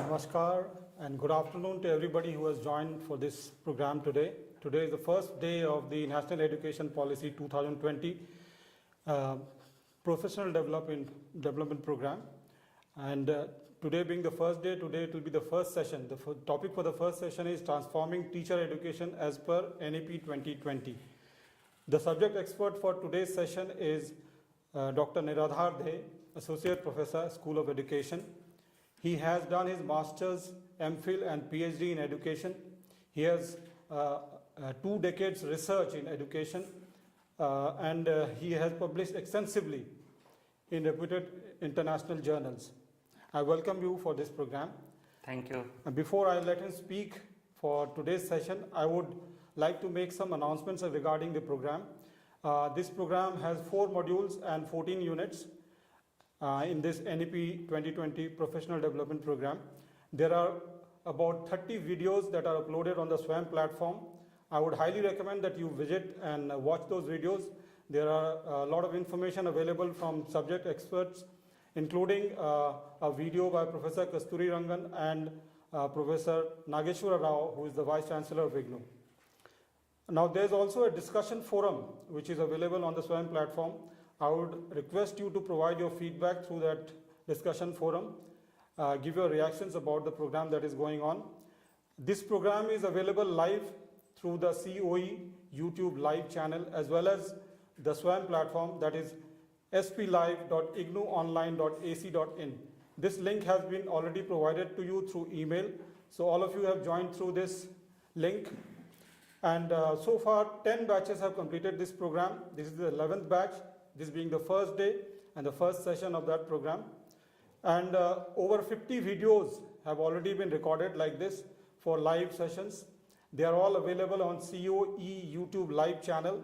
Namaskar and good afternoon to everybody who has joined for this program today. Today is the first day of the National Education Policy 2020 Professional Development Program. And today being the first day, today it will be the first session. The topic for the first session is Transforming Teacher Education as per NEP 2020. The subject expert for today's session is Dr. Niradhar Dey, Associate Professor, School of Education. He has done his Master's, MPhil and PhD in education. He has 2 decades research in education and he has published extensively in reputed international journals. I welcome you for this program. Thank you. And before I let him speak for today's session, I would like to make some announcements regarding the program. This program has 4 modules and 14 units. In this NEP 2020 Professional Development Program. There are about 30 videos that are uploaded on the SWAYAM platform. I would highly recommend that you visit and watch those videos. There are a lot of information available from subject experts, including a video by Professor Kasturi Rangan and Professor Nageshwara Rao, who is the Vice Chancellor of IGNOU. Now there's also a discussion forum which is available on the SWAYAM platform. I would request you to provide your feedback through that discussion forum, give your reactions about the program that is going on. This program is available live through the COE YouTube live channel as well as the SWAYAM platform, that is splive.ignooonline.ac.in. This link has been already provided to you through email, so all of you have joined through this link. And so far 10 batches have completed this program. This is the 11th batch. This being the first day and the first session of that program. And over 50 videos have already been recorded like this for live sessions. They are all available on COE YouTube live channel.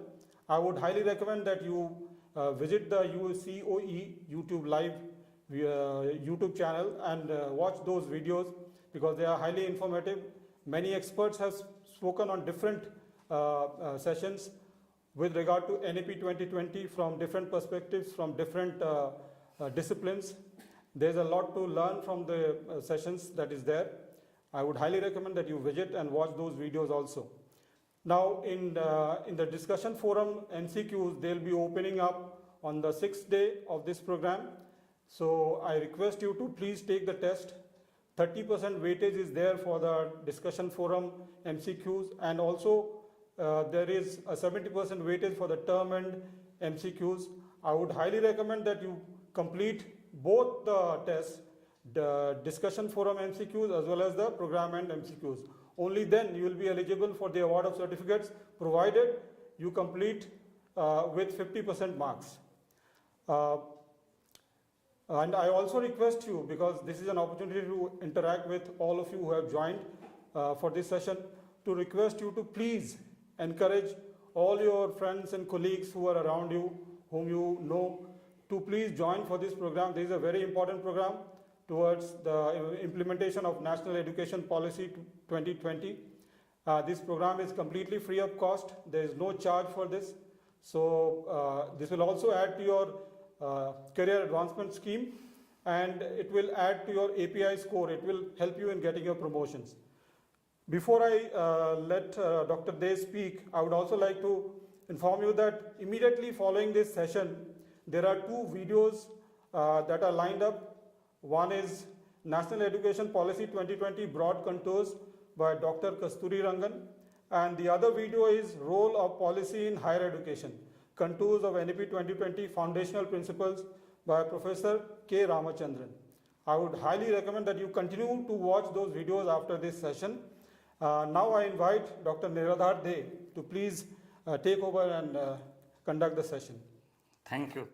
I would highly recommend that you visit the COE YouTube live YouTube channel and watch those videos because they are highly informative. Many experts have spoken on different sessions with regard to NEP 2020 from different perspectives, from different disciplines. There's a lot to learn from the sessions that is there. I would highly recommend that you visit and watch those videos also. Now in the discussion forum MCQs, they'll be opening up on the 6th day of this program. So I request you to please take the test. 30% weightage is there for the discussion forum MCQs, and also there is a 70% weightage for the term end MCQs. I would highly recommend that you complete both the tests, the discussion forum MCQs as well as the program end MCQs. Only then you will be eligible for the award of certificates, provided you complete with 50% marks. And I also request you, because this is an opportunity to interact with all of you who have joined for this session, to request you to please encourage all your friends and colleagues who are around you, whom you know, to please join for this program. This is a very important program towards the implementation of National Education Policy 2020. This program is completely free of cost. There is no charge for this. So this will also add to your career advancement scheme, and it will add to your API score. It will help you in getting your promotions. Before I let Dr. Dey speak, I would also like to inform you that immediately following this session, there are 2 videos that are lined up. One is National Education Policy 2020 Broad Contours by Dr. Kasturi Rangan, and the other video is Role of Policy in Higher Education, Contours of NEP 2020 Foundational Principles by Professor K. Ramachandran. I would highly recommend that you continue to watch those videos after this session. Now I invite Dr. Niradhar Dey to please take over and conduct the session. Thank you.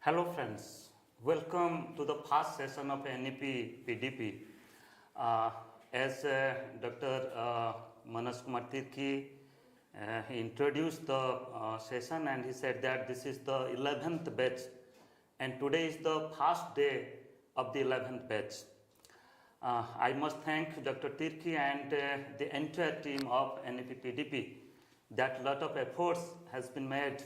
Hello friends, welcome to the first session of NEP-2020. As Dr. Manoj Tirkey he introduced the session and he said that this is the 11th batch and today is the first day of the 11th batch. I must thank Dr. Tirkey and the entire team of NEP-2020 that lot of efforts has been made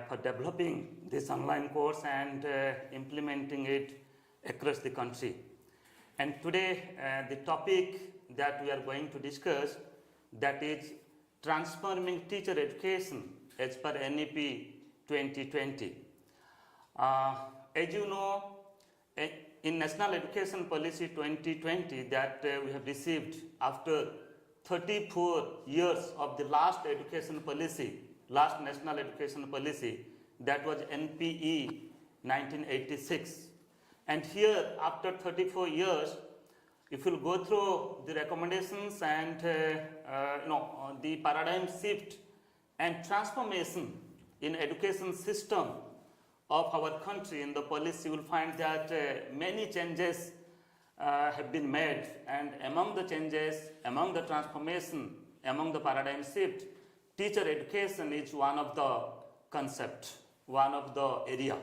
for developing this online course and implementing it across the country. And today the topic that we are going to discuss, that is transforming teacher education as per NEP 2020. As you know, in National Education Policy 2020 that we have received after 34 years of the last National Education Policy, that was NPE 1986. And here, after 34 years, if you go through the recommendations and the paradigm shift and transformation in education system of our country in the policy, you will find that many changes have been made, and among the changes, among the transformation, among the paradigm shift, teacher education is one of the concept, one of the area.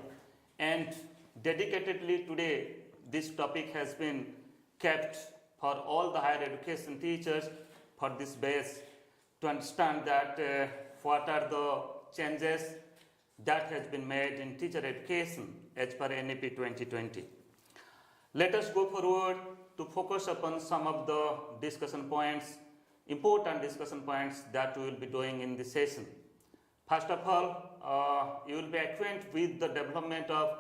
And dedicatedly today, this topic has been kept for all the higher education teachers for this base to understand that what are the changes that has been made in teacher education as per NEP 2020. Let us go forward to focus upon some of the discussion points, important discussion points that we will be doing in this session. First of all, you will be acquainted with the development of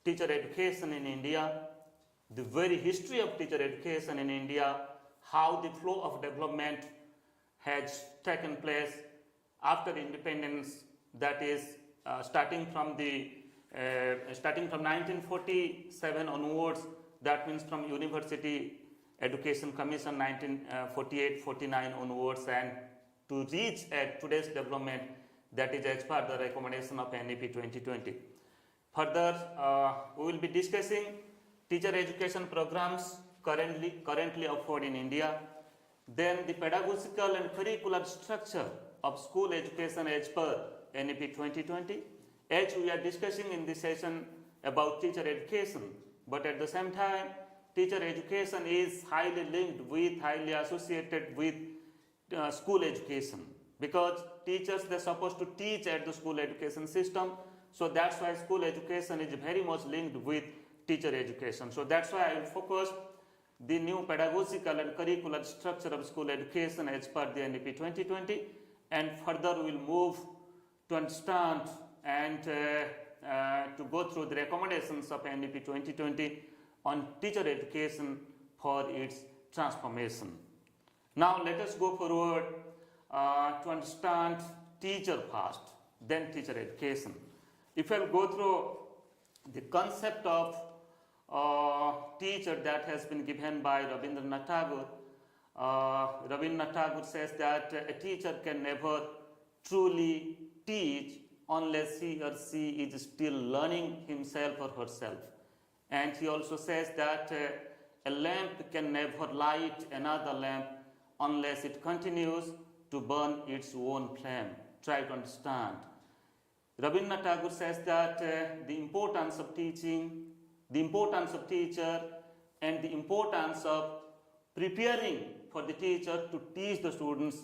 teacher education in India, the very history of teacher education in India, how the flow of development has taken place after independence, that is starting from 1947 onwards, that means from University Education Commission 1948-49 onwards, and to reach at today's development, that is as per the recommendation of NEP 2020. Further, we will be discussing teacher education programs currently offered in India, then the pedagogical and curricular structure of school education as per NEP 2020, as we are discussing in this session about teacher education, but at the same time, teacher education is highly linked with, highly associated with school education, because teachers, they're supposed to teach at the school education system, so that's why school education is very much linked with teacher education. So that's why I will focus the new pedagogical and curricular structure of school education as per the NEP 2020, and further we will move to understand and to go through the recommendations of NEP 2020 on teacher education for its transformation. Now let us go forward to understand teacher first, then teacher education. If I will go through the concept of teacher that has been given by Rabindranath Tagore, Rabindranath Tagore says that a teacher can never truly teach unless he or she is still learning himself or herself. And he also says that a lamp can never light another lamp unless it continues to burn its own flame. Try to understand. Rabindranath Tagore says that the importance of teaching, the importance of teacher, and the importance of preparing for the teacher to teach the students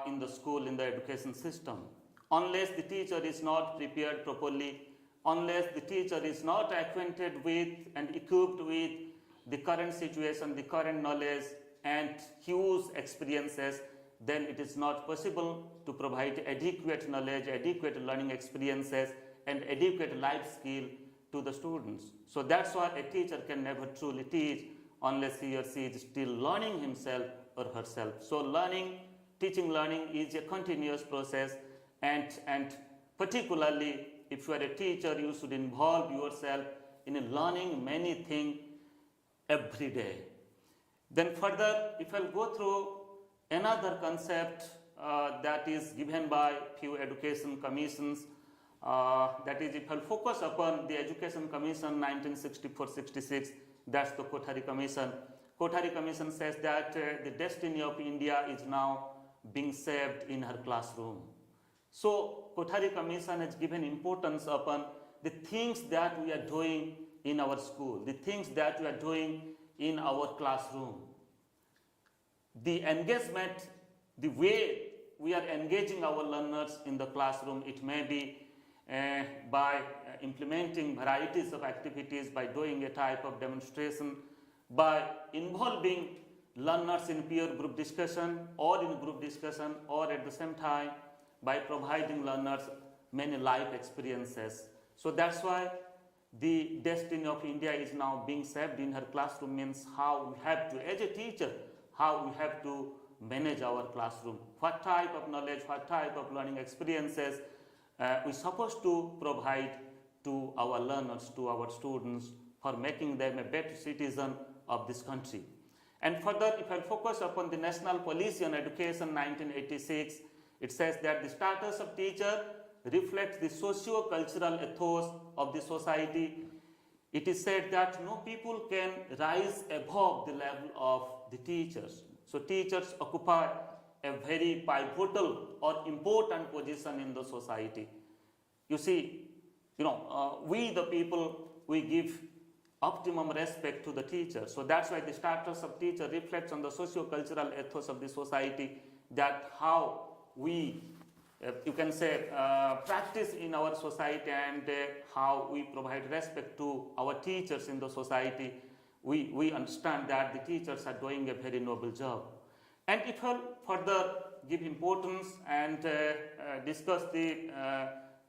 in the school, in the education system. Unless the teacher is not prepared properly, unless the teacher is not acquainted with and equipped with the current situation, the current knowledge and huge experiences, then it is not possible to provide adequate knowledge, adequate learning experiences and adequate life skill to the students. So that's why a teacher can never truly teach unless he or she is still learning himself or herself. So teaching learning is a continuous process, and particularly if you are a teacher, you should involve yourself in learning many things every day. Then further, if I'll go through another concept that is given by few education commissions that is, if I'll focus upon the Education Commission 1964-66, that's the Kothari Commission. Kothari Commission says that the destiny of India is now being shaped in her classroom. So Kothari Commission has given importance upon the things that we are doing in our school, the things that we are doing in our classroom. The engagement, the way we are engaging our learners in the classroom, it may be by implementing varieties of activities, by doing a type of demonstration, by involving learners in peer group discussion or in group discussion, or at the same time by providing learners many life experiences. So that's why the destiny of India is now being shaped in her classroom, means how we have to, as a teacher, how we have to manage our classroom, what type of knowledge, what type of learning experiences we're supposed to provide to our learners, to our students, for making them a better citizen of this country. And further, if I focus upon the National Policy on Education 1986, it says that the status of teacher reflects the socio-cultural ethos of the society. It is said that no people can rise above the level of the teachers. So teachers occupy a very pivotal or important position in the society. You see, we the people, we give optimum respect to the teacher. So that's why the status of teacher reflects on the socio-cultural ethos of the society, that how we, you can say, practice in our society, and how we provide respect to our teachers in the society. We understand that the teachers are doing a very noble job. And if we further give importance and discuss the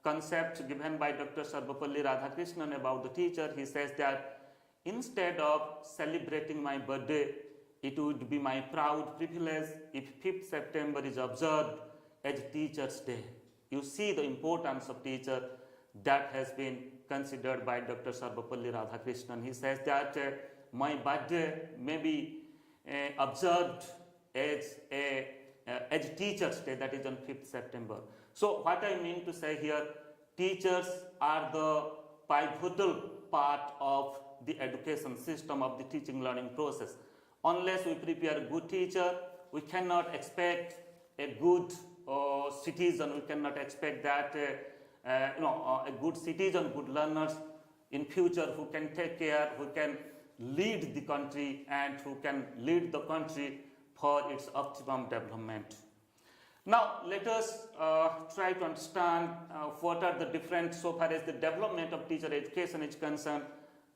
concept given by Dr. Sarvapalli Radhakrishnan about the teacher, he says that instead of celebrating my birthday, it would be my proud privilege if 5th September is observed as Teachers' Day. You see the importance of teacher that has been considered by Dr. Sarvapalli Radhakrishnan. He says that my birthday may be observed as Teachers' Day, that is on 5th September. So what I mean to say here, teachers are the pivotal part of the education system, of the teaching learning process. Unless we prepare a good teacher, we cannot expect a good citizen. We cannot expect that a good citizen, good learners in future who can take care, who can lead the country, and who can lead the country for its optimum development. Now let us try to understand what are the different, so far as the development of teacher education is concerned.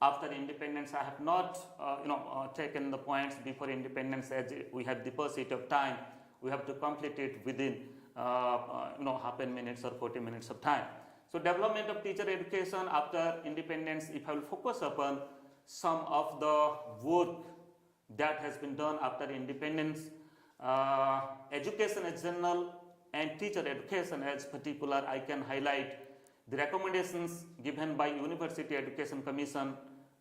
After independence, I have not taken the points before independence, as we have the pursuit of time. We have to complete it within half a minute or 40 minutes of time. So development of teacher education after independence, if I will focus upon some of the work that has been done after independence, education as general and teacher education as particular, I can highlight the recommendations given by University Education Commission,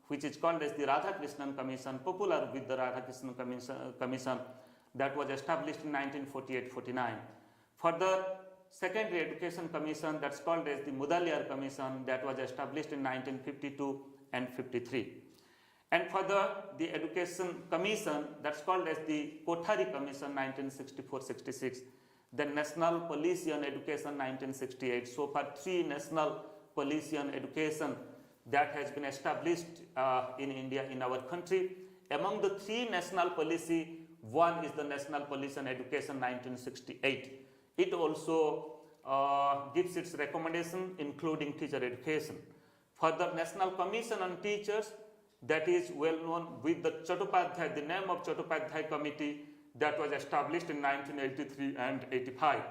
which is called as the Radhakrishnan Commission, popular with the Radhakrishnan Commission, that was established in 1948-49. Further, Secondary Education Commission, that's called as the Mudaliar Commission, that was established in 1952 and 53. And further, the Education Commission, that's called as the Kothari Commission, 1964-66. The National Policy on Education, 1968. So far, 3 National Policy on Education that has been established in India, in our country. Among the 3 national policy, one is the National Policy on Education, 1968. It also gives its recommendation, including teacher education. Further, National Commission on Teachers, that is well known with the Chattopadhyay, the name of Chattopadhyay Committee, that was established in 1983 and 85.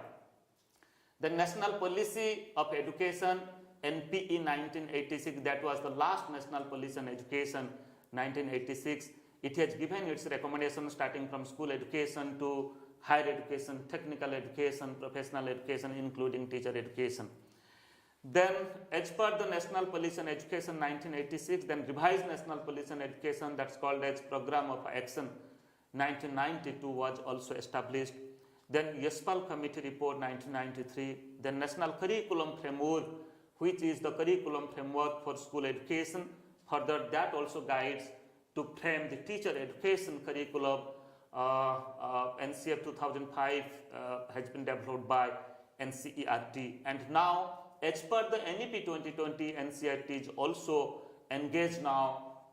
The National Policy of Education, NPE 1986, that was the last National Policy on Education, 1986. It has given its recommendations starting from school education to higher education, technical education, professional education, including teacher education. Then, as per the National Policy on Education 1986, then revised National Policy on Education, that's called as Program of Action 1992, was also established. Then Yashpal Committee Report 1993, then National Curriculum Framework, which is the curriculum framework for school education. Further, that also guides to frame the teacher education curriculum. NCF 2005 has been developed by NCERT, and now as per the NEP 2020, NCERT is also engaged now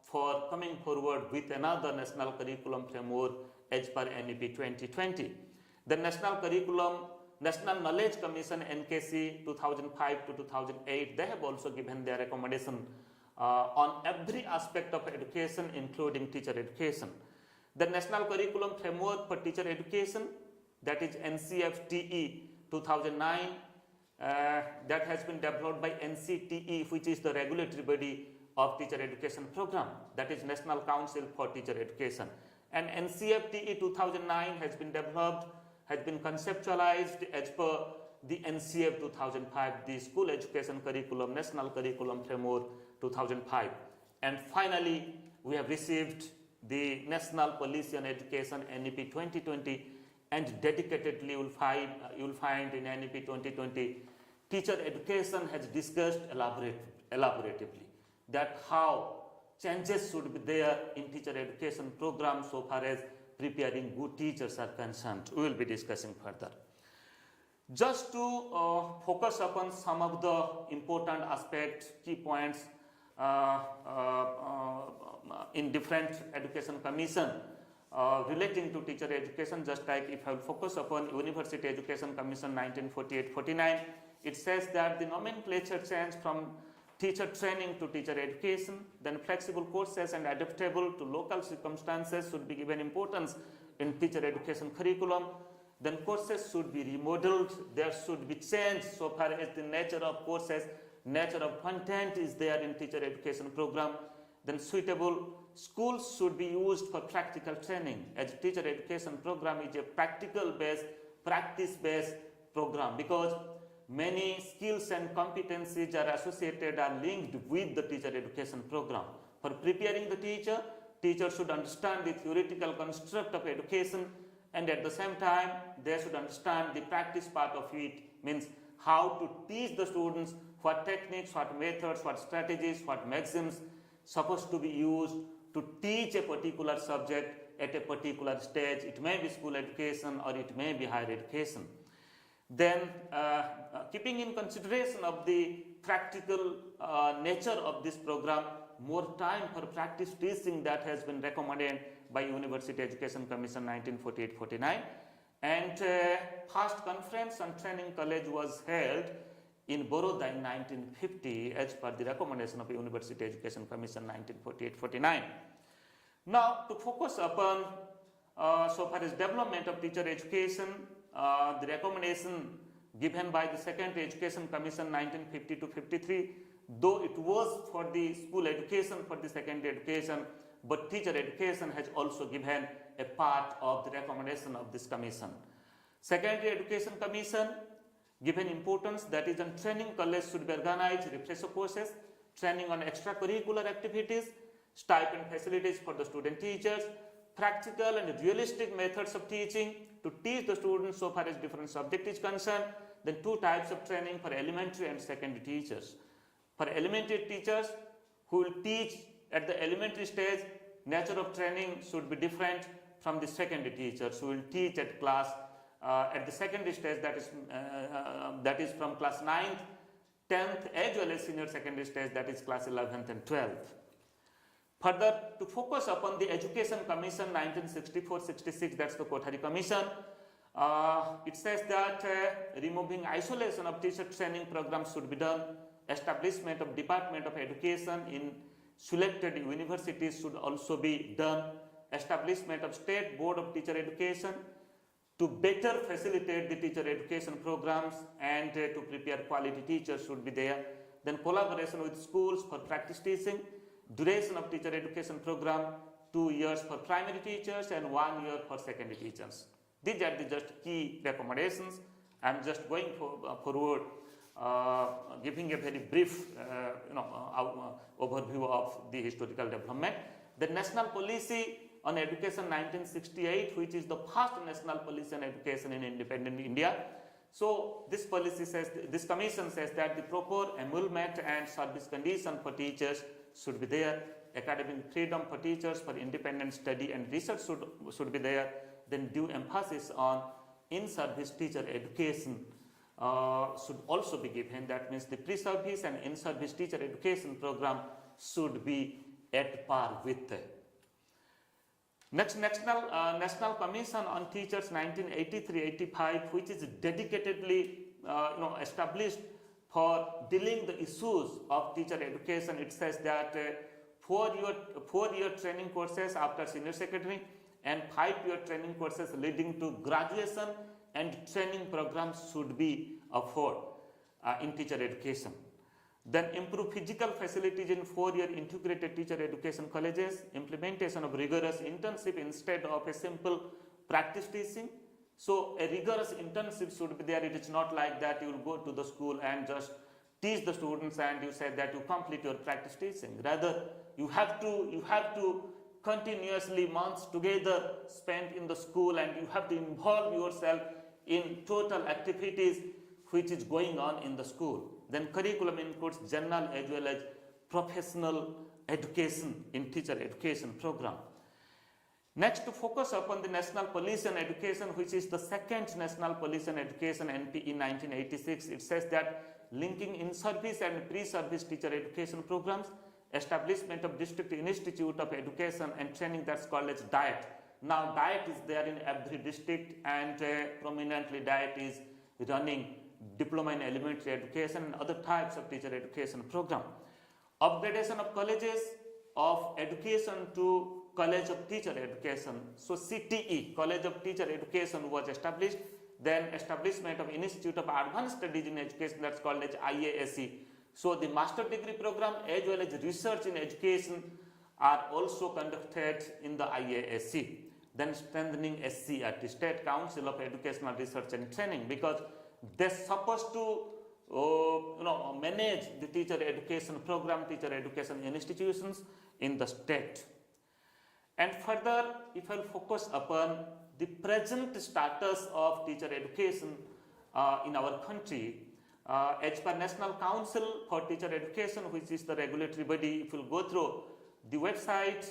for coming forward with another national curriculum framework as per NEP 2020. The National Knowledge Commission NKC 2005 to 2008, they have also given their recommendation on every aspect of education, including teacher education. The National Curriculum Framework for Teacher Education, that is NCFTE 2009, that has been developed by NCTE, which is the regulatory body of teacher education program, that is National Council for Teacher Education. And NCFTE 2009 has been developed, has been conceptualized as per the NCF 2005, the School Education Curriculum, National Curriculum Framework 2005. And finally, we have received the National Policy on Education NEP 2020, and dedicatedly you will find in NEP 2020, teacher education has discussed elaboratively that how changes should be there in teacher education program so far as preparing good teachers are concerned. We will be discussing further. Just to focus upon some of the important aspects, key points in different education commission relating to teacher education, just like if I will focus upon University Education Commission 1948-49, it says that the nomenclature change from teacher training to teacher education, then flexible courses and adaptable to local circumstances should be given importance in teacher education curriculum. Then courses should be remodeled, there should be change so far as the nature of courses, nature of content is there in teacher education program. Then suitable schools should be used for practical training, as teacher education program is a practical based, practice based program, because many skills and competencies are associated, are linked with the teacher education program. For preparing the teacher, teacher should understand the theoretical construct of education, and at the same time they should understand the practice part of it, means how to teach the students, what techniques, what methods, what strategies, what maxims supposed to be used to teach a particular subject at a particular stage. It may be school education or it may be higher education. Then keeping in consideration of the practical nature of this program, more time for practice teaching, that has been recommended by University Education Commission 1948-49, and first conference on training college was held in Baroda in 1950 as per the recommendation of University Education Commission 1948-49. Now to focus upon so far as development of teacher education, the recommendation given by the Secondary Education Commission 1950-53, though it was for the school education, for the secondary education, but teacher education has also given a part of the recommendation of this commission. Secondary Education Commission given importance, that is on training college should be organized, refresher courses, training on extracurricular activities, stipend facilities for the student teachers, practical and realistic methods of teaching to teach the students so far as different subject is concerned. Then two types of training for elementary and secondary teachers. For elementary teachers who will teach at the elementary stage, nature of training should be different from the secondary teachers who will teach at class at the secondary stage, that is from class 9th, 10th as well as senior secondary stage, that is class 11th and 12th. Further, to focus upon the Education Commission 1964-66, that's the Kothari Commission, it says that removing isolation of teacher training programs should be done, establishment of Department of Education in selected universities should also be done, establishment of State Board of Teacher Education to better facilitate the teacher education programs and to prepare quality teachers should be there. Then collaboration with schools for practice teaching, duration of teacher education program 2 years for primary teachers and 1 year for secondary teachers. These are the just key recommendations. I am just going forward giving a very brief overview of the historical development. The National Policy on Education 1968, which is the first national policy on education in independent India, So this policy says, this commission says that the proper emolument and service condition for teachers should be there. Academic freedom for teachers for independent study and research should be there. Then due emphasis on in-service teacher education should also be given. That means the pre-service and in-service teacher education program should be at par with the next National Commission on Teachers 1983-85, which is dedicatedly established for dealing the issues of teacher education. It says that 4-year training courses after senior secondary and 5-year training courses leading to graduation and training programs should be offered in teacher education. Then improve physical facilities in 4-year integrated teacher education colleges, implementation of rigorous internship instead of a simple practice teaching. So a rigorous internship should be there. It is not like that you will go to the school and just teach the students and you say that you complete your practice teaching. Rather, you have to continuously months together spent in the school, and you have to involve yourself in total activities which is going on in the school. Then curriculum includes general as well as professional education in teacher education program. Next, to focus upon the National Police and Education, which is the second National Police and Education NPE 1986. It says that linking in-service and pre-service teacher education programs, establishment of District Institute of Education and Training, that's called as DIET. Now DIET is there in every district, and prominently DIET is running diploma in elementary education and other types of teacher education program. Upgradation of colleges of education to College of Teacher Education. So CTE, College of Teacher Education, was established. Then establishment of Institute of Advanced Studies in Education, that's called as IASE. So the master degree program as well as research in education are also conducted in the IASE. Then strengthening SCRT, State Council of Educational Research and Training, because they're supposed to manage the teacher education program, teacher education institutions in the state. And further, if I'll focus upon the present status of teacher education in our country, as per National Council for Teacher Education, which is the regulatory body, if you'll go through the website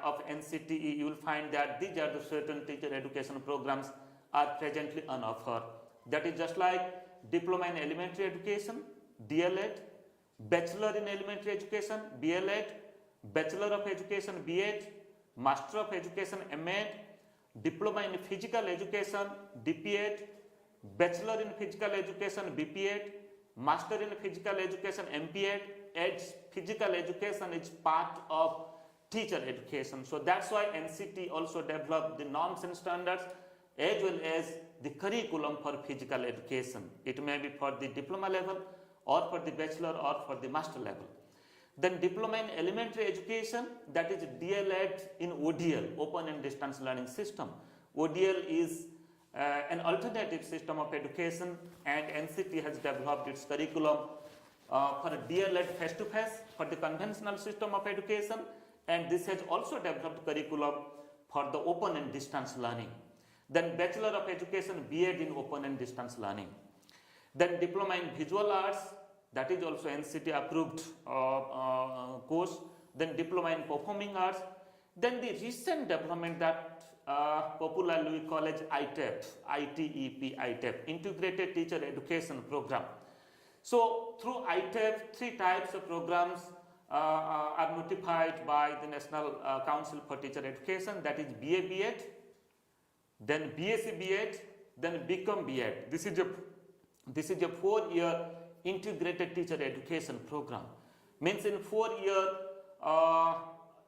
of NCTE, you will find that these are the certain teacher education programs are presently on offer. That is just like Diploma in Elementary Education, DLED, Bachelor in Elementary Education, BLED, Bachelor of Education, BEd, Master of Education, MEd, Diploma in Physical Education, DPEd, Bachelor in Physical Education, BPEd, Master in Physical Education, MPEd, as physical education is part of teacher education. So that's why NCT also developed the norms and standards as well as the curriculum for physical education. It may be for the diploma level or for the bachelor or for the master level. Then diploma in elementary education, that is DLED in ODL, Open and Distance Learning System. ODL is an alternative system of education, and NCT has developed its curriculum for DLED face-to-face for the conventional system of education, and this has also developed curriculum for the open and distance learning. Then Bachelor of Education, BEd in open and distance learning. Then Diploma in Visual Arts, that is also NCT approved course. Then Diploma in Performing Arts. Then the recent development that popularly we call as ITEP, Integrated Teacher Education Program. So through ITEP, 3 types of programs are notified by the National Council for Teacher Education, that is BA BEd, then BSc BEd, then BCom BEd. This is a 4-year integrated teacher education program. Means in 4-year,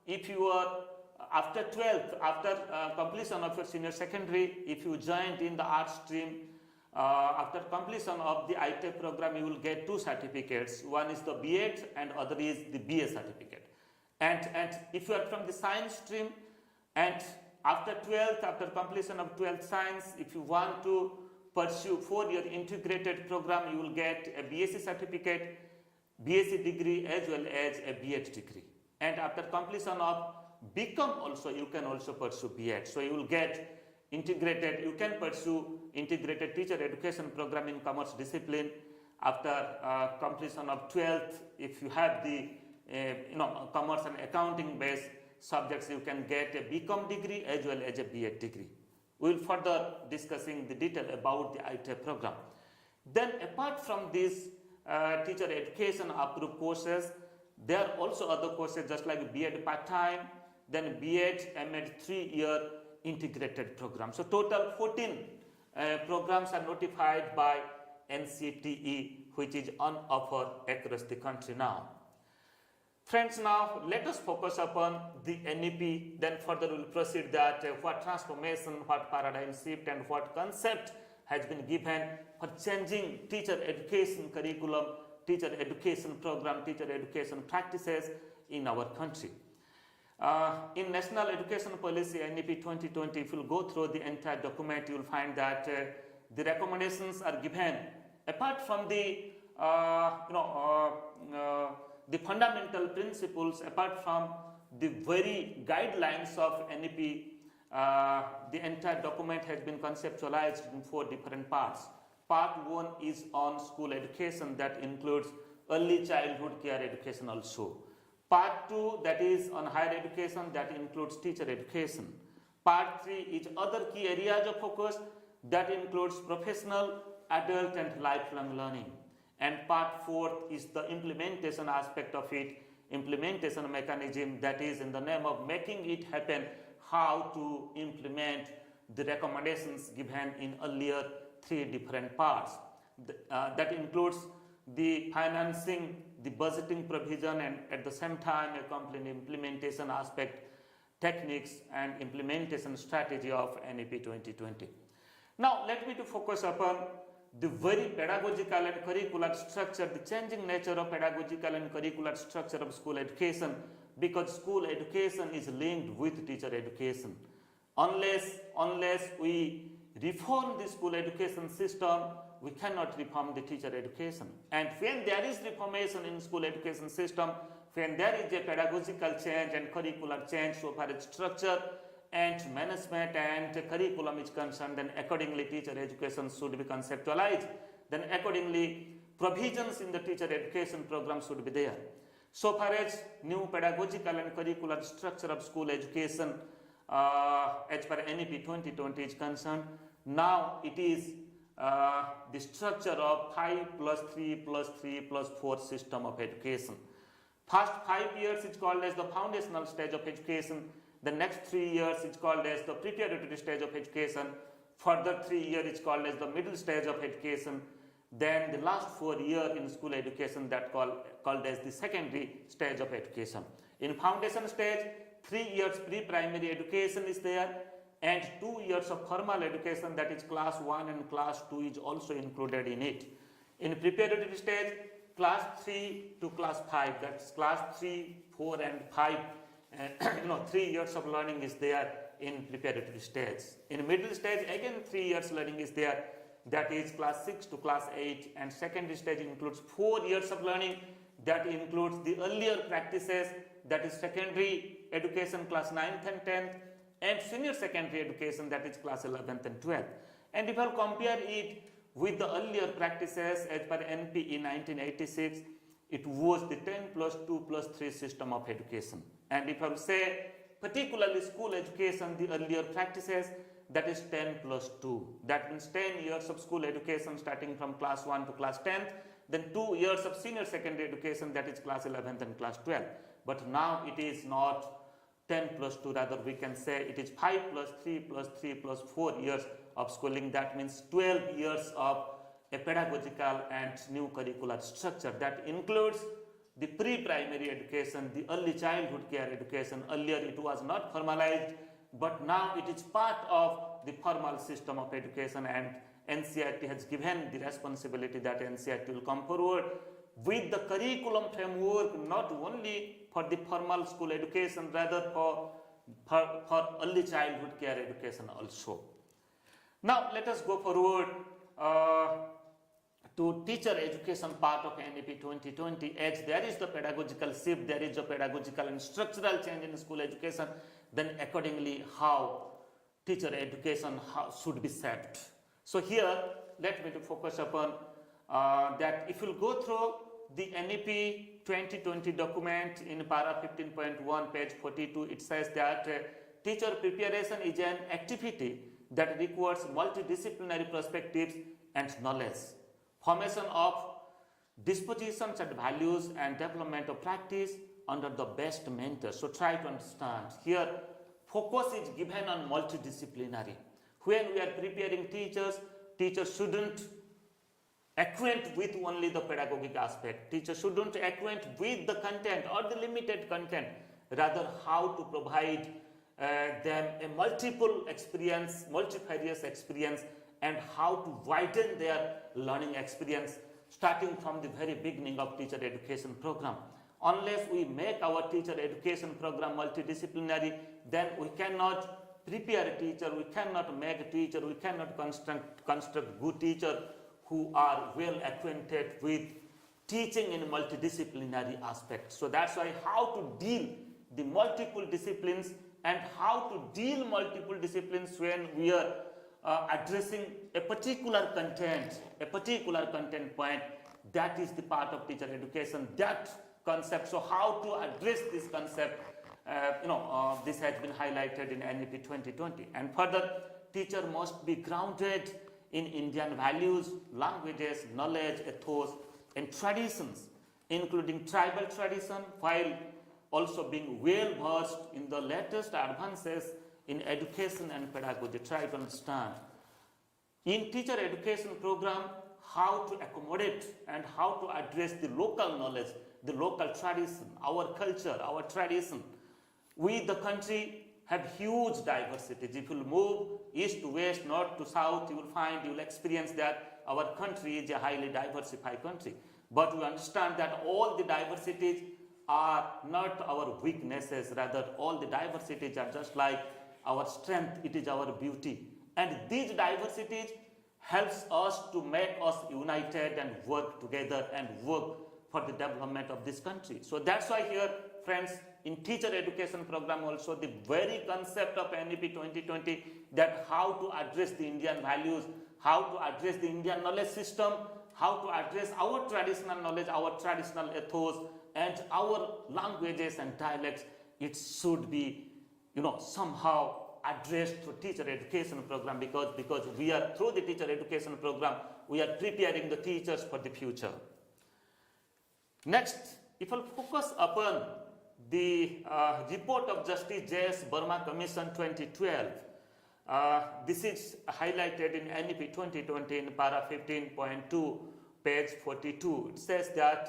if you are after 12th, after completion of your senior secondary, if you joined in the art stream, after completion of the ITEP program, you will get 2 certificates. One is the BEd and other is the BA certificate. And if you are from the science stream, and after 12th, after completion of 12th science, if you want to pursue 4-year integrated program, you will get a BSc certificate, BSc degree as well as a BEd degree. And after completion of BCom also, you can also pursue BEd. So you will get you can pursue integrated teacher education program in commerce discipline after completion of 12th. If you have the commerce and accounting based subjects, you can get a BCom degree as well as a B.Ed degree. We will further discussing the detail about the ITEP program. Then apart from these teacher education approved courses, there are also other courses just like B.Ed part-time, then B.Ed, M.Ed 3-year integrated program. So total 14 programs are notified by NCTE, which is on offer across the country now. Friends, now let us focus upon the NEP, then further we will proceed that what transformation, what paradigm shift and what concept has been given for changing teacher education curriculum, teacher education program, teacher education practices in our country. In National Education Policy NEP-2020, if you go through the entire document, you will find that the recommendations are given apart from the fundamental principles, apart from the very guidelines of NEP. The entire document has been conceptualized in 4 different parts. Part 1 is on school education, that includes early childhood care education also. Part 2, that is on higher education, that includes teacher education. Part 3 is other key areas of focus, that includes professional, adult and lifelong learning. And part 4 is the implementation aspect of it, implementation mechanism, that is in the name of making it happen, how to implement the recommendations given in earlier 3 different parts. That includes the financing, the budgeting provision, and at the same time accompanying implementation aspect, techniques and implementation strategy of NEP 2020. Now let me to focus upon the very pedagogical and curricular structure, the changing nature of pedagogical and curricular structure of school education, because school education is linked with teacher education. Unless we reform the school education system, we cannot reform the teacher education. And when there is reformation in school education system, when there is a pedagogical change and curricular change so far as structure and management and curriculum is concerned, then accordingly teacher education should be conceptualized. Then accordingly provisions in the teacher education program should be there. So far as new pedagogical and curricular structure of school education as per NEP 2020 is concerned, now it is the structure of 5 plus 3 plus 3 plus 4 system of education. First 5 years is called as the foundational stage of education. The next 3 years is called as the preparatory stage of education. Further 3 years is called as the middle stage of education. Then the last 4 years in school education that called as the secondary stage of education. In foundation stage, 3 years pre-primary education is there, and 2 years of formal education, that is class 1 and class 2 is also included in it. In preparatory stage, class 3 to class 5, that's class 3, 4 and 5. 3 years of learning is there in preparatory stage. In middle stage, again 3 years learning is there, that is class 6 to class 8, and secondary stage includes 4 years of learning, that includes the earlier practices, that is secondary education class 9th and 10th, and senior secondary education, that is class 11th and 12th. And if I compare it with the earlier practices as per NPE 1986, it was the 10 plus 2 plus 3 system of education. And if I will say particularly school education, the earlier practices, that is 10 plus 2. That means 10 years of school education starting from class 1 to class 10th, then 2 years of senior secondary education, that is class 11th and class 12th. But now it is not 10 plus 2, rather we can say it is 5 plus 3 plus 3 plus 4 years of schooling. That means 12 years of a pedagogical and new curricular structure that includes the pre-primary education, the early childhood care education. Earlier it was not formalized, but now it is part of the formal system of education, and NCERT has given the responsibility that NCERT will come forward with the curriculum framework, not only for the formal school education, rather for early childhood care education also. Now let us go forward to teacher education part of NEP 2020. As there is the pedagogical shift, there is a pedagogical and structural change in school education, then accordingly how teacher education should be shaped. So here, let me to focus upon that if you go through the NEP 2020 document in para 15.1 page 42, it says that teacher preparation is an activity that requires multidisciplinary perspectives and knowledge, formation of dispositions and values, and development of practice under the best mentors. So try to understand here, focus is given on multidisciplinary. When we are preparing teachers, teachers shouldn't acquaint with only the pedagogic aspect. Teachers shouldn't acquaint with the content or the limited content, rather how to provide them a multiple experience, multifarious experience, and how to widen their learning experience starting from the very beginning of teacher education program. Unless we make our teacher education program multidisciplinary, then we cannot prepare a teacher, we cannot make a teacher, we cannot construct good teacher who are well acquainted with teaching in multidisciplinary aspects. So that's why how to deal the multiple disciplines and how to deal multiple disciplines when we are addressing a particular content point, that is the part of teacher education, that concept. So how to address this concept, this has been highlighted in NEP 2020. And further, teacher must be grounded in Indian values, languages, knowledge, ethos, and traditions, including tribal tradition, while also being well versed in the latest advances in education and pedagogy. Try to understand. In teacher education program, how to accommodate and how to address the local knowledge, the local tradition, our culture, our tradition. We, the country, have huge diversities. If you move east to west, north to south, you will experience that our country is a highly diversified country. But we understand that all the diversities are not our weaknesses, rather all the diversities are just like our strength, it is our beauty. And these diversities helps us to make us united and work together and work for the development of this country. So that's why here, friends, in teacher education program also, the very concept of NEP 2020, that how to address the Indian values, how to address the Indian knowledge system, how to address our traditional knowledge, our traditional ethos, and our languages and dialects, it should be, somehow addressed through teacher education program, because we are, through the teacher education program, we are preparing the teachers for the future. Next, if I'll focus upon the report of Justice J.S. Burma Commission 2012, this is highlighted in NEP 2020 in para 15.2, page 42. It says that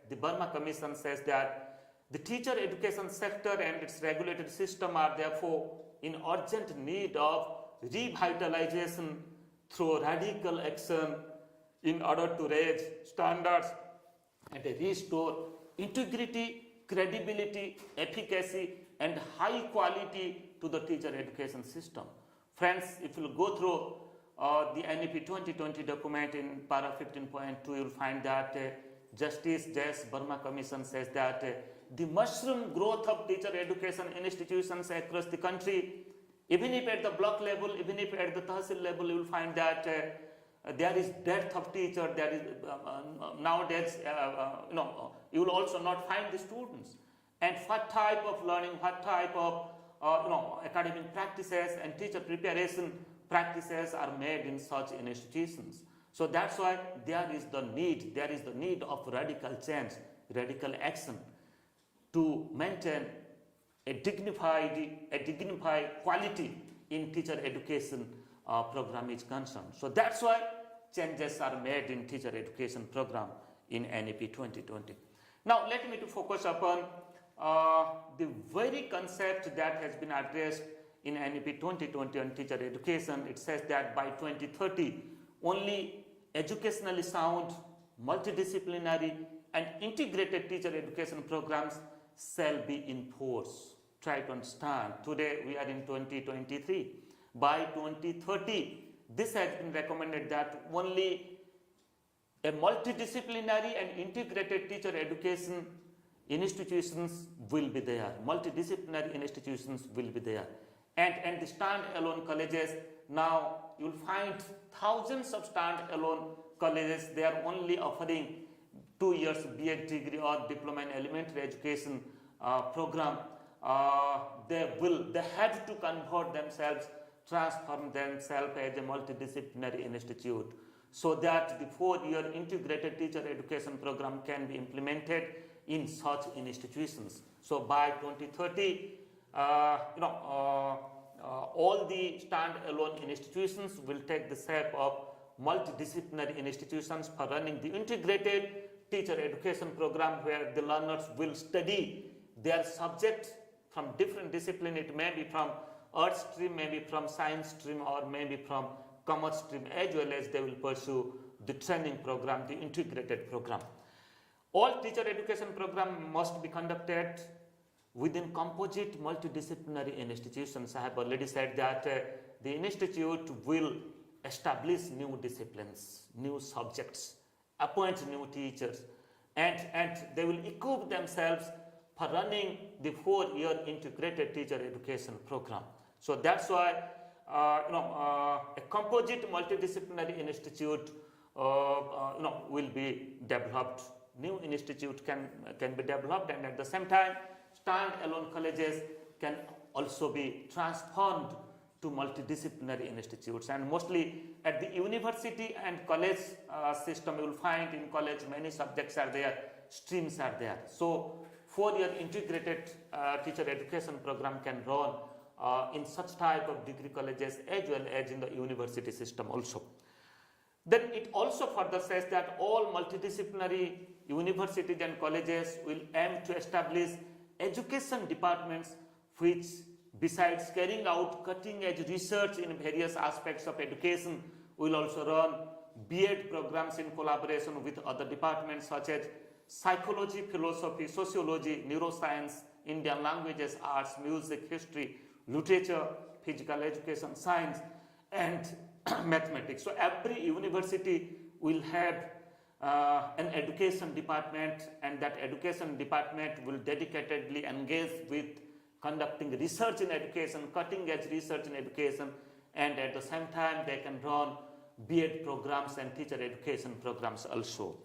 the Burma Commission says that the teacher education sector and its regulated system are therefore in urgent need of revitalization through radical action in order to raise standards and restore integrity, credibility, efficacy, and high quality to the teacher education system. Friends, if you go through the NEP 2020 document in para 15.2, you will find that Justice J.S. Burma Commission says that the mushroom growth of teacher education institutions across the country, even if at the block level, even if at the tahsil level, you will find that there is dearth of teacher. There is nowadays, you will also not find the students. And what type of learning, what type of academic practices and teacher preparation practices are made in such institutions. So that's why there is the need of radical change, radical action to maintain a dignified quality in teacher education program is concerned. So that's why changes are made in teacher education program in NEP 2020. Now let me to focus upon the very concept that has been addressed in NEP 2020 on teacher education. It says that by 2030, only educationally sound, multidisciplinary, and integrated teacher education programs shall be in force. Try to understand. Today we are in 2023. By 2030, this has been recommended that only a multidisciplinary and integrated teacher education institutions will be there. Multidisciplinary institutions will be there. and the stand-alone colleges, now you'll find thousands of stand-alone colleges, they are only offering 2 years B.Ed degree or diploma in elementary education program. They have to convert themselves, transform themselves as a multidisciplinary institute, so that the 4-year integrated teacher education program can be implemented in such institutions. So by 2030, all the stand-alone institutions will take the shape of multidisciplinary institutions for running the integrated teacher education program, where the learners will study their subject from different disciplines. It may be from arts stream, maybe from science stream, or maybe from commerce stream, as well as they will pursue the training program, the integrated program. All teacher education program must be conducted within composite multidisciplinary institutions. I have already said that the institute will establish new disciplines, new subjects, appoint new teachers, and they will equip themselves for running the 4-year integrated teacher education program. So that's why a composite multidisciplinary institute will be developed. New institute can be developed, and at the same time, stand-alone colleges can also be transformed to multidisciplinary institutes. And mostly at the university and college system, you will find in college many subjects are there, streams are there. So 4-year integrated teacher education program can run in such type of degree colleges as well as in the university system also. Then it also further says that all multidisciplinary universities and colleges will aim to establish education departments which, besides carrying out cutting-edge research in various aspects of education, will also run B.Ed programs in collaboration with other departments such as psychology, philosophy, sociology, neuroscience, Indian languages, arts, music, history, literature, physical education, science, and mathematics. So every university will have an education department, and that education department will dedicatedly engage with conducting research in education, cutting-edge research in education, and at the same time they can run B.Ed programs and teacher education programs also.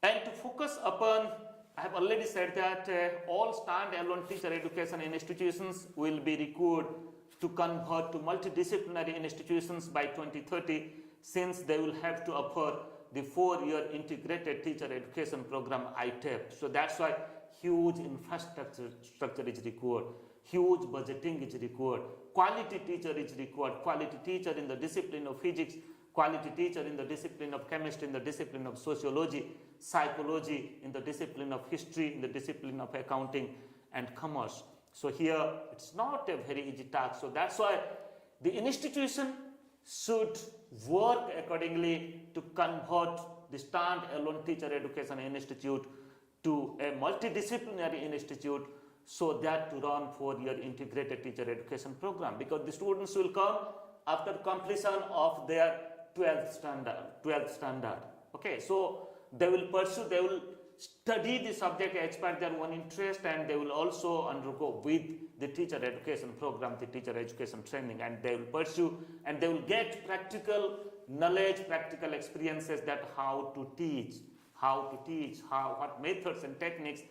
And to focus upon, I have already said that all stand-alone teacher education institutions will be required to convert to multidisciplinary institutions by 2030, since they will have to offer the 4-year integrated teacher education program ITEP. So that's why huge infrastructure is required, huge budgeting is required, quality teacher is required, quality teacher in the discipline of physics, quality teacher in the discipline of chemistry, in the discipline of sociology, psychology, in the discipline of history, in the discipline of accounting and commerce. So here it's not a very easy task. So that's why the institution should work accordingly to convert the stand-alone teacher education institute to a multidisciplinary institute, so that to run 4-year integrated teacher education program, because the students will come after completion of their 12th standard. Okay, so they will pursue, they will study the subject as per their own interest, and they will also undergo with the teacher education program, the teacher education training, and they will pursue and they will get practical knowledge, practical experiences, that how to teach, what methods and techniques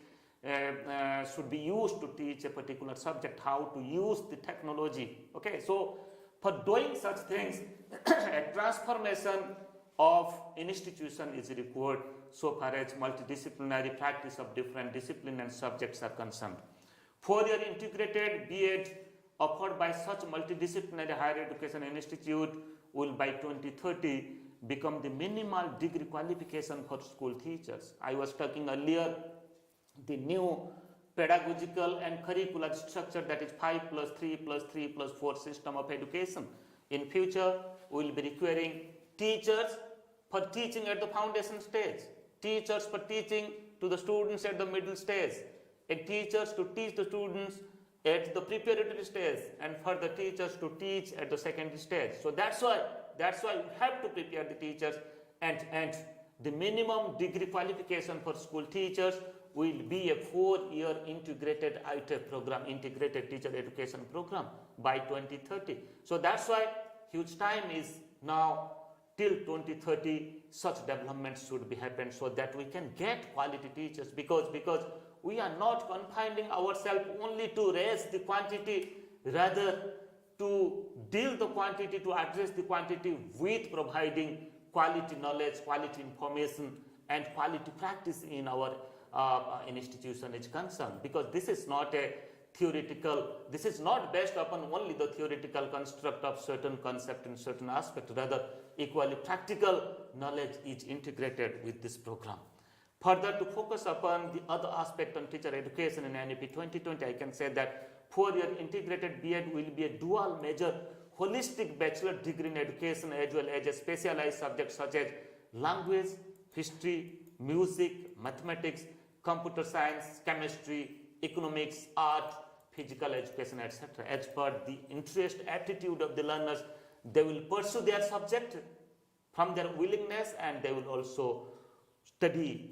should be used to teach a particular subject, how to use the technology. Okay, so for doing such things, a transformation of institution is required so far as multidisciplinary practice of different disciplines and subjects are concerned. 4-year integrated B.Ed offered by such multidisciplinary higher education institute will by 2030 become the minimal degree qualification for school teachers. I was talking earlier, the new pedagogical and curricular structure, that is 5+3+3+4 system of education. In future, we will be requiring teachers for teaching at the foundation stage, teachers for teaching to the students at the middle stage, and teachers to teach the students at the preparatory stage, and for the teachers to teach at the secondary stage. So that's why we have to prepare the teachers, and the minimum degree qualification for school teachers will be a 4-year integrated ITEP program, integrated teacher education program by 2030. So that's why huge time is now till 2030, such developments should be happened so that we can get quality teachers, because we are not confining ourselves only to raise the quantity, rather to deal the quantity, to address the quantity with providing quality knowledge, quality information and quality practice in our institution is concerned. Because this is not a theoretical, this is not based upon only the theoretical construct of certain concept and certain aspect, rather equally practical knowledge is integrated with this program. Further, to focus upon the other aspect on teacher education in NEP 2020, I can say that 4-year integrated B.Ed will be a dual major holistic bachelor degree in education, as well as a specialized subject such as language, history, music, mathematics, computer science, chemistry, economics, art, physical education, etc. As per the interest, aptitude of the learners, they will pursue their subject from their willingness, and they will also study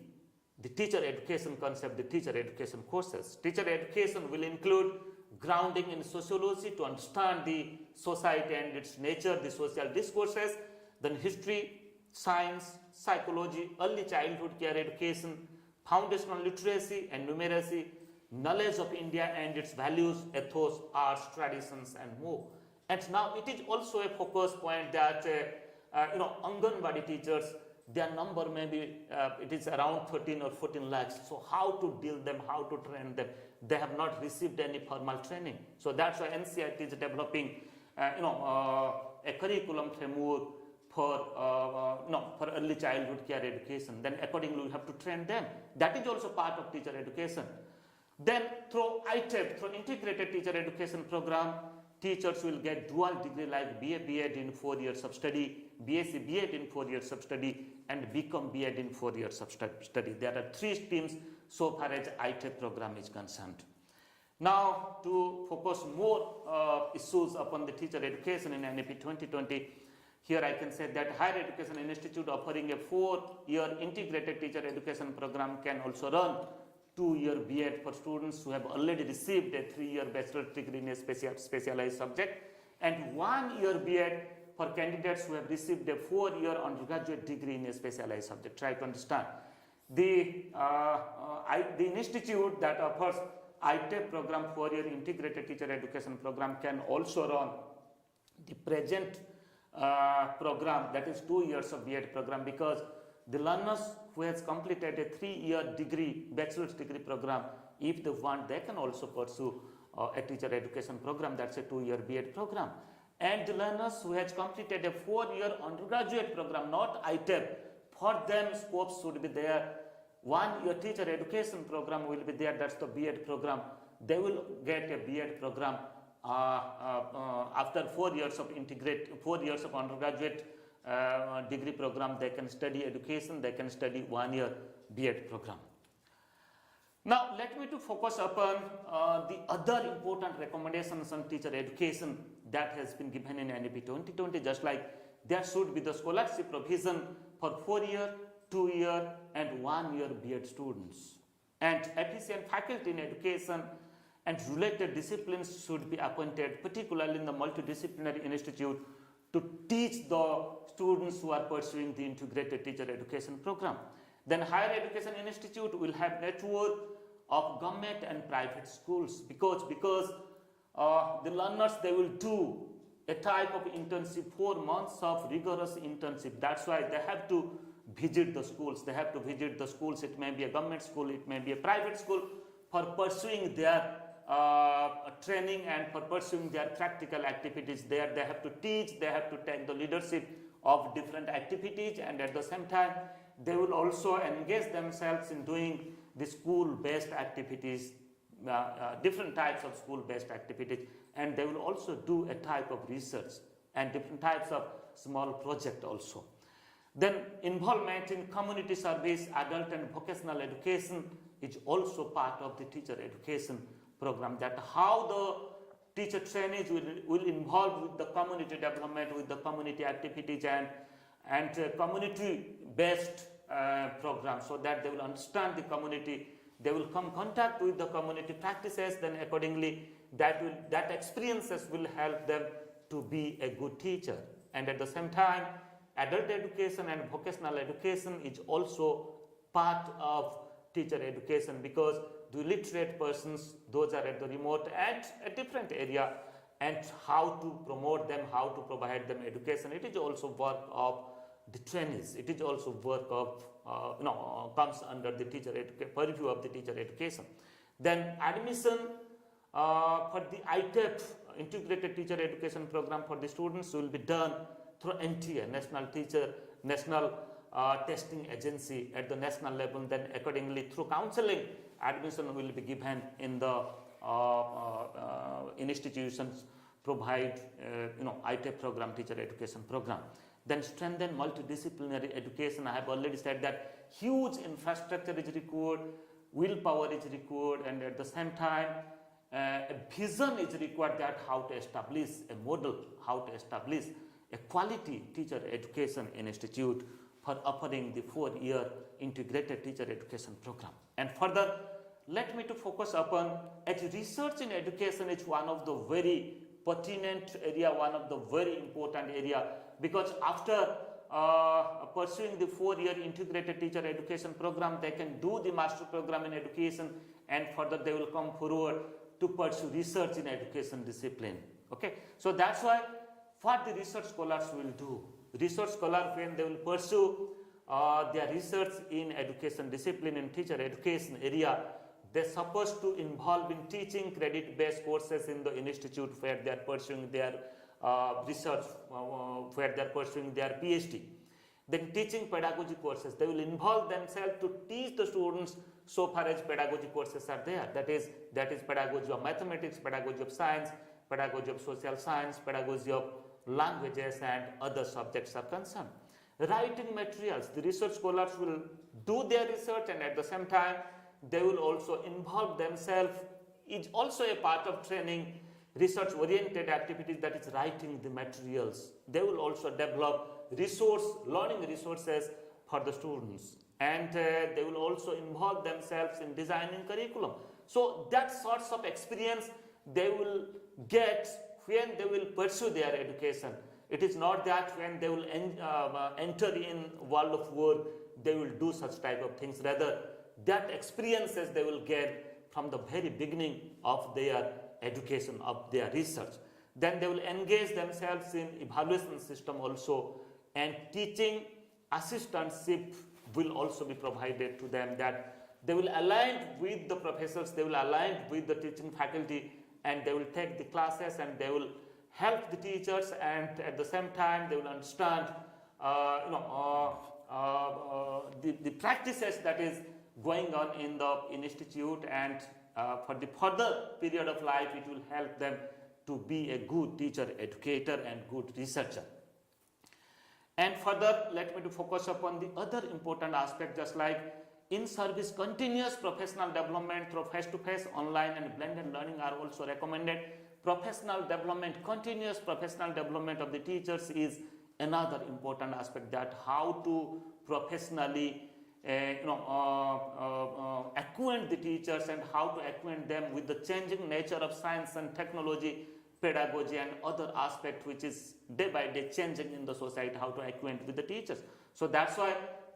the teacher education concept, the teacher education courses. Teacher education will include grounding in sociology to understand the society and its nature, the social discourses, then history, science, psychology, early childhood care education, foundational literacy and numeracy, knowledge of India and its values, ethos, arts, traditions and more. And now it is also a focus point that Anganwadi teachers, their number may be, it is around 13 or 14 lakhs. So how to deal them, how to train them? They have not received any formal training. So that's why NCERT is developing, a curriculum framework for early childhood care education. Then accordingly, we have to train them. That is also part of teacher education. Then through ITEP, through integrated teacher education program, teachers will get dual degree like BA B.Ed in 4 years of study, BSc B.Ed in 4 years of study, and become B.Ed in 4 years of study. There are 3 streams so far as ITEP program is concerned. Now, to focus more issues upon the teacher education in NEP 2020, here I can say that higher education institute offering a 4-year integrated teacher education program can also run 2-year B.Ed for students who have already received a 3-year bachelor degree in a specialized subject, and 1-year B.Ed for candidates who have received a 4-year undergraduate degree in a specialized subject. Try to understand. The institute that offers ITEP program, 4-year integrated teacher education program, can also run the present program, that is 2 years of B.Ed program, because the learners who has completed a 3-year degree, bachelor's degree program, if they want, they can also pursue a teacher education program, that's a 2-year B.Ed program. And the learners who has completed a 4-year undergraduate program, not ITEP, for them scopes should be there. 1-year teacher education program will be there, that's the B.Ed program. They will get a B.Ed program after 4 years of undergraduate degree program. They can study education, they can study 1-year B.Ed program. Now let me to focus upon the other important recommendations on teacher education that has been given in NEP 2020, just like there should be the scholarship provision for 4-year, 2-year and 1-year B.Ed students, and efficient faculty in education and related disciplines should be appointed, particularly in the multidisciplinary institute, to teach the students who are pursuing the integrated teacher education program. Then higher education institute will have network of government and private schools, because the learners, they will do a type of internship, 4 months of rigorous internship. That's why they have to visit the schools. They have to visit the schools. It may be a government school, it may be a private school, for pursuing their training and for pursuing their practical activities there. They have to teach, they have to take the leadership of different activities, and at the same time they will also engage themselves in doing the school-based activities, different types of school-based activities, and they will also do a type of research and different types of small project also. Then involvement in community service, adult and vocational education is also part of the teacher education program, that how the teacher trainees will involve with the community development, with the community activities and community based program, so that they will understand the community, they will come contact with the community practices, then accordingly that experiences will help them to be a good teacher. And at the same time, adult education and vocational education is also part of teacher education, because the literate persons, those are at the remote and a different area, and how to promote them, how to provide them education, it is also work of the trainees. It is also work of comes under the purview of the teacher education. Then admission for the ITEP, integrated teacher education program for the students, will be done through NTA, National Testing Agency at the national level. Then accordingly through counseling, admission will be given in the institutions provide ITEP program, teacher education program. Then strengthen multidisciplinary education. I have already said that huge infrastructure is required, willpower is required, and at the same time a vision is required that how to establish a model, how to establish a quality teacher education institute for offering the 4-year integrated teacher education program. And further, let me to focus upon as research in education is one of the very pertinent area, one of the very important area, because after pursuing the 4-year integrated teacher education program, they can do the master program in education, and further they will come forward to pursue research in education discipline. Okay, so that's why what the research scholars will do. Research scholar, when they will pursue their research in education discipline in teacher education area, they're supposed to involve in teaching credit-based courses in the institute where they are pursuing their research, where they are pursuing their PhD. Then teaching pedagogy courses, they will involve themselves to teach the students so far as pedagogy courses are there. That is pedagogy of mathematics, pedagogy of science, pedagogy of social science, pedagogy of languages, and other subjects are concerned. Writing materials, the research scholars will do their research, and at the same time they will also involve themselves. It's also a part of training, research oriented activities, that is writing the materials. They will also develop learning resources for the students, and they will also involve themselves in designing curriculum. So that sorts of experience they will get when they will pursue their education. It is not that when they will enter in world of work, they will do such type of things. Rather, that experiences they will get from the very beginning of their education, of their research. Then they will engage themselves in evaluation system also, and teaching assistantship will also be provided to them, that they will align with the professors, they will align with the teaching faculty, and they will take the classes and they will help the teachers, and at the same time they will understand the practices that is going on in the institute, and for the further period of life it will help them to be a good teacher, educator, and good researcher. And further, let me to focus upon the other important aspect, just like in-service continuous professional development through face-to-face, online, and blended learning are also recommended. Professional development, continuous professional development of the teachers is another important aspect, that how to professionally acquaint the teachers, and how to acquaint them with the changing nature of science and technology, pedagogy, and other aspect which is day by day changing in the society, how to acquaint with the teachers. So that's why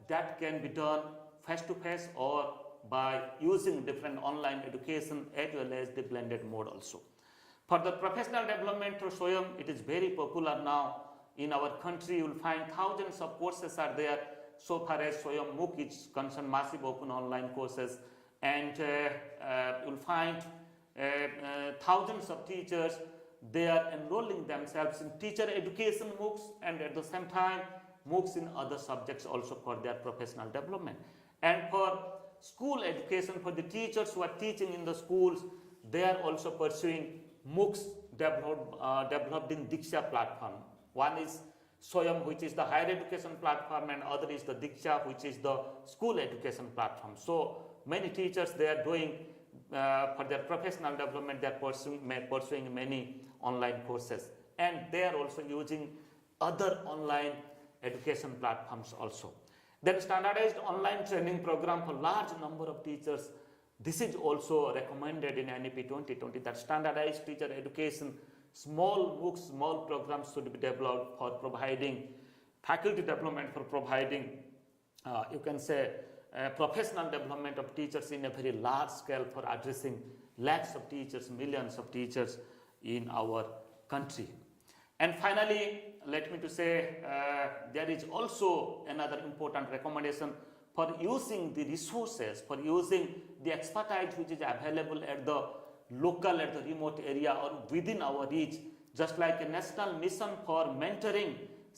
that can be done face to face or by using different online education as well as the blended mode also. For the professional development through SWAYAM, it is very popular now in our country. You will find thousands of courses are there. So far as SWAYAM MOOC is concerned, massive open online courses, and you will find thousands of teachers, they are enrolling themselves in teacher education MOOCs, and at the same time MOOCs in other subjects also for their professional development. And for school education, for the teachers who are teaching in the schools, they are also pursuing MOOCs developed in Diksha platform. One is SWAYAM, which is the higher education platform, and other is the Diksha, which is the school education platform. So many teachers, they are doing for their professional development, they are pursuing many online courses, and they are also using other online education platforms also. Then standardized online training program for large number of teachers This is also recommended in NEP 2020 that standardized teacher education, small books, small programs should be developed for providing faculty development, for providing, you can say, professional development of teachers in a very large scale for addressing lakhs of teachers, millions of teachers in our country. And finally, let me to say there is also another important recommendation for using the resources, for using the expertise which is available at the local, at the remote area or within our reach, just like a national mission for mentoring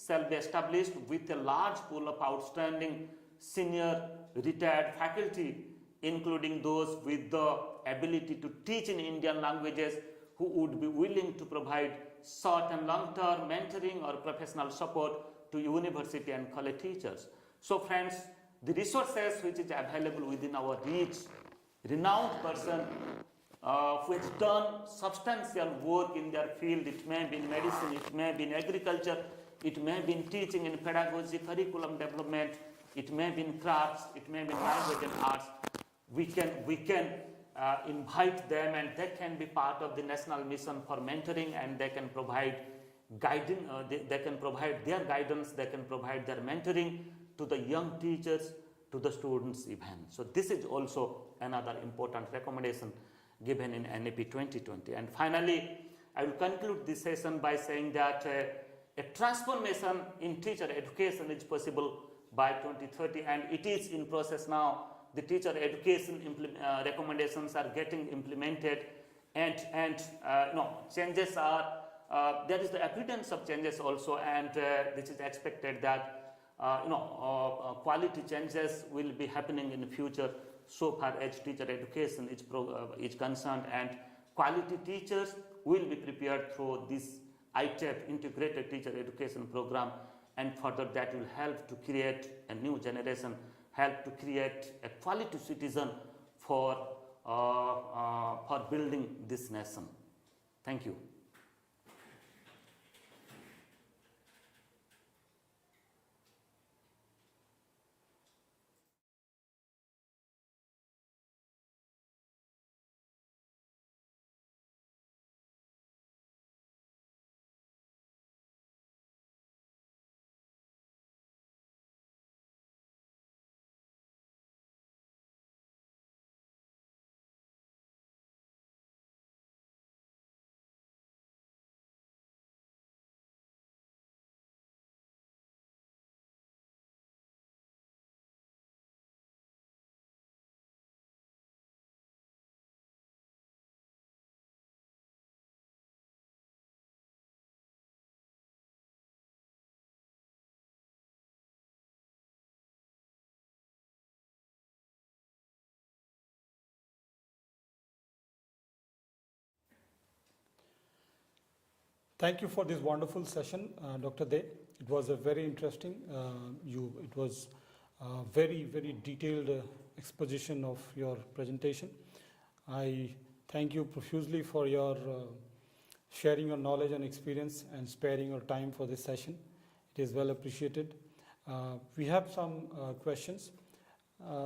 shall be established with a large pool of outstanding senior retired faculty, including those with the ability to teach in Indian languages who would be willing to provide short and long-term mentoring or professional support to university and college teachers. So friends, the resources which is available within our reach, renowned person who has done substantial work in their field, it may be in medicine, it may be in agriculture, it may be in teaching, in pedagogy, curriculum development, it may be in crafts, it may be in language and arts. We can invite them, and they can be part of the national mission for mentoring, and they can provide guidance, they can provide their guidance, they can provide their mentoring to the young teachers, to the students even. So this is also another important recommendation given in NEP 2020. And finally, I will conclude this session by saying that a transformation in teacher education is possible by 2030, and it is in process now. The teacher education recommendations are getting implemented, and changes are, there is the evidence of changes also, and this is expected that quality changes will be happening in the future so far as teacher education is concerned, and quality teachers will be prepared through this ITEP integrated teacher education program, and further that will help to create a new generation, help to create a quality citizen for building this nation. Thank you. Thank you for this wonderful session, Dr. Dey. It was a very interesting. It was a very, very detailed exposition of your presentation. I thank you profusely for your sharing your knowledge and experience and sparing your time for this session. It is well appreciated. We have some questions.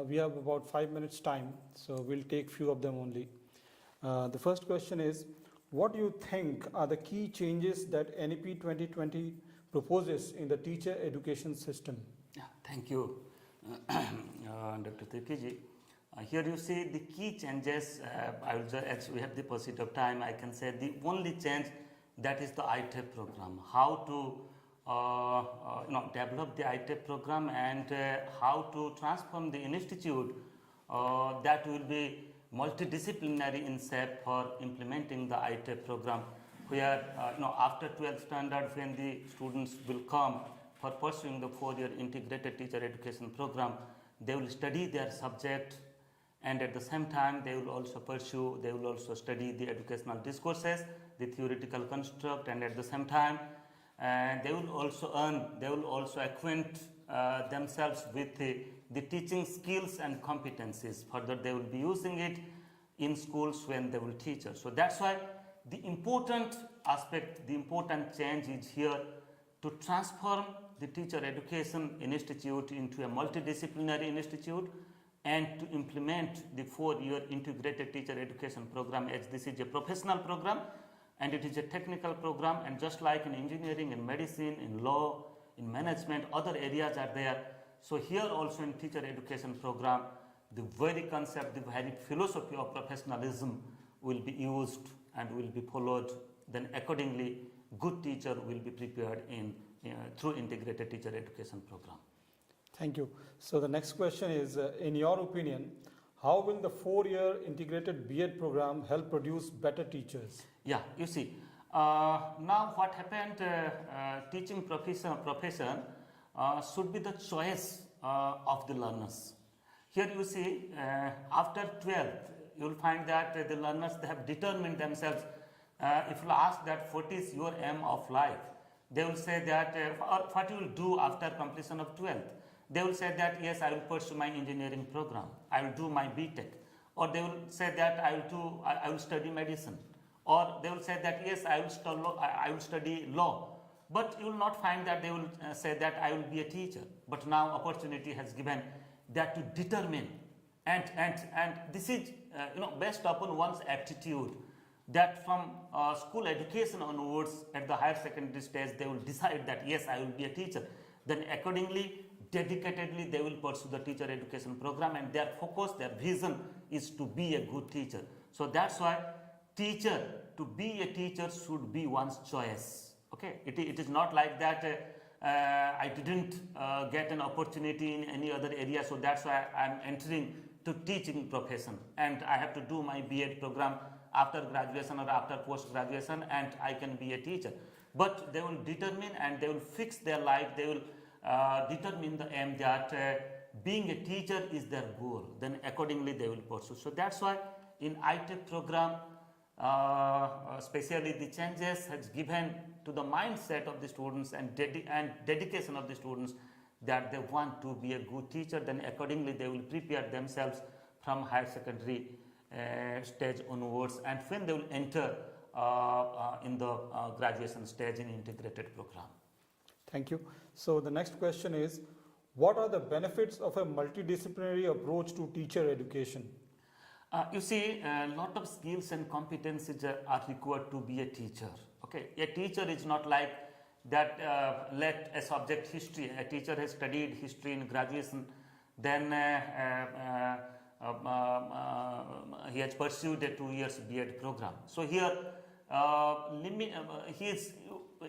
We have about 5 minutes time, so we'll take few of them only. The first question is, what do you think are the key changes that NEP 2020 proposes in the teacher education system? Yeah, thank you, Dr. Tirkey. Here you see the key changes. I will just, as we have the pursuit of time, I can say the only change that is the ITEP program. How to develop the ITEP program, and how to transform the institute that will be multidisciplinary in shape for implementing the ITEP program, where after 12th standard, when the students will come for pursuing the 4-year integrated teacher education program, they will study their subject, and at the same time they will also study the educational discourses, the theoretical construct, and at the same time they will also acquaint themselves with the teaching skills and competencies. Further, they will be using it in schools when they will teach us. So that's why the important aspect, the important change is here to transform the teacher education institute into a multidisciplinary institute, and to implement the 4-year integrated teacher education program, as this is a professional program and it is a technical program, and just like in engineering, in medicine, in law, in management, other areas are there. So here also in teacher education program, the very concept, the very philosophy of professionalism will be used and will be followed. Then accordingly, good teacher will be prepared through integrated teacher education program. Thank you. So the next question is, in your opinion, how will the 4-year integrated B.Ed program help produce better teachers? Yeah, you see, now what happened, teaching profession should be the choice of the learners. Here you see, after 12th, you will find that the learners, they have determined themselves. If you ask that what is your aim of life, they will say that what you will do after completion of 12th. They will say that yes, I will pursue my engineering program, I will do my BTech, or they will say that I will study medicine, or they will say that yes, I will study law. But you will not find that they will say that I will be a teacher. But now opportunity has given that to determine, and this is based upon one's aptitude, that from school education onwards at the higher secondary stage they will decide that yes, I will be a teacher. Then accordingly, dedicatedly they will pursue the teacher education program, and their focus, their vision is to be a good teacher. So that's why to be a teacher should be one's choice. Okay, it is not like that I didn't get an opportunity in any other area, so that's why I'm entering to teaching profession and I have to do my B.Ed program after graduation or after post graduation and I can be a teacher. But they will determine and they will fix their life, they will determine the aim that being a teacher is their goal, then accordingly they will pursue. So that's why in ITech program, especially the changes has given to the mindset of the students and dedication of the students that they want to be a good teacher, then accordingly they will prepare themselves from higher secondary stage onwards, and when they will enter in the graduation stage in integrated program. Thank you. So the next question is, what are the benefits of a multidisciplinary approach to teacher education? You see, a lot of skills and competencies are required to be a teacher. Okay, a teacher is not like that. Let a subject history. A teacher has studied history in graduation, then he has pursued a 2 years B.Ed program. So here,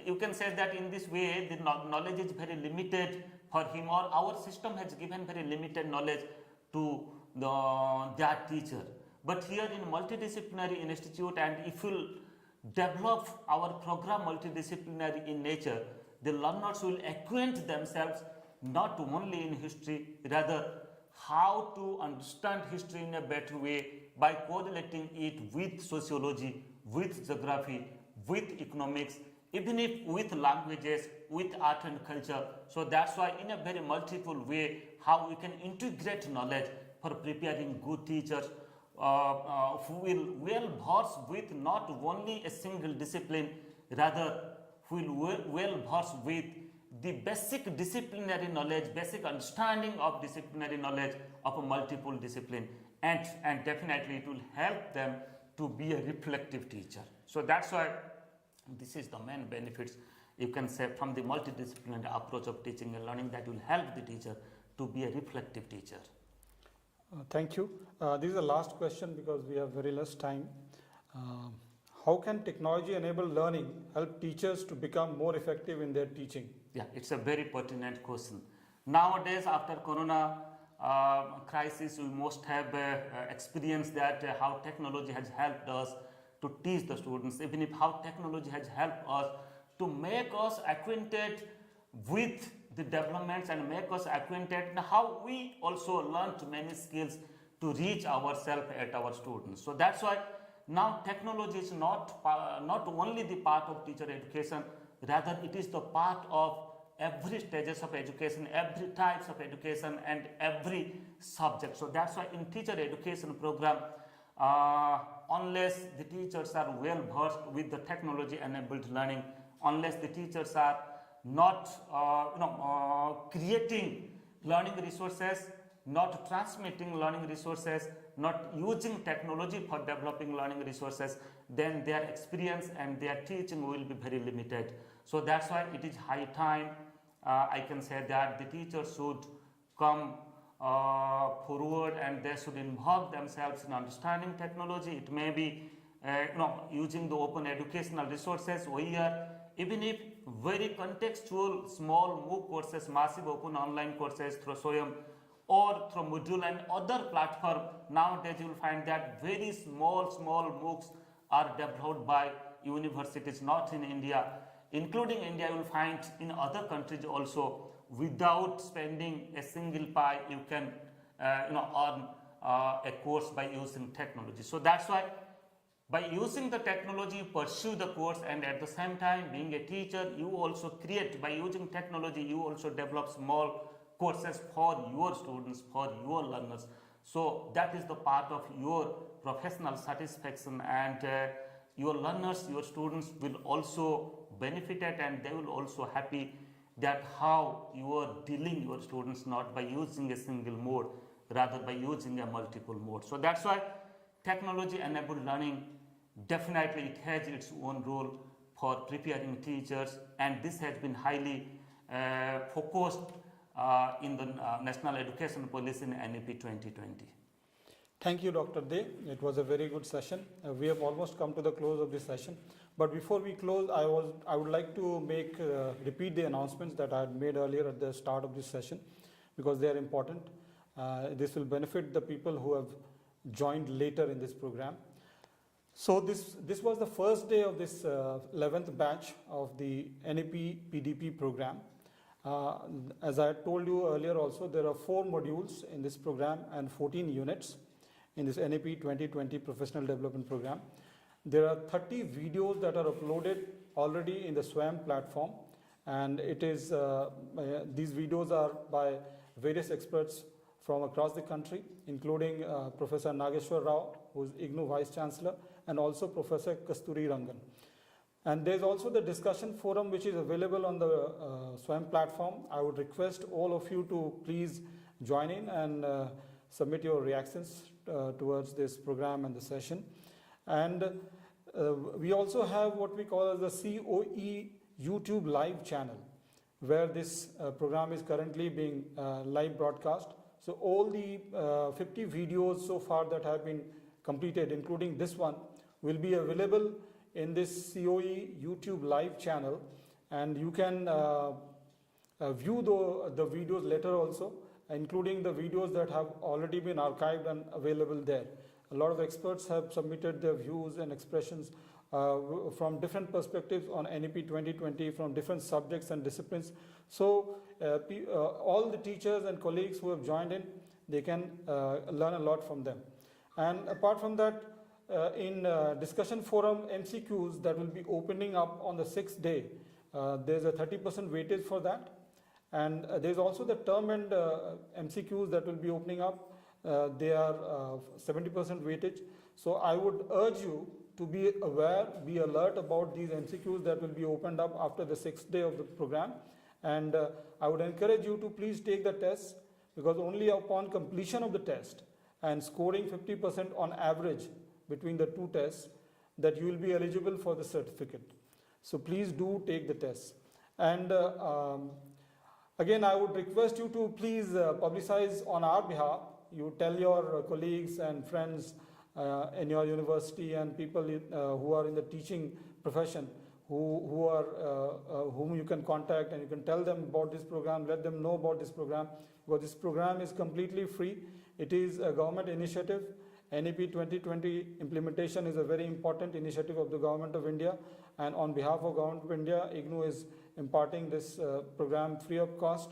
you can say that in this way the knowledge is very limited for him, or our system has given very limited knowledge to that teacher. But here in multidisciplinary institute, and if you develop our program multidisciplinary in nature, the learners will acquaint themselves not only in history, rather how to understand history in a better way by correlating it with sociology, with geography, with economics, even if with languages, with art and culture. So that's why in a very multiple way how we can integrate knowledge for preparing good teachers who will well versed with not only a single discipline, rather who will well versed with the basic disciplinary knowledge, basic understanding of disciplinary knowledge of a multiple discipline, and definitely it will help them to be a reflective teacher. So that's why this is the main benefits, you can say, from the multidisciplinary approach of teaching and learning, that will help the teacher to be a reflective teacher. Thank you. This is the last question because we have very less time. How can technology enabled learning help teachers to become more effective in their teaching? Yeah, it's a very pertinent question. Nowadays, after Corona crisis, we must have experienced that how technology has helped us to teach the students, even if how technology has helped us to make us acquainted with the developments and make us acquainted and how we also learned many skills to reach ourselves at our students. So that's why now technology is not only the part of teacher education, rather it is the part of every stages of education, every types of education and every subject. So that's why in teacher education program, unless the teachers are well versed with the technology enabled learning, unless the teachers are not creating learning resources not transmitting learning resources, not using technology for developing learning resources, then their experience and their teaching will be very limited. So that's why it is high time, I can say that the teachers should come forward and they should involve themselves in understanding technology. It may be using the open educational resources where even if very contextual small MOOC courses, massive open online courses through SWAYAM or through Moodle and other platform, nowadays you will find that very small MOOCs are developed by universities, not in India. Including India, you will find in other countries also, without spending a single pie, you can earn a course by using technology. So that's why by using the technology, you pursue the course, and at the same time, being a teacher, you also create, by using technology, you also develop small courses for your students, for your learners. So that is the part of your professional satisfaction, and your learners, your students will also benefit it, and they will also happy that how you are dealing your students, not by using a single mode, rather by using a multiple mode. So that's why technology enabled learning, definitely it has its own role for preparing teachers, and this has been highly focused in the National Education Policy in NEP 2020. Thank you, Dr. Dey. It was a very good session. We have almost come to the close of this session. But before we close, I would like to repeat the announcements that I had made earlier at the start of this session, because they are important. This will benefit the people who have joined later in this program. So this was the first day of this 11th batch of the NEP-PDP program. As I told you earlier also, there are 4 modules in this program and 14 units in this NEP 2020 Professional Development Program. There are 30 videos that are uploaded already in the SWAYAM platform, and it is these videos are by various experts from across the country, including Professor Nageshwar Rao, who is IGNOU Vice Chancellor, and also Professor Kasturi Rangan. And there's also the discussion forum which is available on the SWAYAM platform. I would request all of you to please join in and submit your reactions towards this program and the session. And we also have what we call as the COE YouTube live channel, where this program is currently being live broadcast. So all the 50 videos so far that have been completed, including this one, will be available in this COE YouTube live channel, and you can view the videos later also, including the videos that have already been archived and available there. A lot of experts have submitted their views and expressions from different perspectives on NEP 2020, from different subjects and disciplines. So all the teachers and colleagues who have joined in, they can learn a lot from them. And apart from that, in discussion forum MCQs that will be opening up on the 6th day, there's a 30% weightage for that. And there's also the term and MCQs that will be opening up. They are 70% weightage. So I would urge you to be aware, be alert about these MCQs that will be opened up after the 6th day of the program. And I would encourage you to please take the test, because only upon completion of the test and scoring 50% on average between the 2 tests that you will be eligible for the certificate. So please do take the test. And again, I would request you to please publicize on our behalf. You tell your colleagues and friends in your university and people who are in the teaching profession, whom you can contact, and you can tell them about this program, let them know about this program, because this program is completely free. It is a government initiative. NEP 2020 implementation is a very important initiative of the Government of India, and on behalf of Government of India, IGNOU is imparting this program free of cost.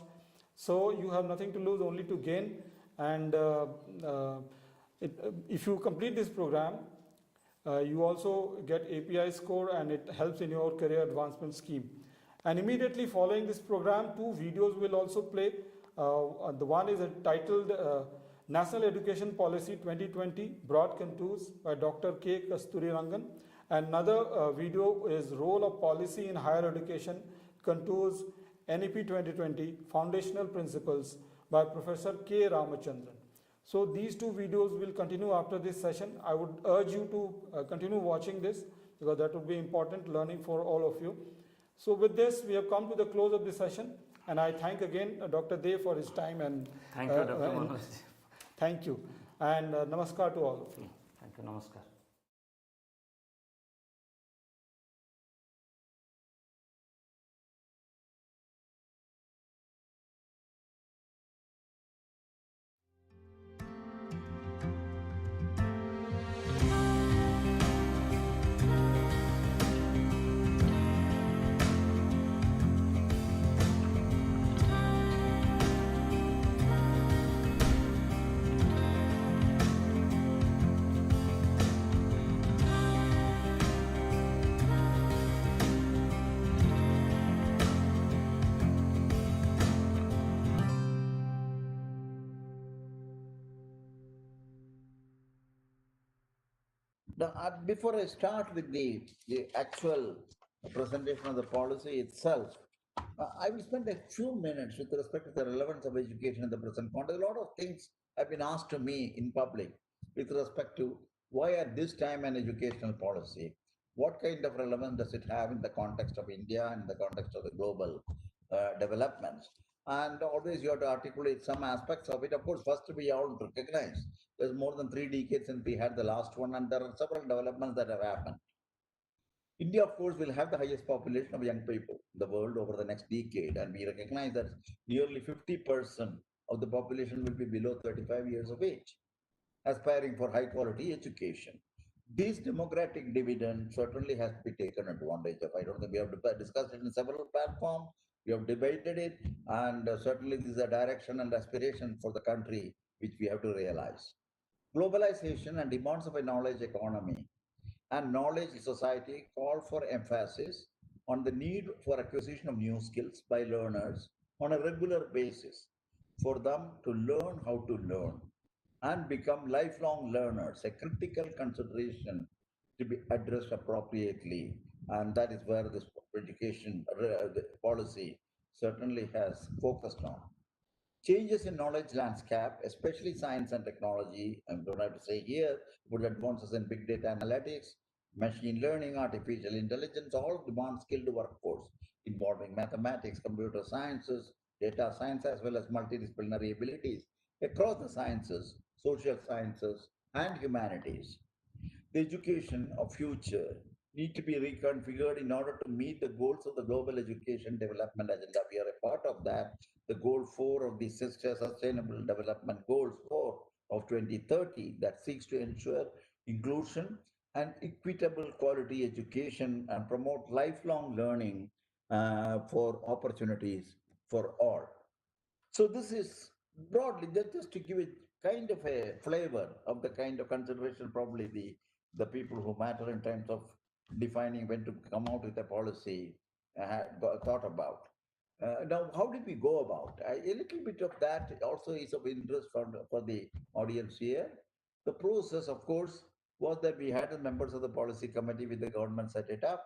So you have nothing to lose, only to gain. And if you complete this program, you also get API score, and it helps in your career advancement scheme. And immediately following this program, 2 videos will also play. The one is titled National Education Policy 2020 Broad Contours by Dr. K. Kasturi Rangan. Another video is Role of Policy in Higher Education Contours NEP 2020 Foundational Principles by Professor K. Ramachandran. So these two videos will continue after this session. I would urge you to continue watching this because that would be important learning for all of you. So with this, we have come to the close of the session, and I thank again Dr. Dey for his time and Thank you, Dr. Manoj. thank you, and namaskar to all of you. Thank you, namaskar. Now, before I start with the actual presentation of the policy itself, I will spend a few minutes with respect to the relevance of education in the present context. A lot of things have been asked to me in public with respect to why at this time an educational policy? What kind of relevance does it have in the context of India and the context of the global developments? And always you have to articulate some aspects of it. Of course, first we all recognize there's more than 3 decades since we had the last one, and there are several developments that have happened. India, of course, will have the highest population of young people in the world over the next decade, and we recognize that nearly 50% of the population will be below 35 years of age, aspiring for high quality education. This democratic dividend certainly has to be taken advantage of. I don't think we have discussed it in several platforms. We have debated it, and certainly this is a direction and aspiration for the country which we have to realize. Globalization and demands of a knowledge economy and knowledge society call for emphasis on the need for acquisition of new skills by learners on a regular basis for them to learn how to learn and become lifelong learners, a critical consideration to be addressed appropriately. And that is where this education policy certainly has focused on. Changes in knowledge landscape, especially science and technology, I don't have to say here, with advances in big data analytics, machine learning, artificial intelligence, all demand skilled workforce involving mathematics, computer sciences, data science, as well as multidisciplinary abilities across the sciences, social sciences, and humanities. The education of future need to be reconfigured in order to meet the goals of the global education development agenda. We are a part of that. The goal 4 of the Sustainable Development Goals 4 of 2030 that seeks to ensure inclusion and equitable quality education and promote lifelong learning for opportunities for all. So this is broadly just to give it kind of a flavor of the kind of consideration probably the people who matter in terms of defining when to come out with a policy thought about. Now, how did we go about? A little bit of that also is of interest for the audience here. The process, of course, was that we had the members of the policy committee with the government set it up.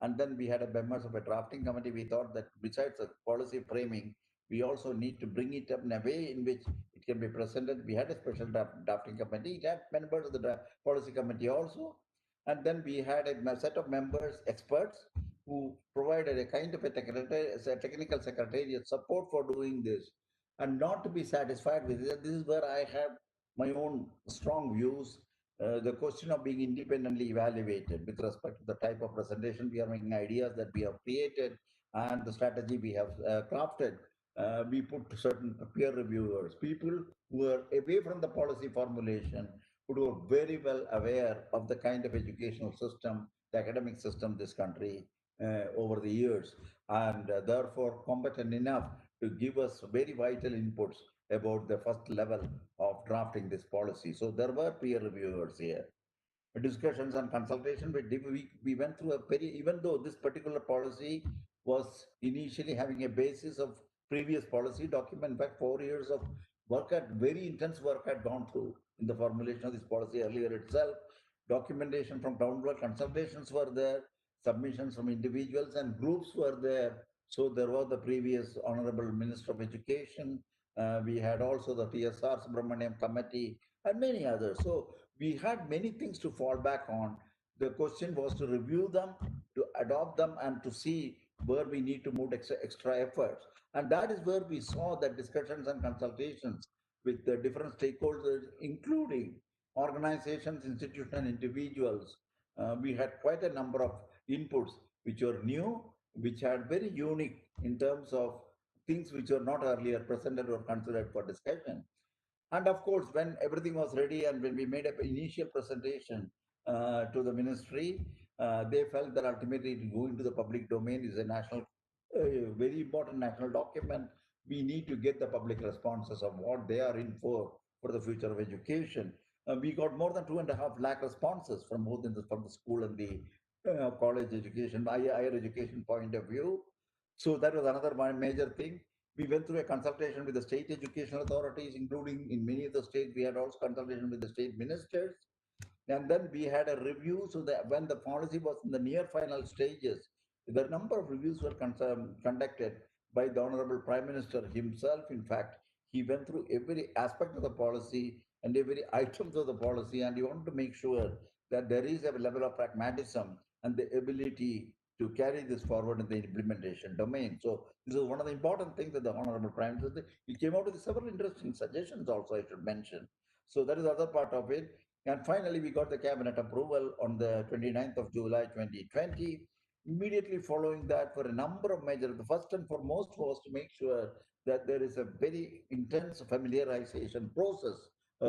And then we had a members of a drafting committee. We thought that besides the policy framing, we also need to bring it up in a way in which it can be presented. We had a special drafting committee. It had members of the policy committee also. And then we had a set of members, experts, who provided a kind of a technical secretariat support for doing this. And not to be satisfied with it, this is where I have my own strong views. The question of being independently evaluated with respect to the type of presentation we are making, ideas that we have created, and the strategy we have crafted. We put certain peer reviewers, people who are away from the policy formulation, who are very well aware of the kind of educational system, the academic system this country over the years, and therefore competent enough to give us very vital inputs about the first level of drafting this policy. So there were peer reviewers here. Discussions and consultation, we went through a very, even though this particular policy was initially having a basis of previous policy document, in fact, 4 years of work, very intense work had gone through in the formulation of this policy earlier itself. Documentation from downward consultations were there, submissions from individuals and groups were there. So there was the previous Honorable Minister of Education, We had also the TSR Subramaniam Committee and many others. So we had many things to fall back on. The question was to review them, to adopt them, and to see where we need to move extra efforts. And that is where we saw that discussions and consultations with the different stakeholders, including organizations, institutions, and individuals. We had quite a number of inputs which were new, which are very unique in terms of things which were not earlier presented or considered for discussion. And of course, when everything was ready and when we made an initial presentation to the ministry, they felt that ultimately it will go into the public domain is a national, very important national document. We need to get the public responses of what they are in for the future of education. We got more than 2.5 lakh responses from both from the school and the college education, higher education point of view. So that was another one major thing. We went through a consultation with the state education authorities, including in many of the states, we had also consultation with the state ministers. And then we had a review so that when the policy was in the near final stages, the number of reviews were conducted by the Honorable Prime Minister himself. In fact, he went through every aspect of the policy and every items of the policy, and he wanted to make sure that there is a level of pragmatism and the ability to carry this forward in the implementation domain. So this is one of the important things that the Honorable Prime Minister did. He came out with several interesting suggestions also, I should mention. So that is the other part of it. And finally, we got the cabinet approval on the 29th of July 2020. Immediately following that, for a number of measures, the first and foremost was to make sure that there is a very intense familiarization process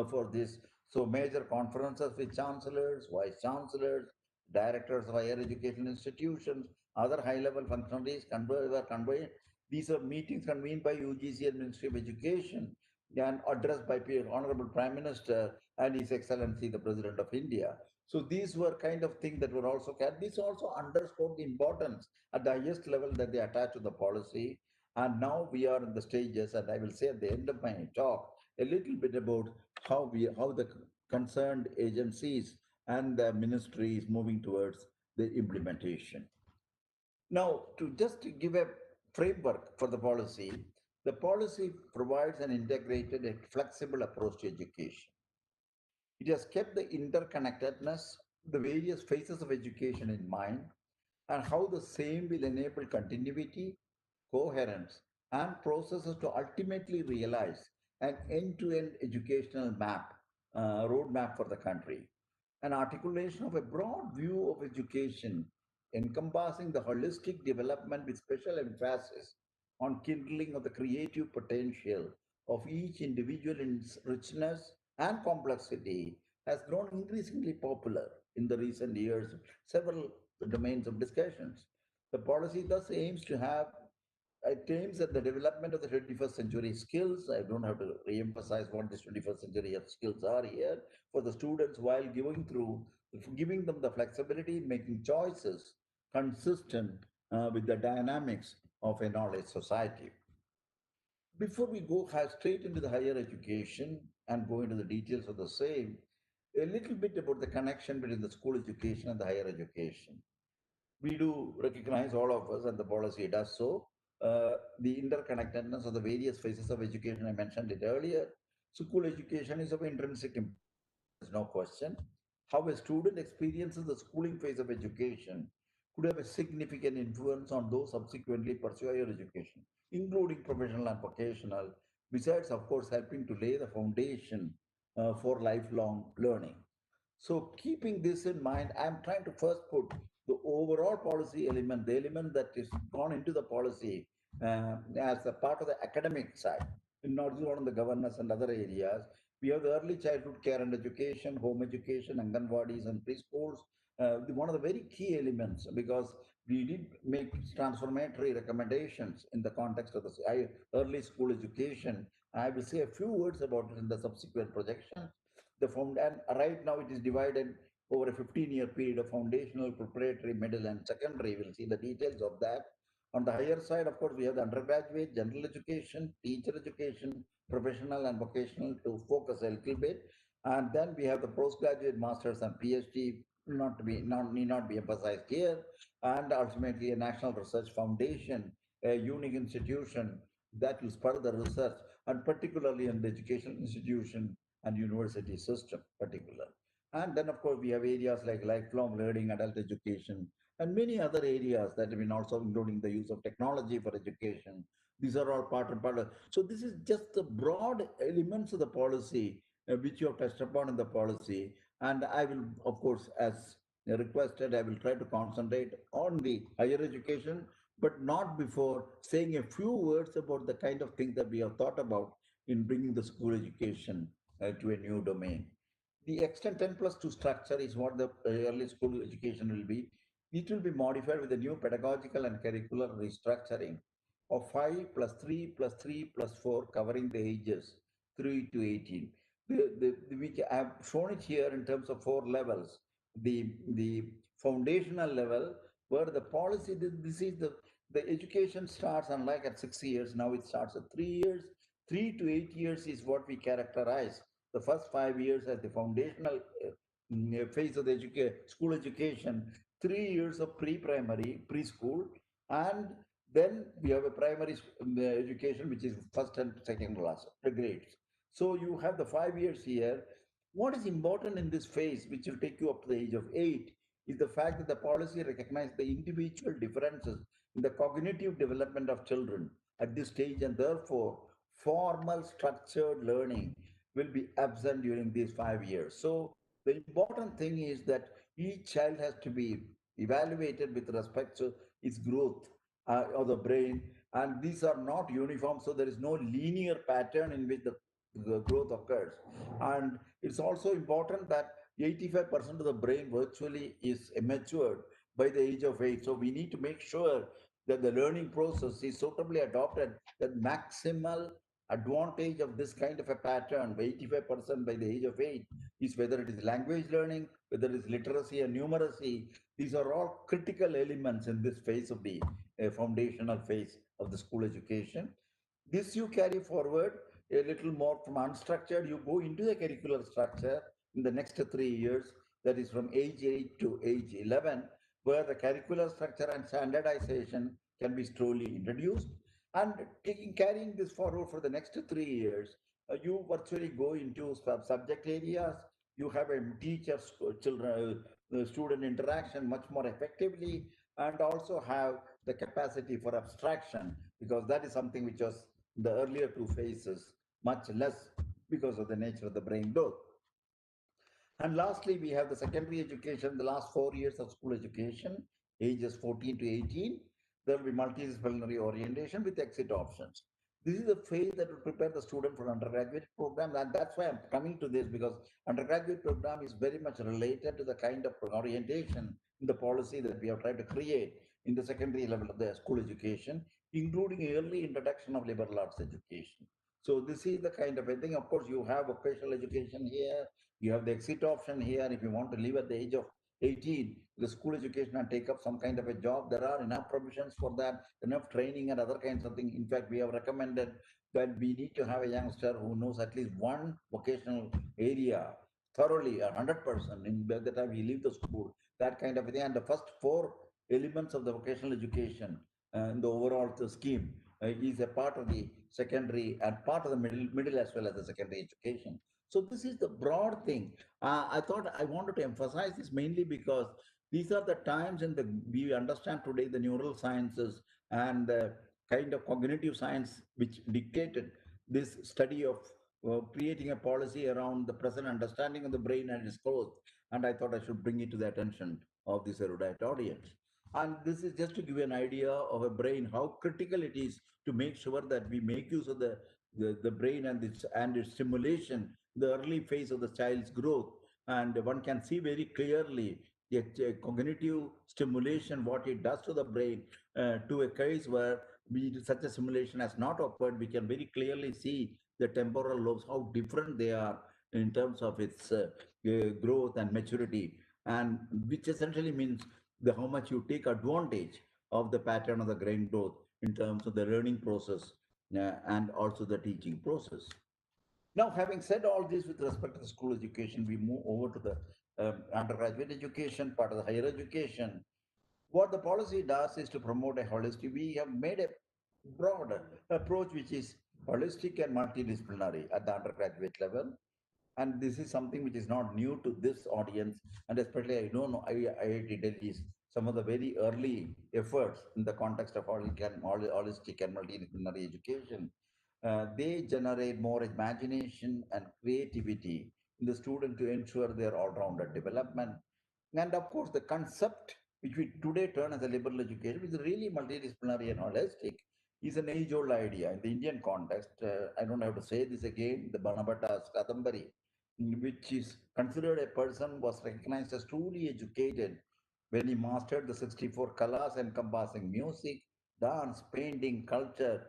for this. So major conferences with chancellors, vice chancellors, directors of higher education institutions, other high-level functionaries were convened. These are meetings convened by UGC and Ministry of Education and addressed by Honorable Prime Minister and His Excellency the President of India. So these were kind of things that were also carried. This also underscored the importance at the highest level that they attach to the policy. And now we are in the stages, and I will say at the end of my talk a little bit about how the concerned agencies and the ministry is moving towards the implementation. Now, to just to give a framework for the policy provides an integrated and flexible approach to education. It has kept the interconnectedness, the various phases of education in mind, and how the same will enable continuity, coherence, and processes to ultimately realize an end-to-end educational roadmap for the country. An articulation of a broad view of education encompassing the holistic development with special emphasis on kindling of the creative potential of each individual in its richness and complexity has grown increasingly popular in the recent years, several domains of discussions. The policy thus aims to have it aims at the development of the 21st century skills. I don't have to re-emphasize what these 21st century skills are here for the students while giving them the flexibility, making choices consistent with the dynamics of a knowledge society. Before we go straight into the higher education and go into the details of the same, a little bit about the connection between the school education and the higher education. We do recognize, all of us, and the policy does so, the interconnectedness of the various phases of education. I mentioned it earlier. School education is of intrinsic importance, there is no question. How a student experiences the schooling phase of education could have a significant influence on those subsequently pursue higher education, including professional and vocational, besides, of course, helping to lay the foundation for lifelong learning. So keeping this in mind, I'm trying to first put the overall policy element, the element that is gone into the policy as a part of the academic side, not just on the governance and other areas. We have the early childhood care and education, home education, Anganwadis and preschools. One of the very key elements, because we did make transformatory recommendations in the context of the early school education. I will say a few words about it in the subsequent projection. And right now it is divided over a 15-year period of foundational, preparatory, middle, and secondary. We'll see the details of that. On the higher side, of course, we have the undergraduate, general education, teacher education, professional and vocational to focus a little bit. And then we have the postgraduate, masters, and PhD, need not be emphasized here. And ultimately, a national research foundation, a unique institution that will spur the research, and particularly in the educational institution and university system particular. And then, of course, we have areas like lifelong learning, adult education, and many other areas that have been also including the use of technology for education. These are all part and part of. So this is just the broad elements of the policy which you have touched upon in the policy. And I will, of course, as requested, I will try to concentrate on the higher education, but not before saying a few words about the kind of things that we have thought about in bringing the school education to a new domain. The extent 10 plus 2 structure is what the early school education will be. It will be modified with a new pedagogical and curricular restructuring of 5 plus 3 plus 3 plus 4 covering the ages 3 to 18. I have shown it here in terms of 4 levels. The foundational level where the policy, this is the education starts unlike at 6 years, now it starts at 3 years. 3 to 8 years is what we characterize the first 5 years as the foundational phase of the school education, 3 years of pre-primary, preschool, and then we have a primary education, which is first and second class grades. So you have the 5 years here. What is important in this phase, which will take you up to the age of 8, is the fact that the policy recognizes the individual differences in the cognitive development of children at this stage, and therefore formal structured learning will be absent during these 5 years. So the important thing is that each child has to be evaluated with respect to its growth of the brain, and these are not uniform, so there is no linear pattern in which the growth occurs. And it's also important that 85% of the brain virtually is matured by the age of 8. So we need to make sure that the learning process is suitably adopted, that maximal advantage of this kind of a pattern by 85% by the age of 8 is whether it is language learning, whether it is literacy and numeracy. These are all critical elements in this phase of the foundational phase of the school education. This you carry forward a little more from unstructured, you go into the curricular structure in the next 3 years, that is from age 8 to age 11, where the curricular structure and standardization can be slowly introduced. And carrying this forward for the next 3 years, you virtually go into subject areas. You have a teacher children student interaction much more effectively, and also have the capacity for abstraction, because that is something which was in the earlier two phases much less because of the nature of the brain growth. And lastly, we have the secondary education, the last 4 years of school education, ages 14 to 18. There will be multidisciplinary orientation with exit options. This is the phase that will prepare the student for undergraduate program. And that's why I'm coming to this, because undergraduate program is very much related to the kind of orientation in the policy that we have tried to create in the secondary level of the school education, including early introduction of liberal arts education. So this is the kind of a thing. Of course, you have vocational education here, you have the exit option here. If you want to leave at the age of 18, the school education and take up some kind of a job, there are enough provisions for that, enough training and other kinds of things. In fact, we have recommended that we need to have a youngster who knows at least one vocational area thoroughly, 100%, by the time he leaves the school, that kind of a thing. And the first 4 elements of the vocational education in the overall scheme is a part of the secondary and part of the middle as well as the secondary education. So this is the broad thing. I thought I wanted to emphasize this mainly because these are the times in the we understand today the neural sciences and the kind of cognitive science which dictated this study of creating a policy around the present understanding of the brain and its growth. And I thought I should bring it to the attention of this erudite audience. And this is just to give you an idea of a brain, how critical it is to make sure that we make use of the brain and its stimulation, the early phase of the child's growth. And one can see very clearly the cognitive stimulation, what it does to the brain, to a case where such a simulation has not occurred. We can very clearly see the temporal lobes, how different they are in terms of its growth and maturity, and which essentially means how much you take advantage of the pattern of the brain growth in terms of the learning process and also the teaching process. Now, having said all this with respect to the school education, we move over to the undergraduate education, part of the higher education. What the policy does is to promote a holistic. We have made a broad approach which is holistic and multidisciplinary at the undergraduate level. And this is something which is not new to this audience, and especially I don't know IIT Delhi's some of the very early efforts in the context of holistic and multidisciplinary education. They generate more imagination and creativity in the student to ensure their all-rounded development. And of course, the concept which we today term as a liberal education, which is really multidisciplinary and holistic, is an age-old idea in the Indian context. I don't have to say this again. The Banabhatta's Kadambari, which is considered a person was recognized as truly educated when he mastered the 64 kalas encompassing music, dance, painting, culture,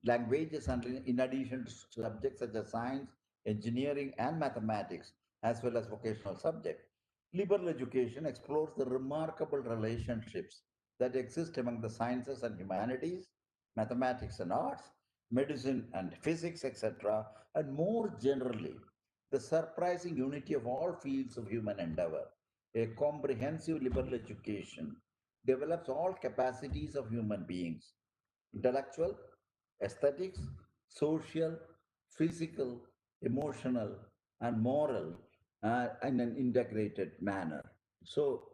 languages, and in addition to subjects such as science, engineering, and mathematics, as well as vocational subjects. Liberal education explores the remarkable relationships that exist among the sciences and humanities, mathematics and arts, medicine and physics, etc., and more generally, the surprising unity of all fields of human endeavor. A comprehensive liberal education develops all capacities of human beings: intellectual, aesthetics, social, physical, emotional, and moral in an integrated manner. So,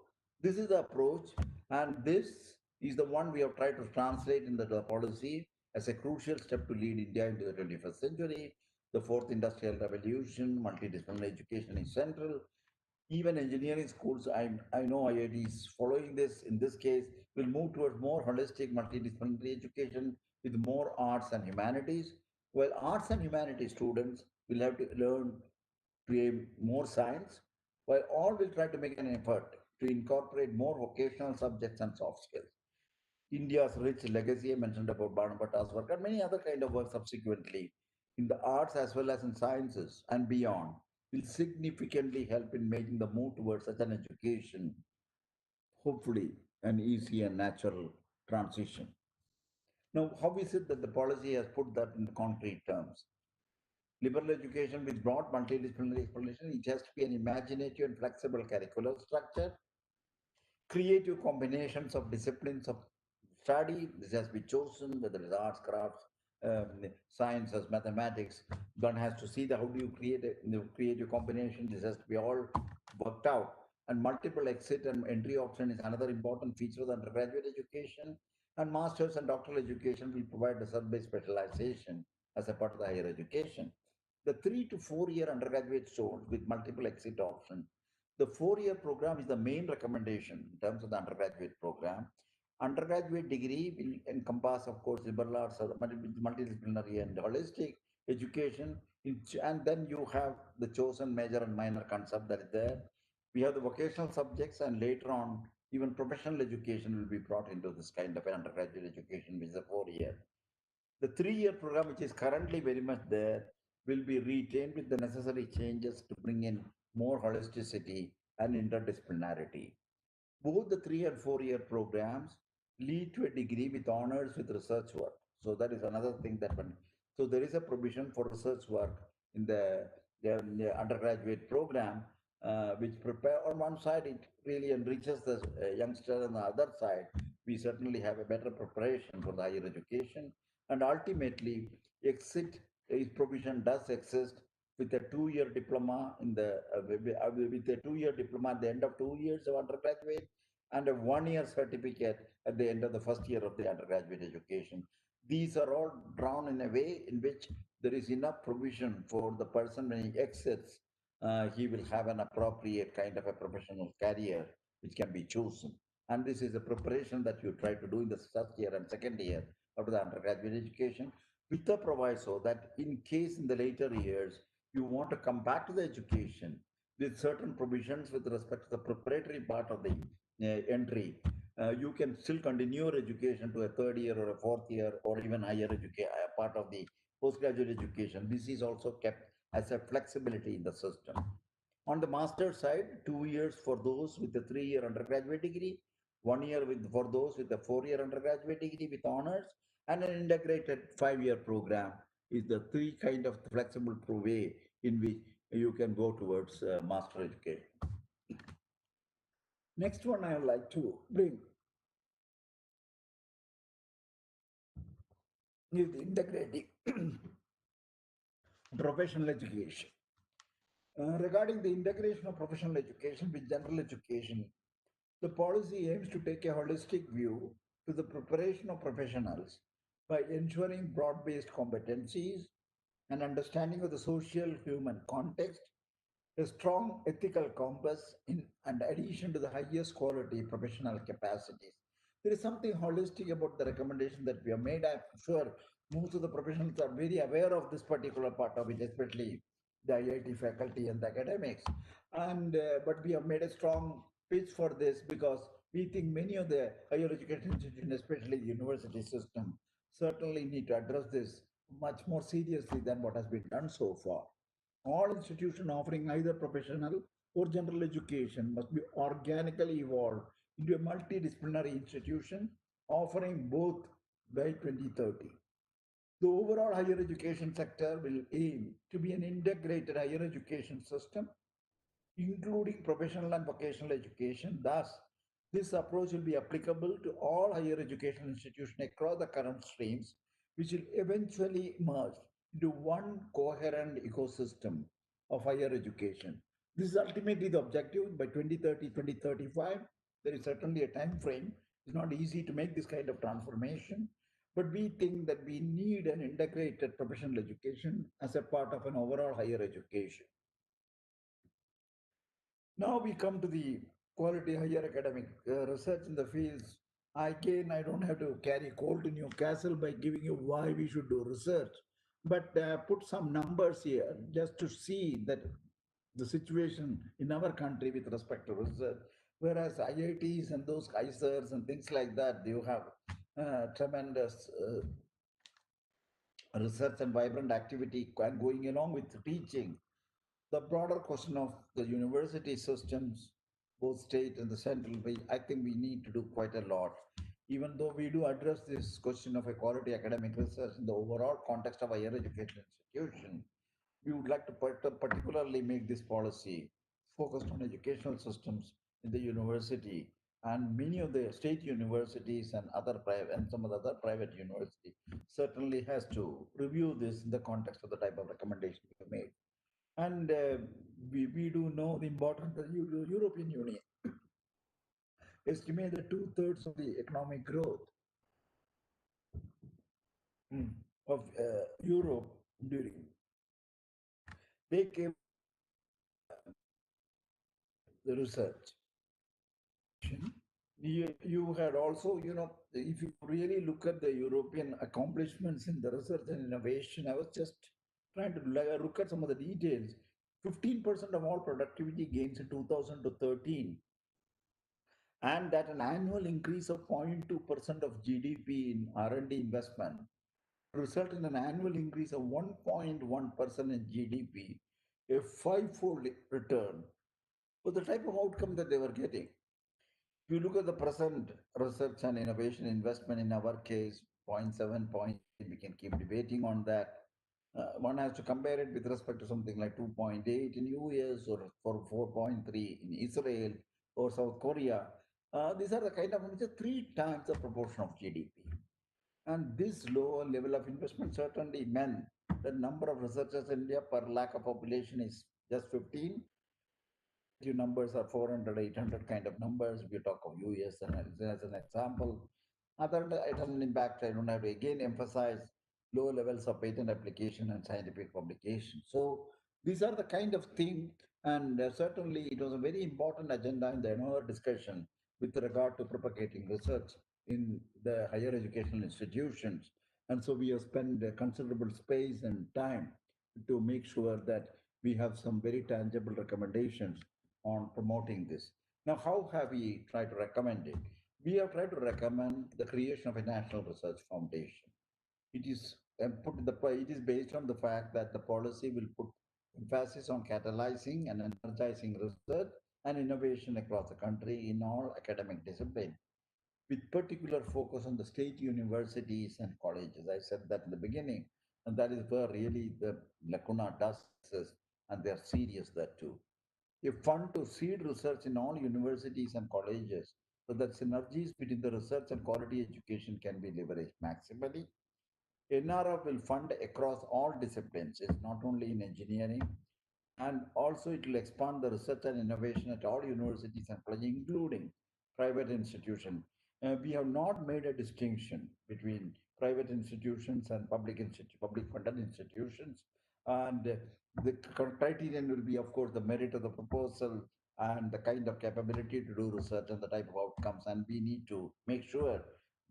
this is the approach, and this is the one we have tried to translate in the policy as a crucial step to lead India into the 21st century. The fourth industrial revolution, multidisciplinary education is central. Even engineering schools, I know IIT is following this. In this case, will move towards more holistic multidisciplinary education with more arts and humanities. While arts and humanities students will have to learn more science, while all will try to make an effort to incorporate more vocational subjects and soft skills. India's rich legacy, I mentioned about Banabhatta's work and many other kind of work subsequently in the arts as well as in sciences and beyond, will significantly help in making the move towards such an education, hopefully an easy and natural transition. Now, how is it that the policy has put that in concrete terms? Liberal education with broad multidisciplinary exploration, it has to be an imaginative and flexible curricular structure, creative combinations of disciplines of study. This has been chosen, whether it's arts, crafts, sciences, mathematics. One has to see the how do you create a creative combination. This has to be all worked out. And multiple exit and entry option is another important feature of the undergraduate education. And master's and doctoral education will provide the sub-based specialization as a part of the higher education. The 3 to 4 year undergraduate course with multiple exit options, the 4 year program is the main recommendation in terms of the undergraduate program. Undergraduate degree will encompass, of course, liberal arts, multidisciplinary and holistic education. And then you have the chosen major and minor concept that is there. We have the vocational subjects, and later on, even professional education will be brought into this kind of an undergraduate education, which is a 4 year. The 3 year program, which is currently very much there, will be retained with the necessary changes to bring in more holisticity and interdisciplinarity. Both the 3 and 4 year programs lead to a degree with honors with research work. So that is another thing that one. So there is a provision for research work in the undergraduate program, which prepare on one side it really enriches the youngster, on the other side we certainly have a better preparation for the higher education, and ultimately exit is provision does exist with a 2 year diploma in the with a 2 year diploma at the end of 2 years of undergraduate, and a 1 year certificate at the end of the first year of the undergraduate education. These are all drawn in a way in which there is enough provision for the person when he exits, he will have an appropriate kind of a professional career which can be chosen. And this is a preparation that you try to do in the first year and second year of the undergraduate education, with the proviso that in case in the later years you want to come back to the education with certain provisions with respect to the preparatory part of the entry, you can still continue your education to a third year or a fourth year or even higher education part of the postgraduate education. This is also kept as a flexibility in the system. On the master side, 2 years for those with the 3 year undergraduate degree, 1 year for those with the 4 year undergraduate degree with honors, and an integrated 5 year program is the three kind of flexible way in which you can go towards master education. Next one I would like to bring is integrating professional education. Regarding the integration of professional education with general education, the policy aims to take a holistic view to the preparation of professionals by ensuring broad based competencies and understanding of the social human context, a strong ethical compass in and addition to the highest quality professional capacities. There is something holistic about the recommendation that we have made. I'm sure most of the professionals are very aware of this particular part of it, especially the IIT faculty and the academics. And but we have made a strong pitch for this because we think many of the higher education institutions, especially the university system, certainly need to address this much more seriously than what has been done so far. All institutions offering either professional or general education must be organically evolved into a multidisciplinary institution offering both by 2030. The overall higher education sector will aim to be an integrated higher education system, including professional and vocational education. Thus, this approach will be applicable to all higher education institutions across the current streams, which will eventually merge into one coherent ecosystem of higher education. This is ultimately the objective by 2030, 2035. There is certainly a time frame. It's not easy to make this kind of transformation, but we think that we need an integrated professional education as a part of an overall higher education. Now we come to the quality higher academic research in the fields. Again, I don't have to carry coal to Newcastle by giving you why we should do research, but put some numbers here just to see that the situation in our country with respect to research. Whereas IITs and those Kaisers and things like that, you have tremendous research and vibrant activity going along with teaching. The broader question of the university systems, both state and the central, I think we need to do quite a lot. Even though we do address this question of a quality academic research in the overall context of higher education institution, we would like to particularly make this policy focused on educational systems in the university, and many of the state universities and other private and some of the other private universities certainly has to review this in the context of the type of recommendation we made. And we do know the importance of the European Union estimate that two-thirds of the economic growth of Europe during they came the research. You had also, if you really look at the European accomplishments in the research and innovation, I was just trying to look at some of the details. 15% of all productivity gains in 2000 to 13, and that an annual increase of 0.2% of GDP in R&D investment result in an annual increase of 1.1% in GDP, a five-fold return for the type of outcome that they were getting. If you look at the present research and innovation investment in our case, 0.7, we can keep debating on that. One has to compare it with respect to something like 2.8 in US or for 4.3 in Israel or South Korea. These are the kind of which are 3 times the proportion of GDP. And this low level of investment certainly meant the number of researchers in India per lakh of population is just 15. Your numbers are 400, 800 kind of numbers. If you talk of US and as an example, other item impact, I don't have to again emphasize low levels of patent application and scientific publication. So these are the kind of thing, and certainly it was a very important agenda in the annual discussion with regard to propagating research in the higher educational institutions. And so we have spent a considerable space and time to make sure that we have some very tangible recommendations on promoting this. Now, how have we tried to recommend it? We have tried to recommend the creation of a national research foundation. It is it is based on the fact that the policy will put emphasis on catalyzing and energizing research and innovation across the country in all academic disciplines, with particular focus on the state universities and colleges. I said that in the beginning, and that is where really the lacuna does exist, and they're serious there too. A fund to seed research in all universities and colleges so that synergies between the research and quality education can be leveraged maximally. NRF will fund across all disciplines. It's not only in engineering, and also it will expand the research and innovation at all universities and colleges, including private institutions. We have not made a distinction between private institutions and public funded institutions. And the criterion will be, of course, the merit of the proposal and the kind of capability to do research and the type of outcomes. And we need to make sure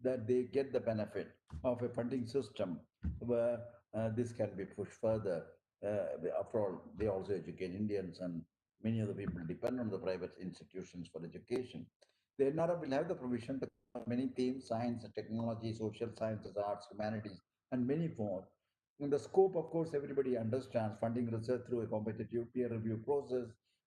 that they get the benefit of a funding system where this can be pushed further. After all, they also educate Indians, and many of the people depend on the private institutions for education. The NRF will have the provision to cover many themes: science, technology, social sciences, arts, humanities, and many more. In the scope, of course, everybody understands funding research through a competitive peer review process,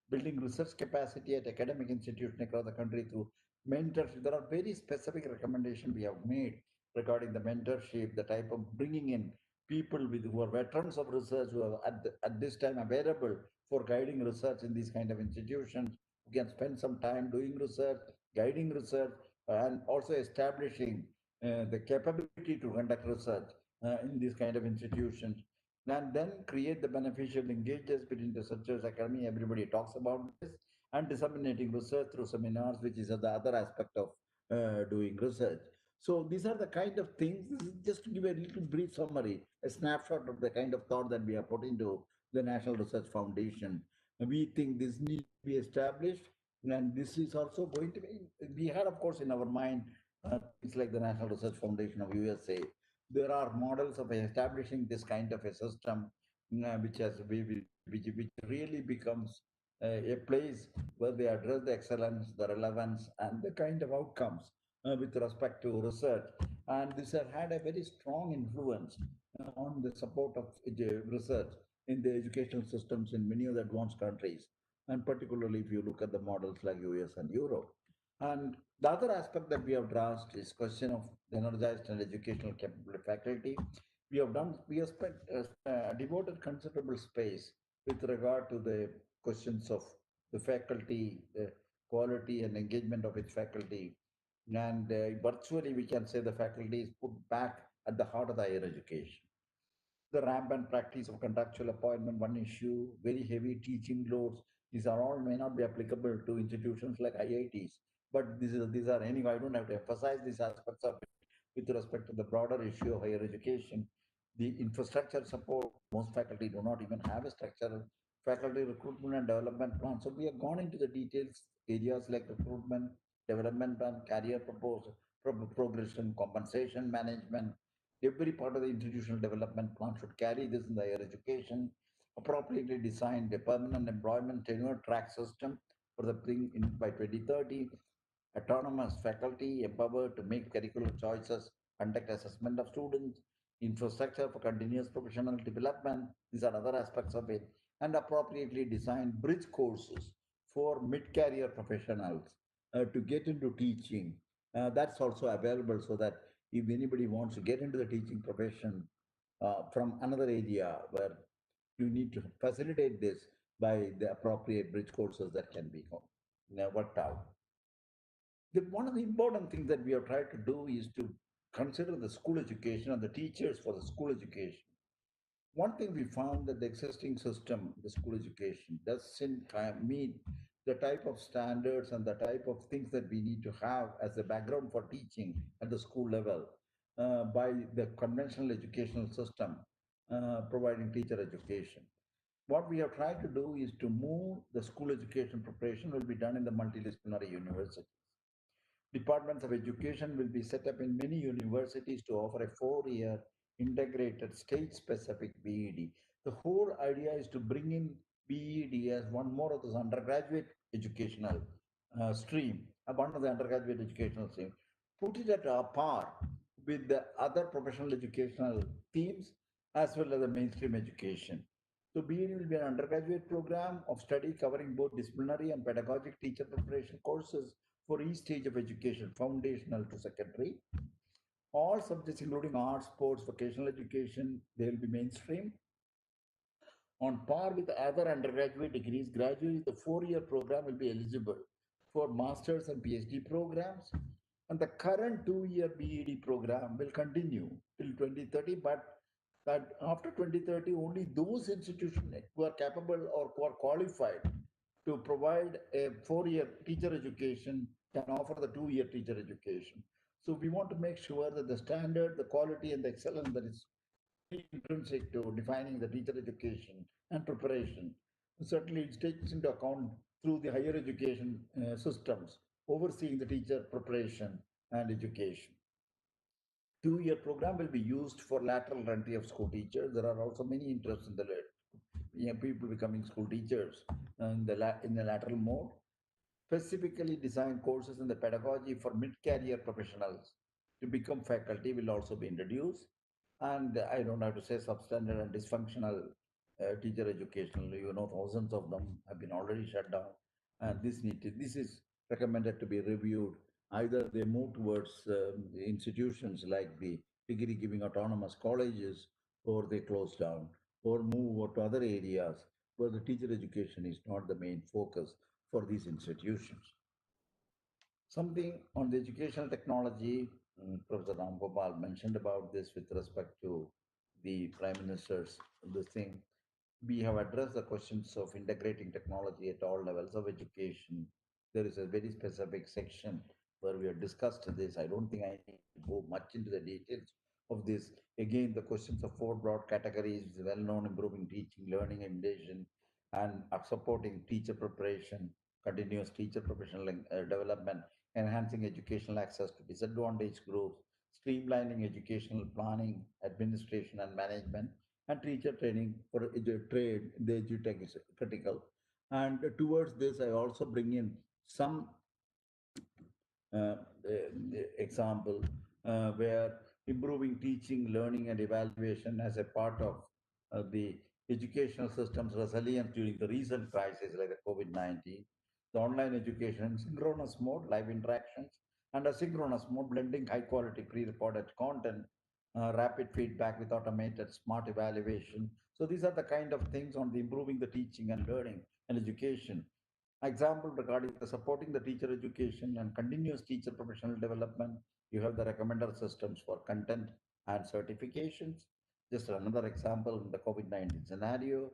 building research capacity at academic institutions across the country through mentorship. There are very specific recommendations we have made regarding the mentorship, the type of bringing in people with who are veterans of research who are at this time available for guiding research in these kind of institutions, who can spend some time doing research, guiding research, and also establishing the capability to conduct research in these kind of institutions, and then create the beneficial linkages between researchers, academy, everybody talks about this, and disseminating research through seminars, which is the other aspect of doing research. So these are the kind of things. This is just to give a little brief summary, a snapshot of the kind of thought that we have put into the National Research Foundation. We think this needs to be established, and this is also going to be. We had, of course, in our mind things like the National Research Foundation of USA. There are models of establishing this kind of a system, which has which really becomes a place where they address the excellence, the relevance, and the kind of outcomes with respect to research. And this has had a very strong influence on the support of research in the educational systems in many of the advanced countries, and particularly if you look at the models like US and Europe. And the other aspect that we have addressed is question of energized and educational capable faculty. We have spent devoted considerable space with regard to the questions of the faculty, the quality and engagement of its faculty. And virtually, we can say the faculty is put back at the heart of the higher education. The rampant practice of contractual appointment, one issue, very heavy teaching loads. These are all may not be applicable to institutions like IITs, but these are anyway. I don't have to emphasize these aspects of it with respect to the broader issue of higher education. The infrastructure support, most faculty do not even have a structural faculty recruitment and development plan. So we have gone into the details areas like recruitment, development plan, career proposal, progression, compensation management. Every part of the institutional development plan should carry this in the higher education, appropriately designed a permanent employment tenure track system for the thing in by 2030, autonomous faculty empowered to make curricular choices, conduct assessment of students, infrastructure for continuous professional development. These are other aspects of it, and appropriately designed bridge courses for mid-career professionals to get into teaching. That's also available so that if anybody wants to get into the teaching profession from another area where you need to facilitate this by the appropriate bridge courses that can be worked out. One of the important things that we have tried to do is to consider the school education and the teachers for the school education. One thing we found that the existing system, the school education, doesn't meet the type of standards and the type of things that we need to have as a background for teaching at the school level by the conventional educational system providing teacher education. What we have tried to do is to move the school education preparation will be done in the multidisciplinary university. Departments of education will be set up in many universities to offer a 4-year integrated state specific BEd. The whole idea is to bring in BEd as one more of those undergraduate educational stream, one of the undergraduate educational stream, put it at a par with the other professional educational themes as well as the mainstream education. So BEd will be an undergraduate program of study covering both disciplinary and pedagogic teacher preparation courses for each stage of education, foundational to secondary. All subjects, including arts, sports, vocational education, they will be mainstream. On par with other undergraduate degrees, gradually the 4-year program will be eligible for master's and PhD programs. And the current 2-year BED program will continue till 2030, but that after 2030, only those institutions who are capable or who are qualified to provide a 4-year teacher education can offer the 2-year teacher education. So we want to make sure that the standard, the quality, and the excellence that is very intrinsic to defining the teacher education and preparation. Certainly, it takes into account through the higher education systems overseeing the teacher preparation and education. 2-year program will be used for lateral entry of school teachers. There are also many interests in the people becoming school teachers in the lateral mode. Specifically designed courses in the pedagogy for mid-career professionals to become faculty will also be introduced. And I don't have to say substandard and dysfunctional teacher educational, thousands of them have been already shut down. And this is recommended to be reviewed. Either they move towards institutions like the degree giving autonomous colleges, or they close down, or move over to other areas where the teacher education is not the main focus for these institutions. Something on the educational technology, Professor Ram Gopal mentioned about this with respect to the Prime Minister's this thing. We have addressed the questions of integrating technology at all levels of education. There is a very specific section where we have discussed this. I don't think I need to go much into the details of this. Again, the questions of four broad categories, well known: improving teaching, learning, imitation, and supporting teacher preparation, continuous teacher professional development, enhancing educational access to disadvantaged groups, streamlining educational planning, administration, and management, and teacher training for trade. The edutech is critical. And towards this, I also bring in some example where improving teaching, learning, and evaluation as a part of the educational system's resilience during the recent crisis like the COVID-19, the online education, synchronous mode, live interactions, and asynchronous mode, blending high quality pre-recorded content, rapid feedback with automated smart evaluation. So these are the kind of things on the improving the teaching and learning and education. Example regarding the supporting the teacher education and continuous teacher professional development, you have the recommender systems for content and certifications. Just another example in the COVID-19 scenario,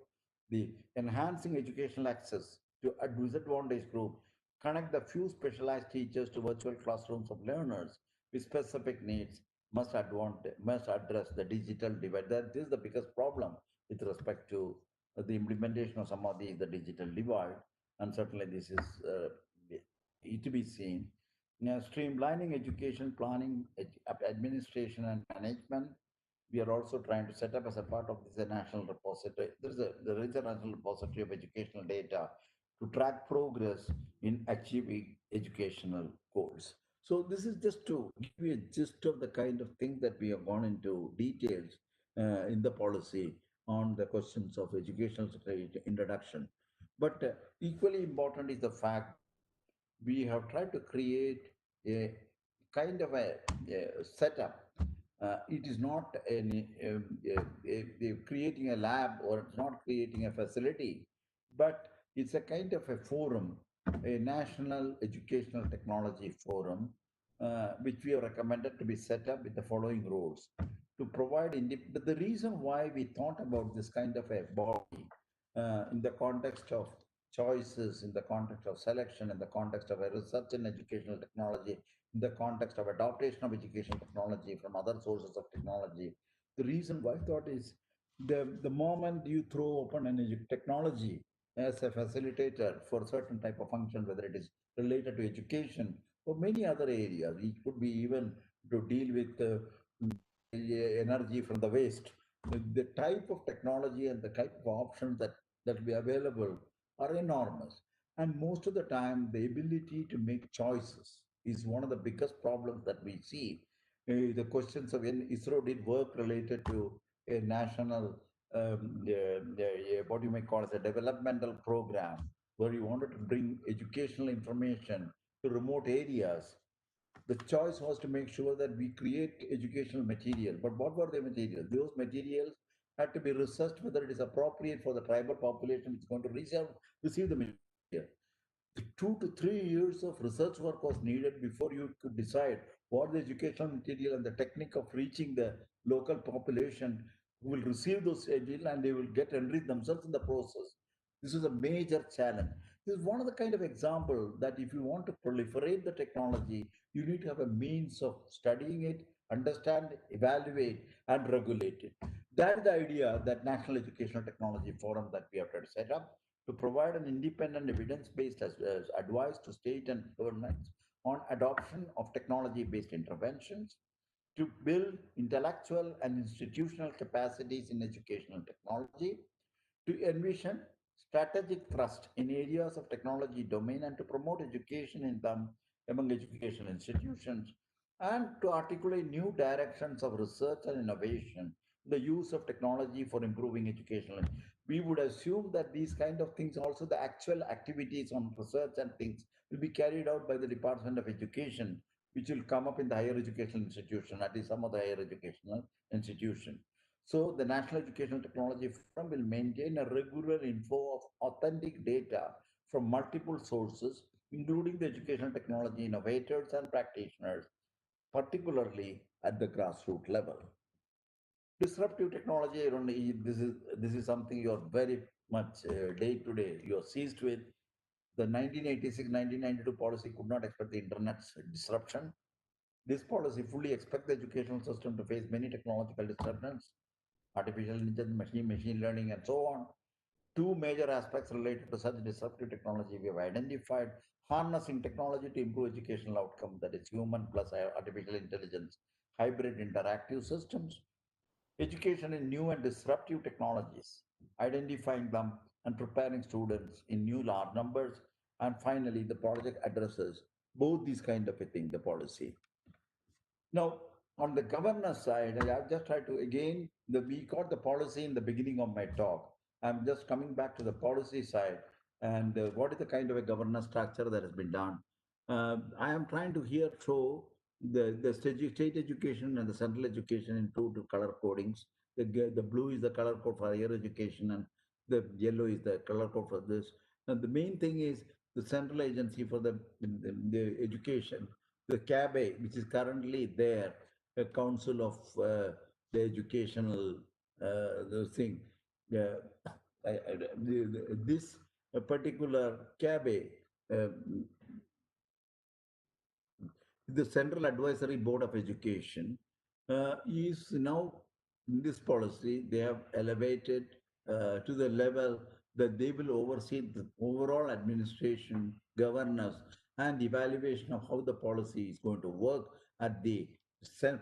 the enhancing educational access to a disadvantaged group, connect the few specialized teachers to virtual classrooms of learners with specific needs, must address the digital divide. This is the biggest problem with respect to the implementation of some of the digital divide, and certainly this is to be seen. Now, streamlining education planning, administration, and management. We are also trying to set up as a part of this a national repository. There is a national repository of educational data to track progress in achieving educational goals. So this is just to give you a gist of the kind of thing that we have gone into details in the policy on the questions of educational introduction. But equally important is the fact we have tried to create a kind of a setup. It is not creating a lab, or it's not creating a facility, but it's a kind of a forum, a national educational technology forum, which we have recommended to be set up with the following roles to provide. But the reason why we thought about this kind of a body in the context of choices, in the context of selection, in the context of a research in educational technology, in the context of adaptation of educational technology from other sources of technology. The reason why I thought is the moment you throw open an technology as a facilitator for certain type of function, whether it is related to education or many other areas, it could be even to deal with energy from the waste. The type of technology and the type of options that will be available are enormous. And most of the time, the ability to make choices is one of the biggest problems that we see. The questions of when ISRO did work related to a national, what you may call as a developmental program, where you wanted to bring educational information to remote areas. The choice was to make sure that we create educational material. But what were the materials? Those materials had to be researched whether it is appropriate for the tribal population which is going to receive the material. 2 to 3 years of research work was needed before you could decide what the educational material and the technique of reaching the local population who will receive those material and they will get enriched themselves in the process. This is a major challenge. This is one of the kind of example that if you want to proliferate the technology, you need to have a means of studying it, understand, evaluate, and regulate it. That is the idea that National Educational Technology Forum that we have tried to set up to provide an independent evidence-based advice to state and governments on adoption of technology-based interventions to build intellectual and institutional capacities in educational technology, to envision strategic thrust in areas of technology domain and to promote education in them among educational institutions, and to articulate new directions of research and innovation, the use of technology for improving educational. We would assume that these kind of things, also the actual activities on research and things, will be carried out by the Department of Education, which will come up in the higher educational institution, at least some of the higher educational institution. So the National Educational Technology Forum will maintain a regular info of authentic data from multiple sources, including the educational technology innovators and practitioners, particularly at the grassroots level. Disruptive technology, I don't know, this is something you're very much day to day, you're seized with. The 1986-1992 policy could not expect the internet's disruption. This policy fully expects the educational system to face many technological disruptions, artificial intelligence, machine learning, and so on. Two major aspects related to such disruptive technology we have identified: harnessing technology to improve educational outcome, that is human plus artificial intelligence, hybrid interactive systems, education in new and disruptive technologies, identifying them and preparing students in new large numbers, and finally, the project addresses both these kind of a thing, the policy. Now, on the governance side, I have just tried to again, we got the policy in the beginning of my talk. I'm just coming back to the policy side and what is the kind of a governance structure that has been done. I am trying to here show the state education and the central education in two color codings. The blue is the color code for higher education and the yellow is the color code for this. And the main thing is the central agency for the education, the CABE, which is currently there, a council of the educational the thing. Uh, this particular CABE, uh, the Central Advisory Board of Education, is now in this policy, they have elevated to the level that they will oversee the overall administration, governance, and evaluation of how the policy is going to work at the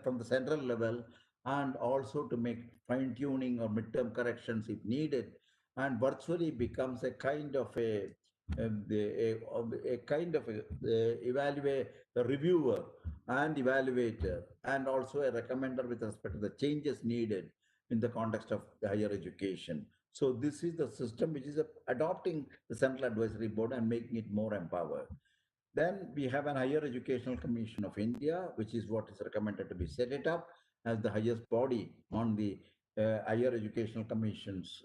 from the central level, and also to make fine tuning or midterm corrections if needed, and virtually becomes a kind of a kind of a reviewer and evaluator, and also a recommender with respect to the changes needed in the context of higher education. So this is the system which is adopting the Central Advisory Board and making it more empowered. Then we have an Higher Educational Commission of India, which is what is recommended to be set it up as the highest body on the higher educational commissions.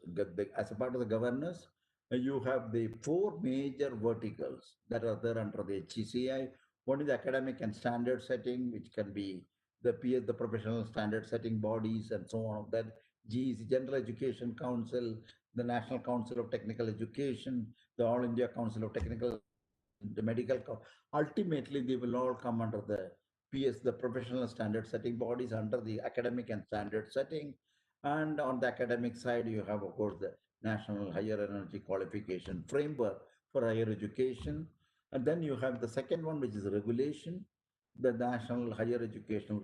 As a part of the governance, you have the four major verticals that are there under the HECI. One is academic and standard setting, which can be the professional standard setting bodies and so on. That GEC, General Education Council, the National Council of Technical Education, the All India Council of Technical, the medical. Ultimately, they will all come under the PS, the professional standard setting bodies under the academic and standard setting. And on the academic side, you have, of course, the National Higher Energy Qualification Framework for Higher Education. And then you have the second one, which is regulation, the National Higher Educational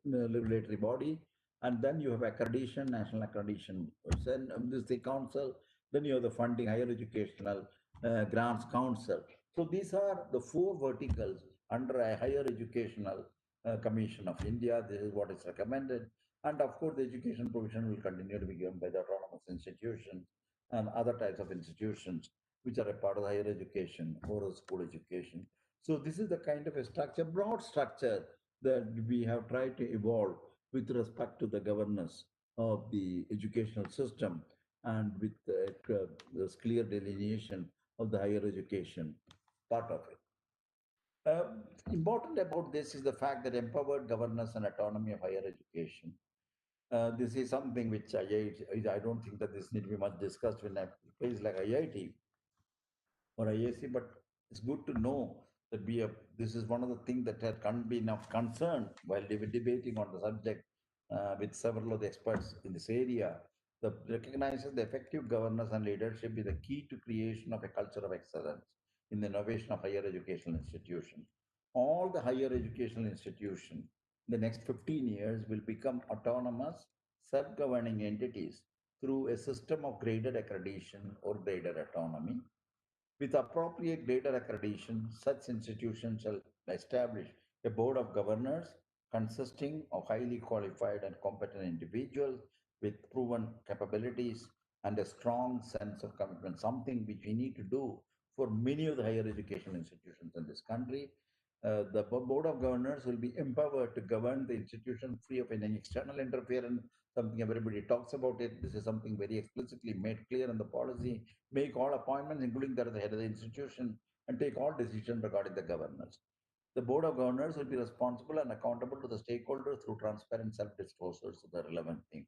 Regulatory Body. And then you have accreditation, national accreditation. This is the council. Then you have the funding, higher educational grants council. So these are the four verticals under a higher educational commission of India. This is what is recommended. And of course, the education provision will continue to be given by the autonomous institutions and other types of institutions which are a part of higher education or school education. So this is the kind of a structure, broad structure that we have tried to evolve with respect to the governance of the educational system and with this clear delineation of the higher education part of it. Important about this is the fact that empowered governance and autonomy of higher education. This is something which I don't think that this need to be much discussed in a place like IIT or IAC, but it's good to know that this is one of the things that had been of concern while they were debating on the subject with several of the experts in this area. The recognizes the effective governance and leadership is the key to creation of a culture of excellence in the innovation of higher educational institutions. All the higher educational institutions in the next 15 years will become autonomous, self-governing entities through a system of graded accreditation or graded autonomy. With appropriate greater accreditation, such institutions shall establish a board of governors consisting of highly qualified and competent individuals with proven capabilities and a strong sense of commitment, something which we need to do for many of the higher education institutions in this country. The board of governors will be empowered to govern the institution free of any external interference, something everybody talks about it. This is something very explicitly made clear in the policy. Make all appointments, including that of the head of the institution, and take all decisions regarding the governors. The board of governors will be responsible and accountable to the stakeholders through transparent self-disclosures of the relevant thing.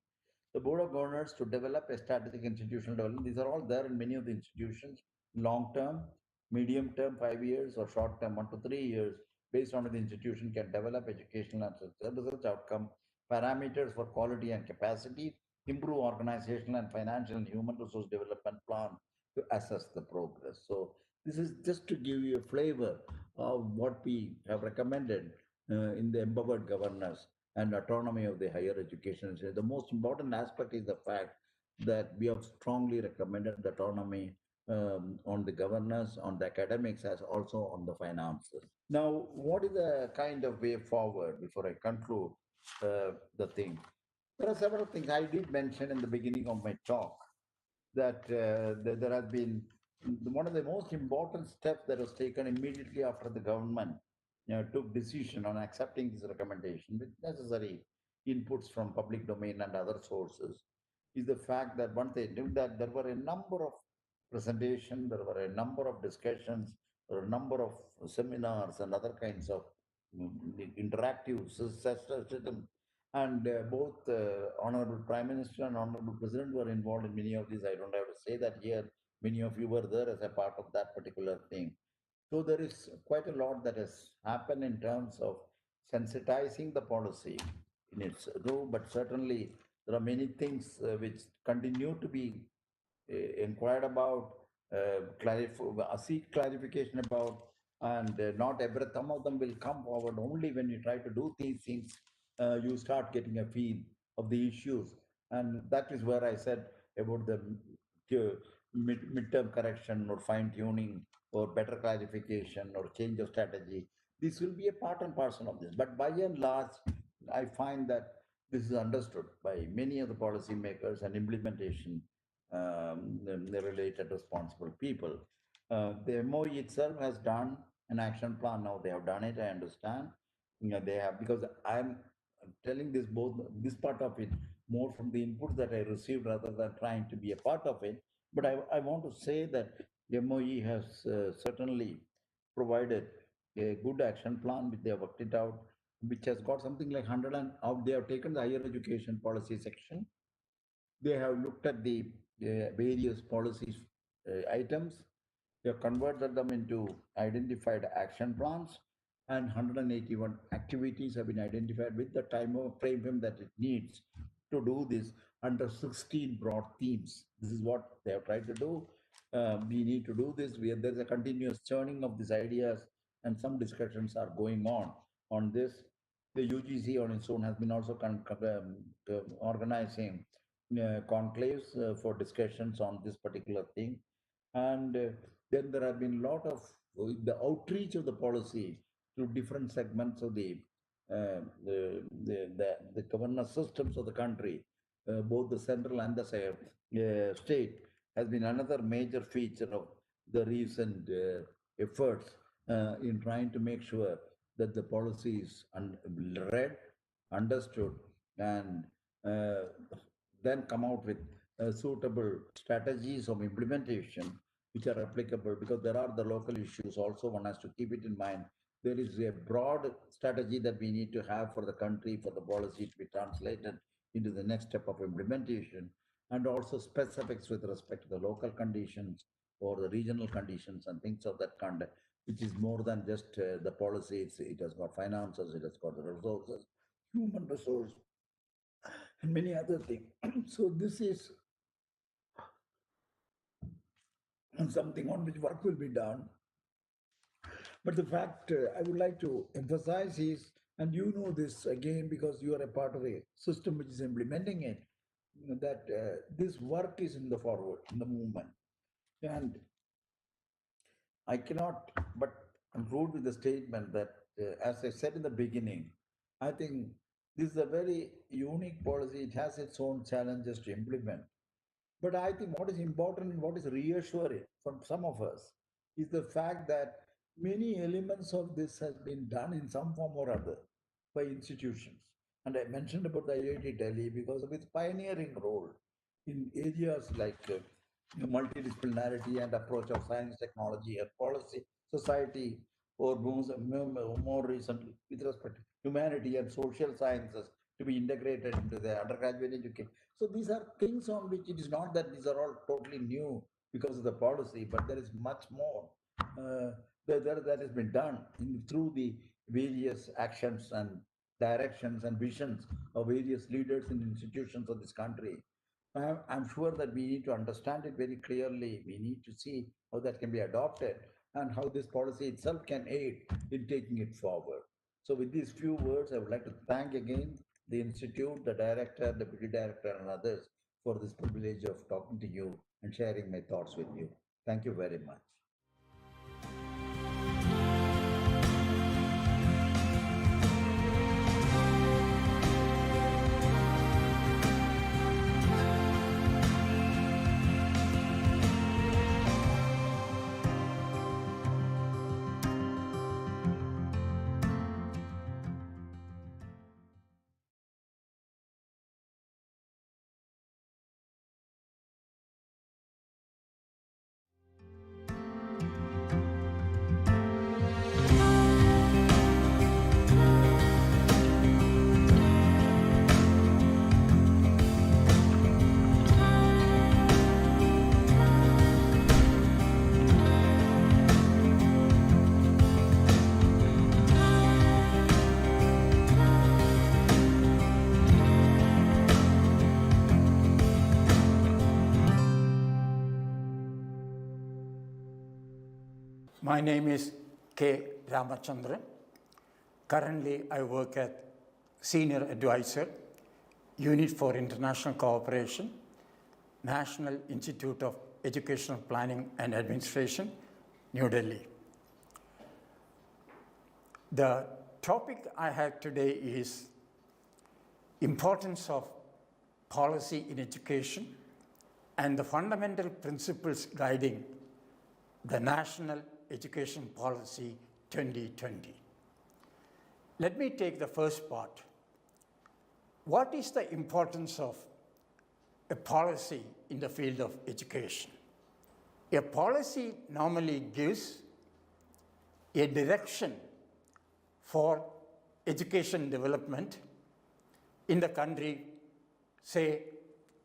The board of governors to develop a strategic institutional development. These are all there in many of the institutions, long term, medium term, 5 years, or short term, 1 to 3 years, based on the institution can develop educational and research outcome, parameters for quality and capacity, improve organizational and financial and human resource development plan to assess the progress. So this is just to give you a flavor of what we have recommended in the empowered governance and autonomy of the higher education. So the most important aspect is the fact that we have strongly recommended the autonomy on the governance, on the academics, as also on the finances. Now, what is the kind of way forward before I conclude the thing? There are several things I did mention in the beginning of my talk that there has been one of the most important steps that was taken immediately after the government took decision on accepting this recommendation with necessary inputs from public domain and other sources is the fact that once they did that, there were a number of presentations, there were a number of discussions, there were a number of seminars and other kinds of interactive systems. And both Honorable Prime Minister and Honorable President were involved in many of these. I don't have to say that here. Many of you were there as a part of that particular thing. So there is quite a lot that has happened in terms of sensitizing the policy in its role, but certainly there are many things which continue to be inquired about, seek clarification about, and not every some of them will come forward only when you try to do these things. You start getting a feel of the issues, and that is where I said about the midterm correction or fine tuning or better clarification or change of strategy. This will be a part and parcel of this. But by and large, I find that this is understood by many of the policymakers and implementation the related responsible people. The MOE itself has done an action plan. Now they have done it. I understand. They have, because I'm telling this both this part of it more from the inputs that I received rather than trying to be a part of it. But I want to say that the MOE has certainly provided a good action plan, which they have worked it out, which has got something like 100 and they have taken the higher education policy section. They have looked at the various policies items. They have converted them into identified action plans, and 181 activities have been identified with the time of frame that it needs to do this under 16 broad themes. This is what they have tried to do. We need to do this. There's a continuous churning of these ideas, and some discussions are going on this. The UGC on its own has been also organizing conclaves for discussions on this particular thing. And then there have been a lot of the outreach of the policy to different segments of the governance systems of the country, both the central and the state, has been another major feature of the recent efforts in trying to make sure that the policy is read, understood, and then come out with suitable strategies of implementation which are applicable, because there are the local issues also. One has to keep it in mind. There is a broad strategy that we need to have for the country, for the policy to be translated into the next step of implementation, and also specifics with respect to the local conditions or the regional conditions and things of that kind, which is more than just the policy. It has got finances, it has got the resources, human resource, and many other things. So this is something on which work will be done. But the fact I would like to emphasize is, and you know this again because you are a part of a system which is implementing it, that this work is in the forward, in the movement. And I cannot but conclude with the statement that, as I said in the beginning, I think this is a very unique policy. It has its own challenges to implement. But I think what is important and what is reassuring from some of us is the fact that many elements of this has been done in some form or other by institutions. And I mentioned about the IIT Delhi because of its pioneering role in areas like multidisciplinarity and approach of science, technology, and policy, society, or more recently, with respect to humanity and social sciences to be integrated into the undergraduate education. So these are things on which it is not that these are all totally new because of the policy, but there is much more that has been done through the various actions and directions and visions of various leaders and institutions of this country. I'm sure that we need to understand it very clearly. We need to see how that can be adopted and how this policy itself can aid in taking it forward. So with these few words, I would like to thank again the Institute, the director, the deputy director, and others for this privilege of talking to you and sharing my thoughts with you. Thank you very much. My name is K. Ramachandran. Currently, I work as Senior Advisor, Unit for International Cooperation, National Institute of Educational Planning and Administration, New Delhi. The topic I have today is importance of policy in education and the fundamental principles guiding the National Education Policy 2020. Let me take the first part. What is the importance of a policy in the field of education? A policy normally gives a direction for education development in the country, say,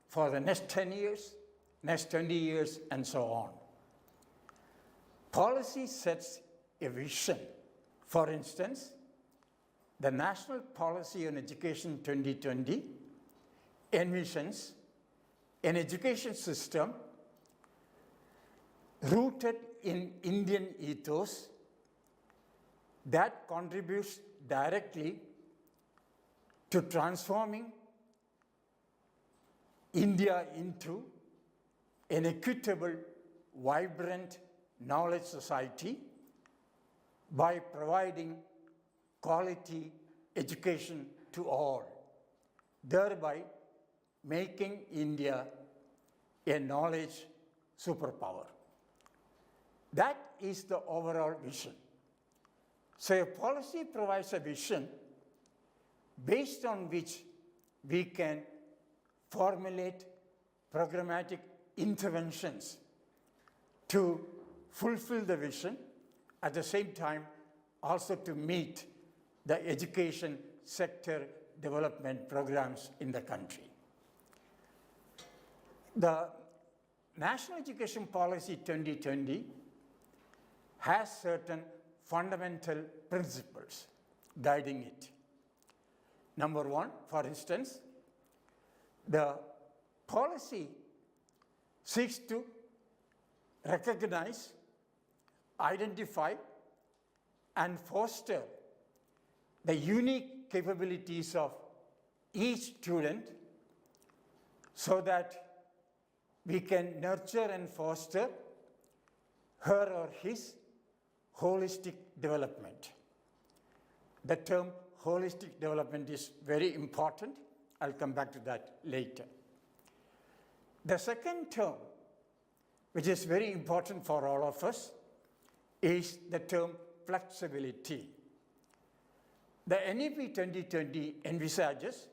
for the next 10 years, next 20 years, and so on. Policy sets a vision. For instance, the National Policy on Education 2020 envisions an education system rooted in Indian ethos that contributes directly to transforming India into an equitable, vibrant knowledge society by providing quality education to all, thereby making India a knowledge superpower. That is the overall vision. So a policy provides a vision based on which we can formulate programmatic interventions to fulfill the vision, at the same time also to meet the education sector development programs in the country. The National Education Policy 2020 has certain fundamental principles guiding it. Number one, for instance, the policy seeks to recognize, identify, and foster the unique capabilities of each student so that we can nurture and foster her or his holistic development. The term holistic development is very important. I'll come back to that later. The second term, which is very important for all of us, is the term flexibility. The NEP 2020 envisages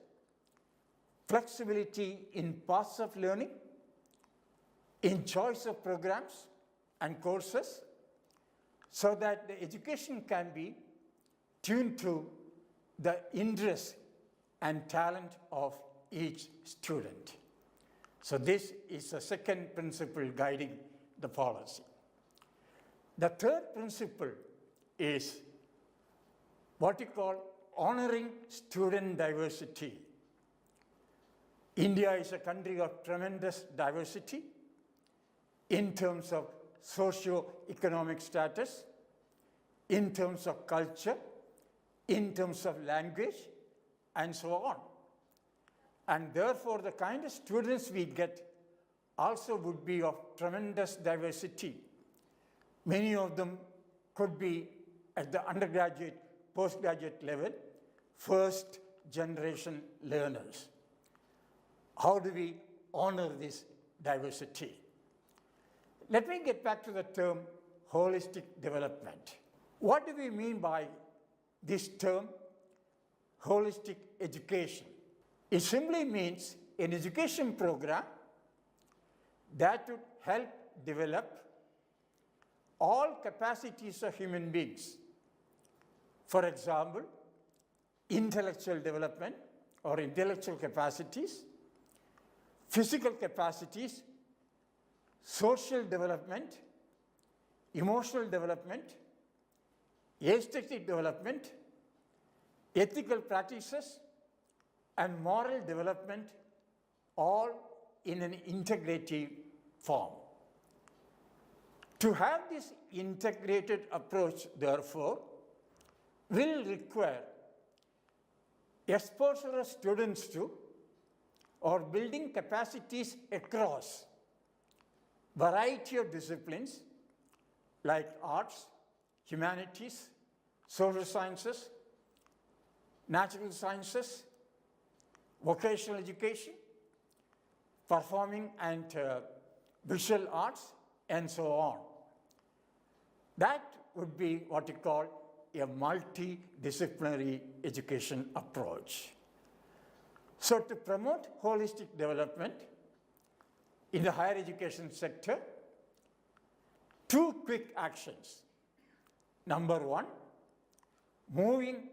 flexibility in paths of learning, in choice of programs and courses, so that the education can be tuned to the interest and talent of each student. So this is the second principle guiding the policy. The third principle is what we call honoring student diversity. India is a country of tremendous diversity in terms of socio-economic status, in terms of culture, in terms of language, and so on. And therefore, the kind of students we get also would be of tremendous diversity. Many of them could be at the undergraduate, postgraduate level, first generation learners. How do we honor this diversity? Let me get back to the term holistic development. What do we mean by this term, holistic education? It simply means an education program that would help develop all capacities of human beings. For example, intellectual development or intellectual capacities, physical capacities, social development, emotional development, aesthetic development, ethical practices, and moral development, all in an integrative form. To have this integrated approach, therefore, will require exposure of students to or building capacities across variety of disciplines like arts, humanities, social sciences, natural sciences, vocational education, performing and visual arts, and so on. That would be what we call a multidisciplinary education approach. So to promote holistic development in the higher education sector, two quick actions. Number one, moving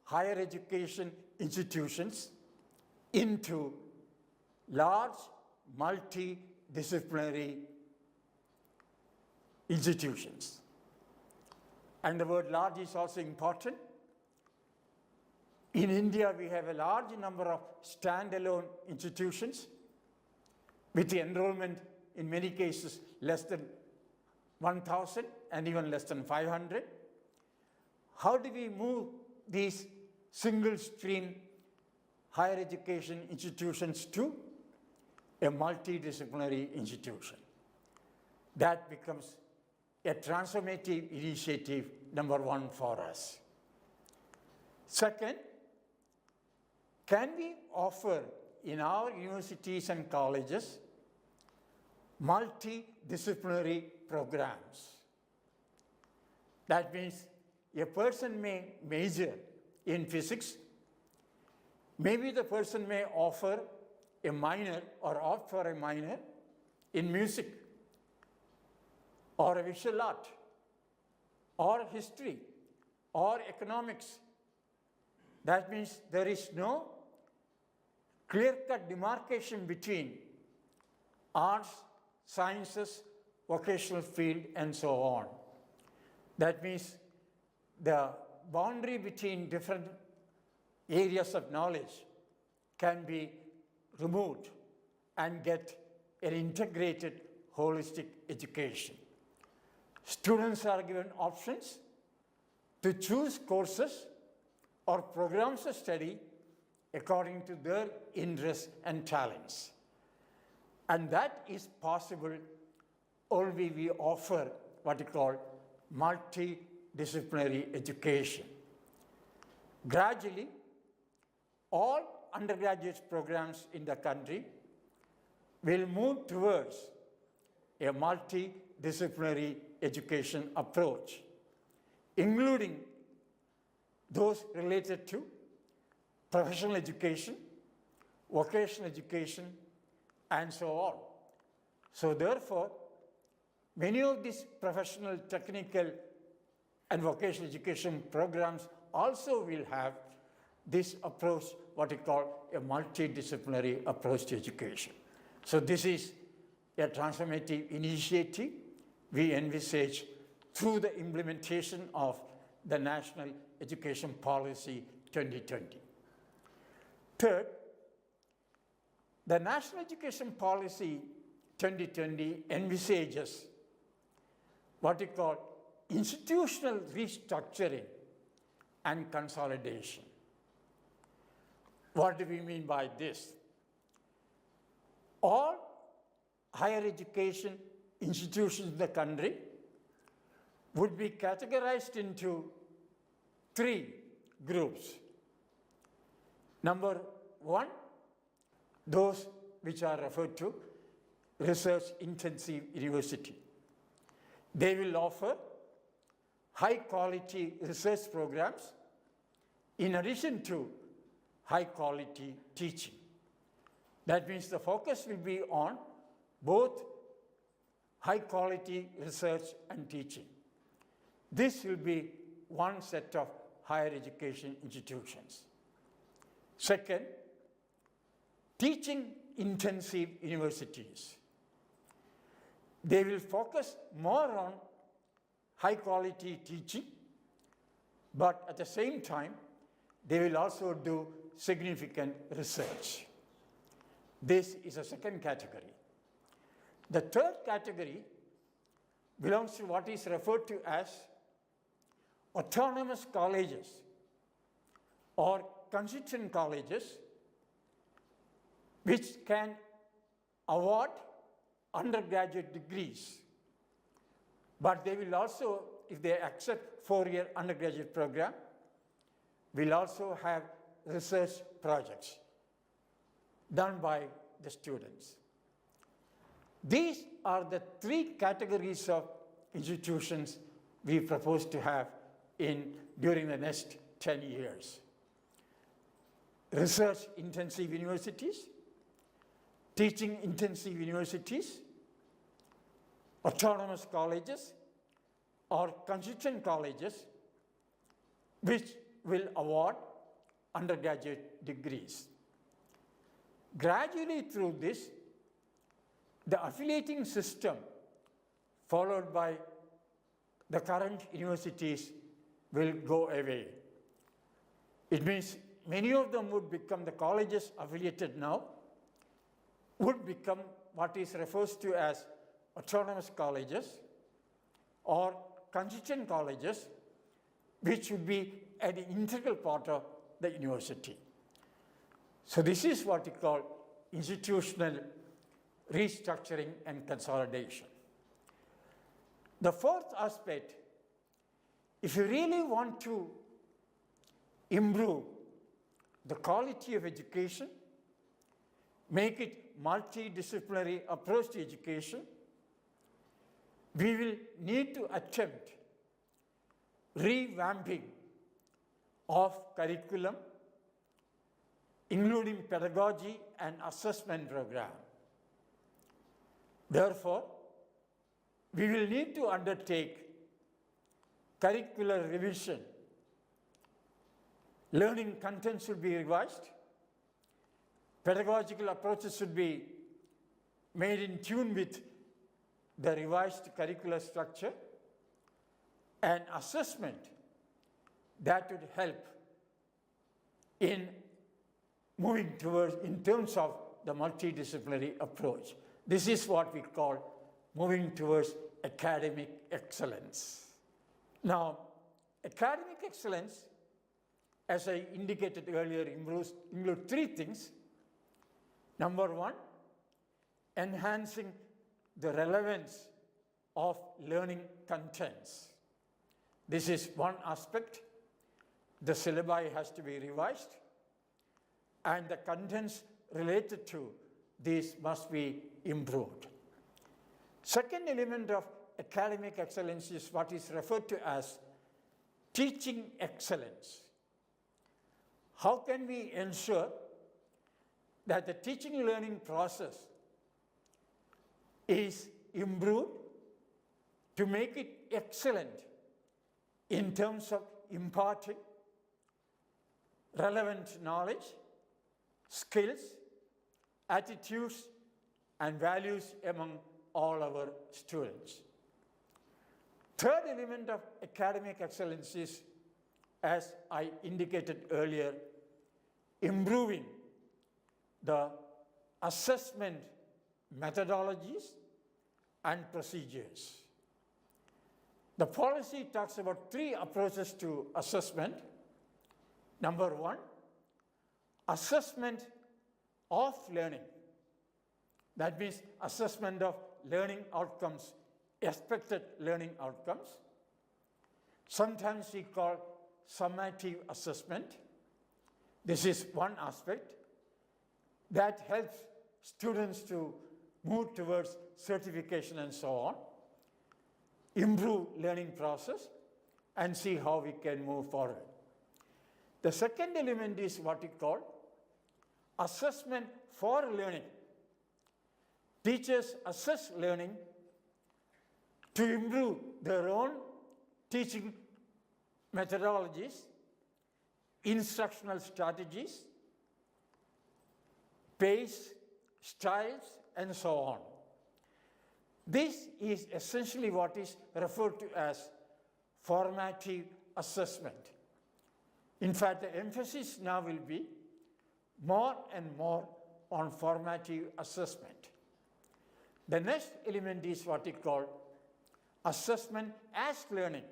higher education institutions into large multidisciplinary institutions. And the word large is also important. In India, we have a large number of standalone institutions with the enrollment in many cases less than 1,000 and even less than 500. How do we move these single stream higher education institutions to a multidisciplinary institution? That becomes a transformative initiative, number one, for us. Second, can we offer in our universities and colleges multidisciplinary programs? That means a person may major in physics, maybe the person may offer a minor or opt for a minor in music. or a visual art, or history, or economics. That means there is no clear-cut demarcation between arts, sciences, vocational field, and so on. That means the boundary between different areas of knowledge can be removed and get an integrated holistic education. Students are given options to choose courses or programs of study according to their interests and talents. And that is possible only we offer what we call multidisciplinary education. Gradually, all undergraduate programs in the country will move towards a multidisciplinary education approach, including those related to professional education, vocational education, and so on. So therefore, many of these professional, technical, and vocational education programs also will have this approach, what we call a multidisciplinary approach to education. So this is a transformative initiative we envisage through the implementation of the National Education Policy 2020. Third, the National Education Policy 2020 envisages what we call institutional restructuring and consolidation. What do we mean by this? All higher education institutions in the country would be categorized into 3 groups. Number 1, those which are referred to research-intensive university. They will offer high-quality research programs in addition to high-quality teaching. That means the focus will be on both high-quality research and teaching. This will be one set of higher education institutions. Second, teaching-intensive universities. They will focus more on high-quality teaching, but at the same time, they will also do significant research. This is a second category. The third category belongs to what is referred to as autonomous colleges or constituent colleges, which can award undergraduate degrees. But they will also, if they accept 4-year undergraduate program, will also have research projects done by the students. These are the 3 categories of institutions we propose to have during the next 10 years. Research-intensive universities, teaching-intensive universities, autonomous colleges, or constituent colleges, which will award undergraduate degrees. Gradually through this, the affiliating system followed by the current universities will go away. It means many of them would become the colleges affiliated now, would become what is referred to as autonomous colleges or constituent colleges, which would be an integral part of the university. So this is what we call institutional restructuring and consolidation. The fourth aspect, if you really want to improve the quality of education, make it multidisciplinary approach to education, we will need to attempt revamping of curriculum, including pedagogy and assessment program. Therefore, we will need to undertake curricular revision. Learning content should be revised. Pedagogical approaches should be made in tune with the revised curricular structure, and assessment that would help in moving towards, in terms of the multidisciplinary approach. This is what we call moving towards academic excellence. Now, academic excellence, as I indicated earlier, include three things. Number one, enhancing the relevance of learning contents. This is one aspect. The syllabi has to be revised, and the contents related to these must be improved. Second element of academic excellence is what is referred to as teaching excellence. How can we ensure that the teaching learning process is improved to make it excellent in terms of imparting relevant knowledge, skills, attitudes, and values among all our students? Third element of academic excellence is, as I indicated earlier, improving the assessment methodologies and procedures. The policy talks about three approaches to assessment. Number one, assessment of learning. That means assessment of learning outcomes, expected learning outcomes. Sometimes we call summative assessment. This is one aspect that helps students to move towards certification and so on, improve learning process, and see how we can move forward. The second element is what we call assessment for learning. Teachers assess learning to improve their own teaching methodologies, instructional strategies, pace, styles, and so on. This is essentially what is referred to as formative assessment. In fact, the emphasis now will be more and more on formative assessment. The next element is what we call assessment as learning.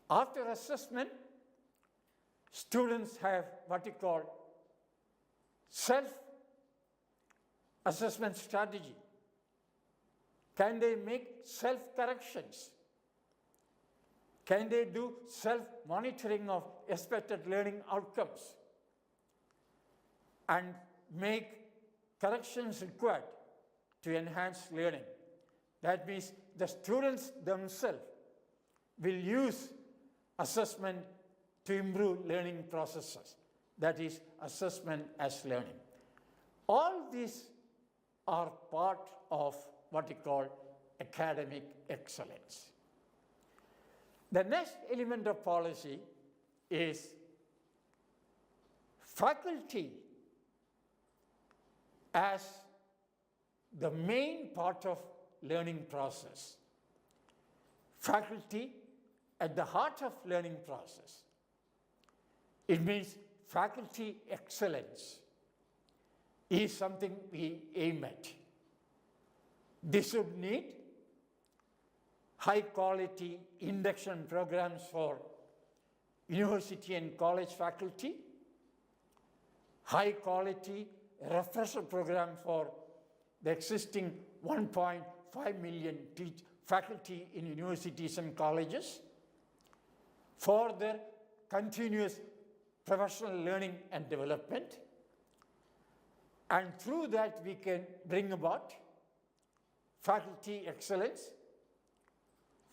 After assessment, students have what we call self-assessment strategy. Can they make self-corrections? Can they do self-monitoring of expected learning outcomes and make corrections required to enhance learning? That means the students themselves will use assessment to improve learning processes. That is assessment as learning. All these are part of what we call academic excellence. The next element of policy is faculty as the main part of learning process. Faculty at the heart of learning process. It means faculty excellence is something we aim at. This would need high quality induction programs for university and college faculty, high quality refresher program for the existing 1.5 million faculty in universities and colleges, for their continuous professional learning and development. And through that, we can bring about faculty excellence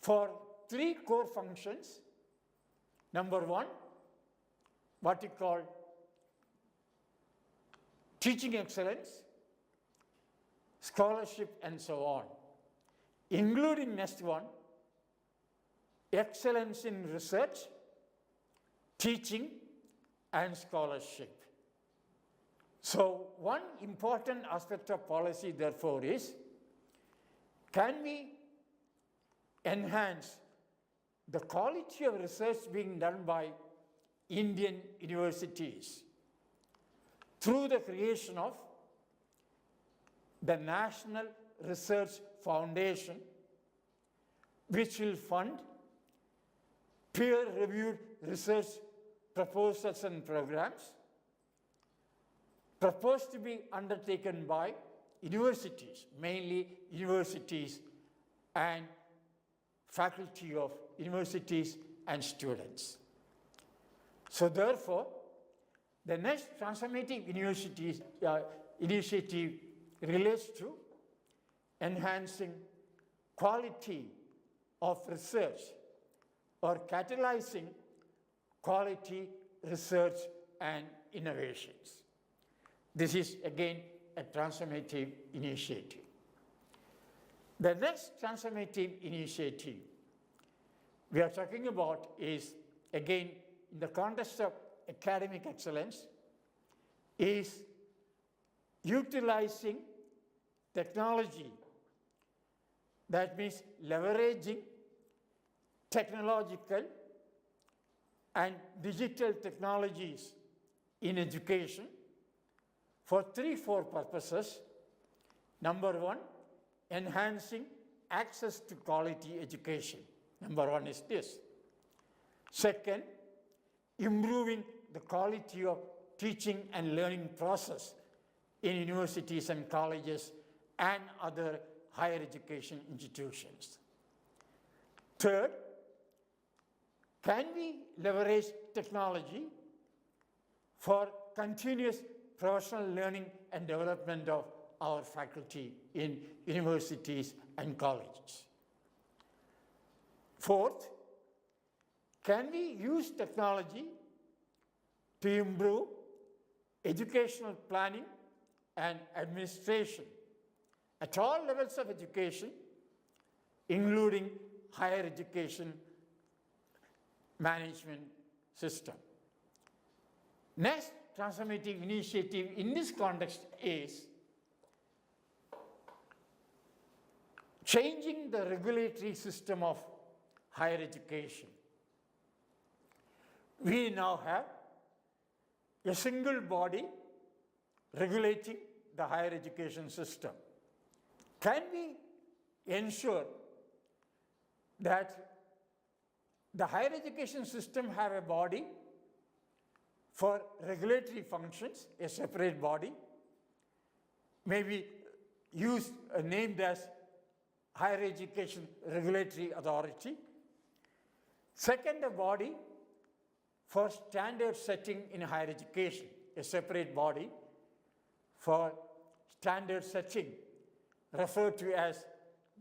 for three core functions. Number one, what we call teaching excellence, scholarship, and so on. including next one, excellence in research, teaching, and scholarship. So one important aspect of policy, therefore, is can we enhance the quality of research being done by Indian universities through the creation of the National Research Foundation, which will fund peer-reviewed research proposals and programs proposed to be undertaken by universities, mainly universities and faculty of universities and students. So therefore, the next transformative initiative relates to enhancing quality of research or catalyzing quality research and innovations. This is again a transformative initiative. The next transformative initiative we are talking about is, again, in the context of academic excellence, is utilizing technology. That means leveraging technological and digital technologies in education for 3-4 purposes. Number one, enhancing access to quality education. Number one is this. Second, improving the quality of teaching and learning process in universities and colleges and other higher education institutions. Third, can we leverage technology for continuous professional learning and development of our faculty in universities and colleges? Fourth, can we use technology to improve educational planning and administration at all levels of education, including higher education management system? Next transformative initiative in this context is changing the regulatory system of higher education. We now have a single body regulating the higher education system. Can we ensure that the higher education system have a body for regulatory functions, a separate body, maybe named as Higher Education Regulatory Authority? Second, a body for standard setting in higher education, a separate body for standard setting, referred to as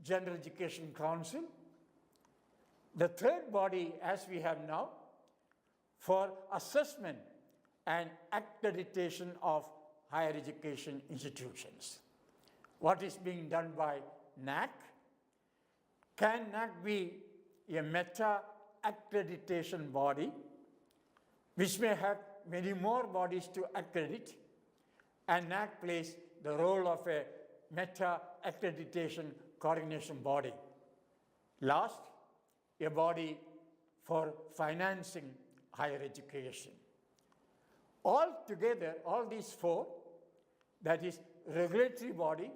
General Education Council. The third body, as we have now, for assessment and accreditation of higher education institutions. What is being done by NAC? Can NAC be a meta-accreditation body, which may have many more bodies to accredit, and NAC plays the role of a meta-accreditation coordination body? Last, a body for financing higher education. All together, all these four, that is regulatory body,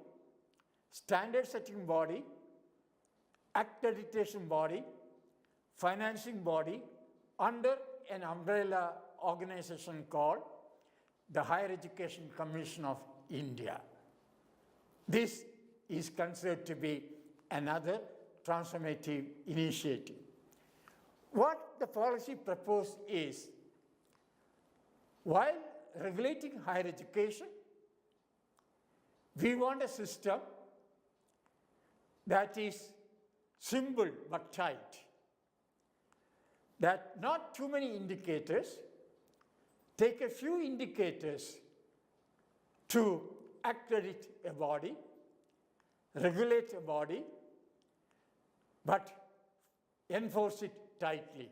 standard setting body, accreditation body, financing body, under an umbrella organization called the Higher Education Commission of India. This is considered to be another transformative initiative. What the policy proposed is, while regulating higher education, we want a system that is simple but tight, that not too many indicators, take a few indicators to accredit a body, regulate a body, but enforce it tightly.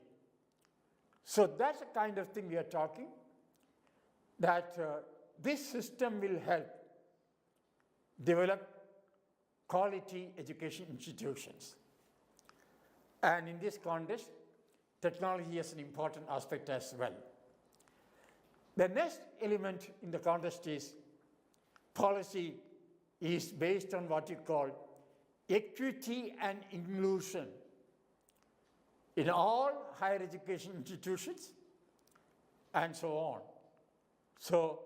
So that's the kind of thing we are talking, that this system will help develop quality education institutions. And in this context, technology is an important aspect as well. The next element in the context is policy is based on what you call equity and inclusion in all higher education institutions and so on. So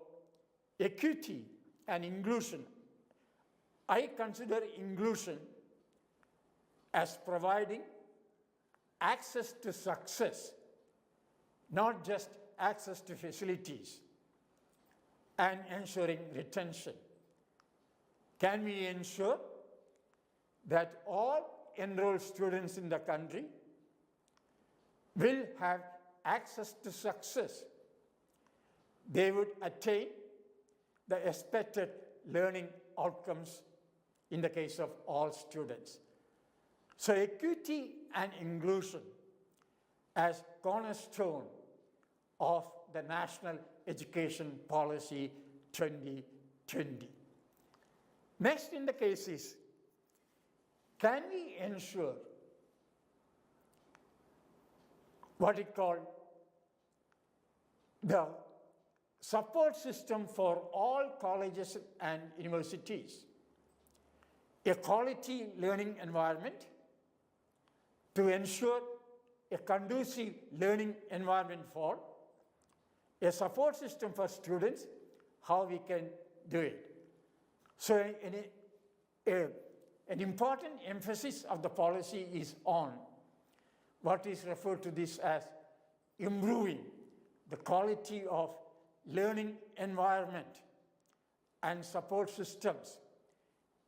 equity and inclusion, I consider inclusion as providing access to success, not just access to facilities, and ensuring retention. Can we ensure that all enrolled students in the country will have access to success? They would attain the expected learning outcomes in the case of all students. So equity and inclusion as cornerstone of the National Education Policy 2020. Next in the case is, can we ensure what we call the support system for all colleges and universities, a quality learning environment to ensure a conducive learning environment for a support system for students, how we can do it. So an important emphasis of the policy is on what is referred to this as improving the quality of learning environment and support systems,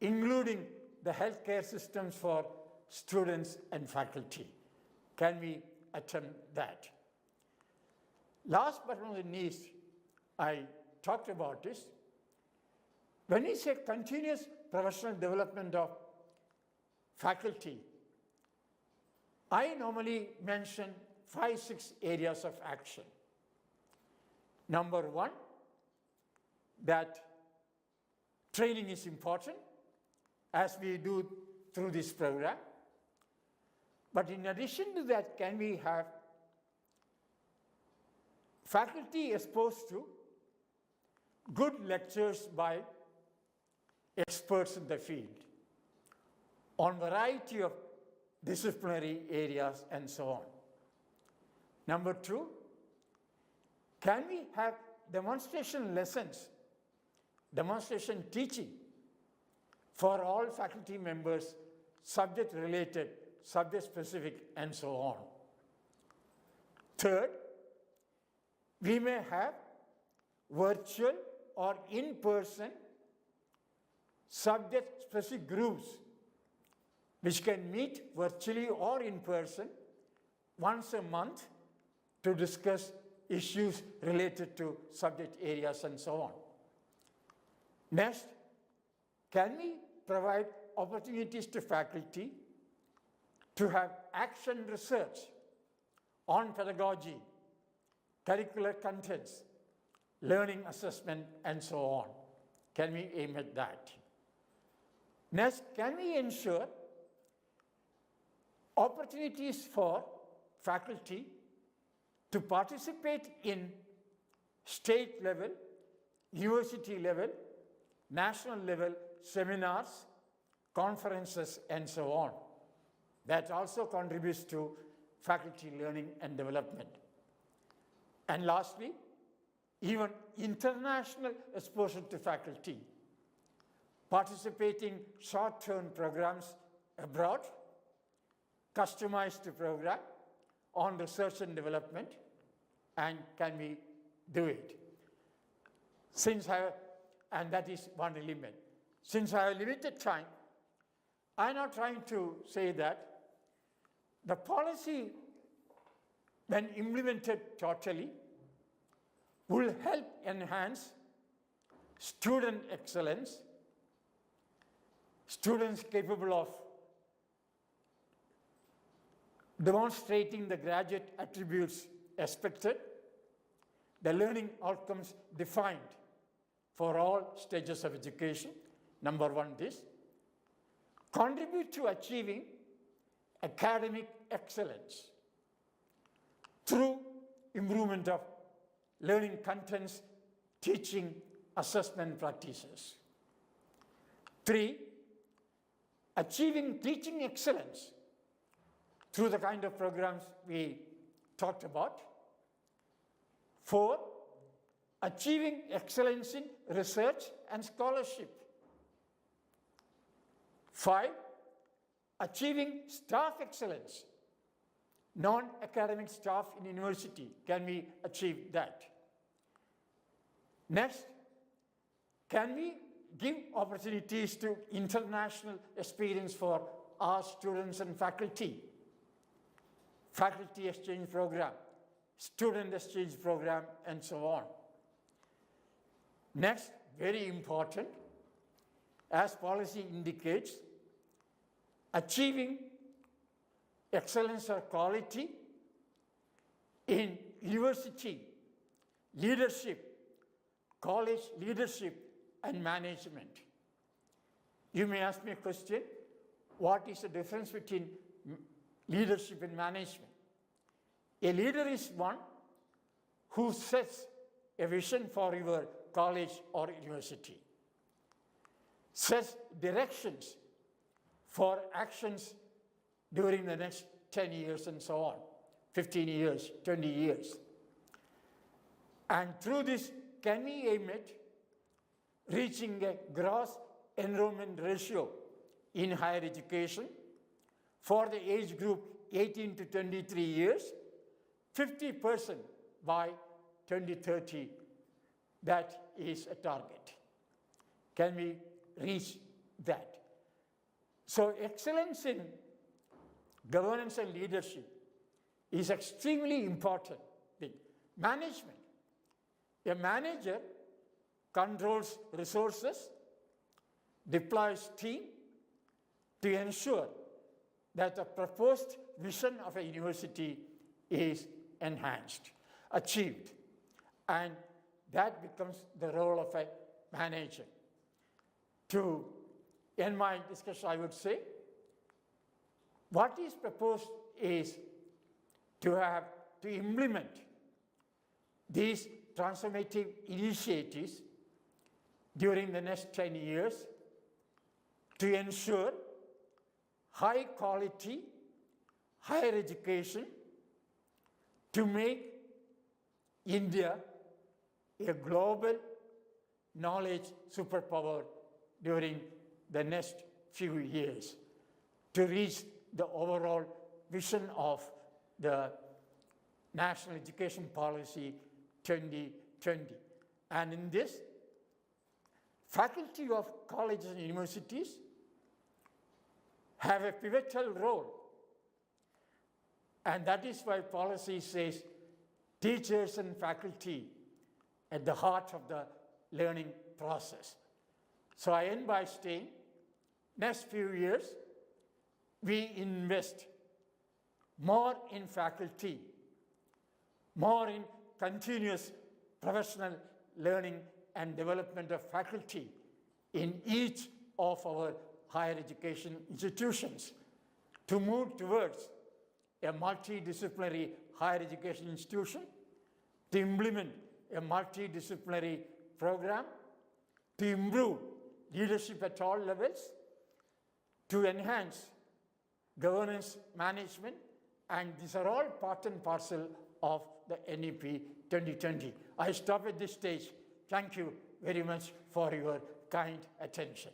including the healthcare systems for students and faculty. Can we attempt that? Last but not least, I talked about this. When we say continuous professional development of faculty, I normally mention 5-6 areas of action. Number one, that training is important, as we do through this program. But in addition to that, can we have faculty exposed to good lectures by experts in the field on variety of disciplinary areas and so on. Number two, can we have demonstration lessons, demonstration teaching for all faculty members, subject related, subject specific, and so on. Third, we may have virtual or in-person subject specific groups which can meet virtually or in person once a month to discuss issues related to subject areas and so on. Next, can we provide opportunities to faculty to have action research on pedagogy, curricular contents, learning assessment, and so on? Can we aim at that? Next, can we ensure opportunities for faculty to participate in state level, university level, national level seminars, conferences, and so on? That also contributes to faculty learning and development. And lastly, even international exposure to faculty, participating short-term programs abroad, customized program on research and development, and can we do it? And that is one element. Since I have limited time, I'm not trying to say that the policy, when implemented totally, will help enhance student excellence, students capable of demonstrating the graduate attributes expected, the learning outcomes defined for all stages of education. Number one, this. Contribute to achieving academic excellence through improvement of learning contents, teaching, assessment practices. 3, achieving teaching excellence through the kind of programs we talked about. 4, achieving excellence in research and scholarship. 5, achieving staff excellence. Non-academic staff in university, can we achieve that? Next, can we give opportunities to international experience for our students and faculty? Faculty exchange program, student exchange program, and so on. Next, very important, as policy indicates, achieving excellence or quality in university leadership, college leadership, and management. You may ask me a question, what is the difference between leadership and management? A leader is one who sets a vision for your college or university, sets directions for actions during the next 10 years and so on, 15 years, 20 years. And through this, can we aim at reaching a gross enrollment ratio in higher education for the age group 18 to 23 years, 50% by 2030? That is a target. Can we reach that? So excellence in governance and leadership is extremely important thing. Management. A manager controls resources, deploys team to ensure that the proposed vision of a university is enhanced, achieved, and that becomes the role of a manager. To end my discussion, I would say, what is proposed is to implement these transformative initiatives during the next 10 years to ensure high quality higher education, to make India a global knowledge superpower during the next few years, to reach the overall vision of the National Education Policy 2020. And in this, faculty of colleges and universities have a pivotal role. And that is why policy says teachers and faculty at the heart of the learning process. So I end by saying, next few years, we invest more in faculty, more in continuous professional learning and development of faculty in each of our higher education institutions to move towards a multidisciplinary higher education institution, to implement a multidisciplinary program, to improve leadership at all levels, to enhance governance management, and these are all part and parcel of the NEP 2020. I stop at this stage. Thank you very much for your kind attention.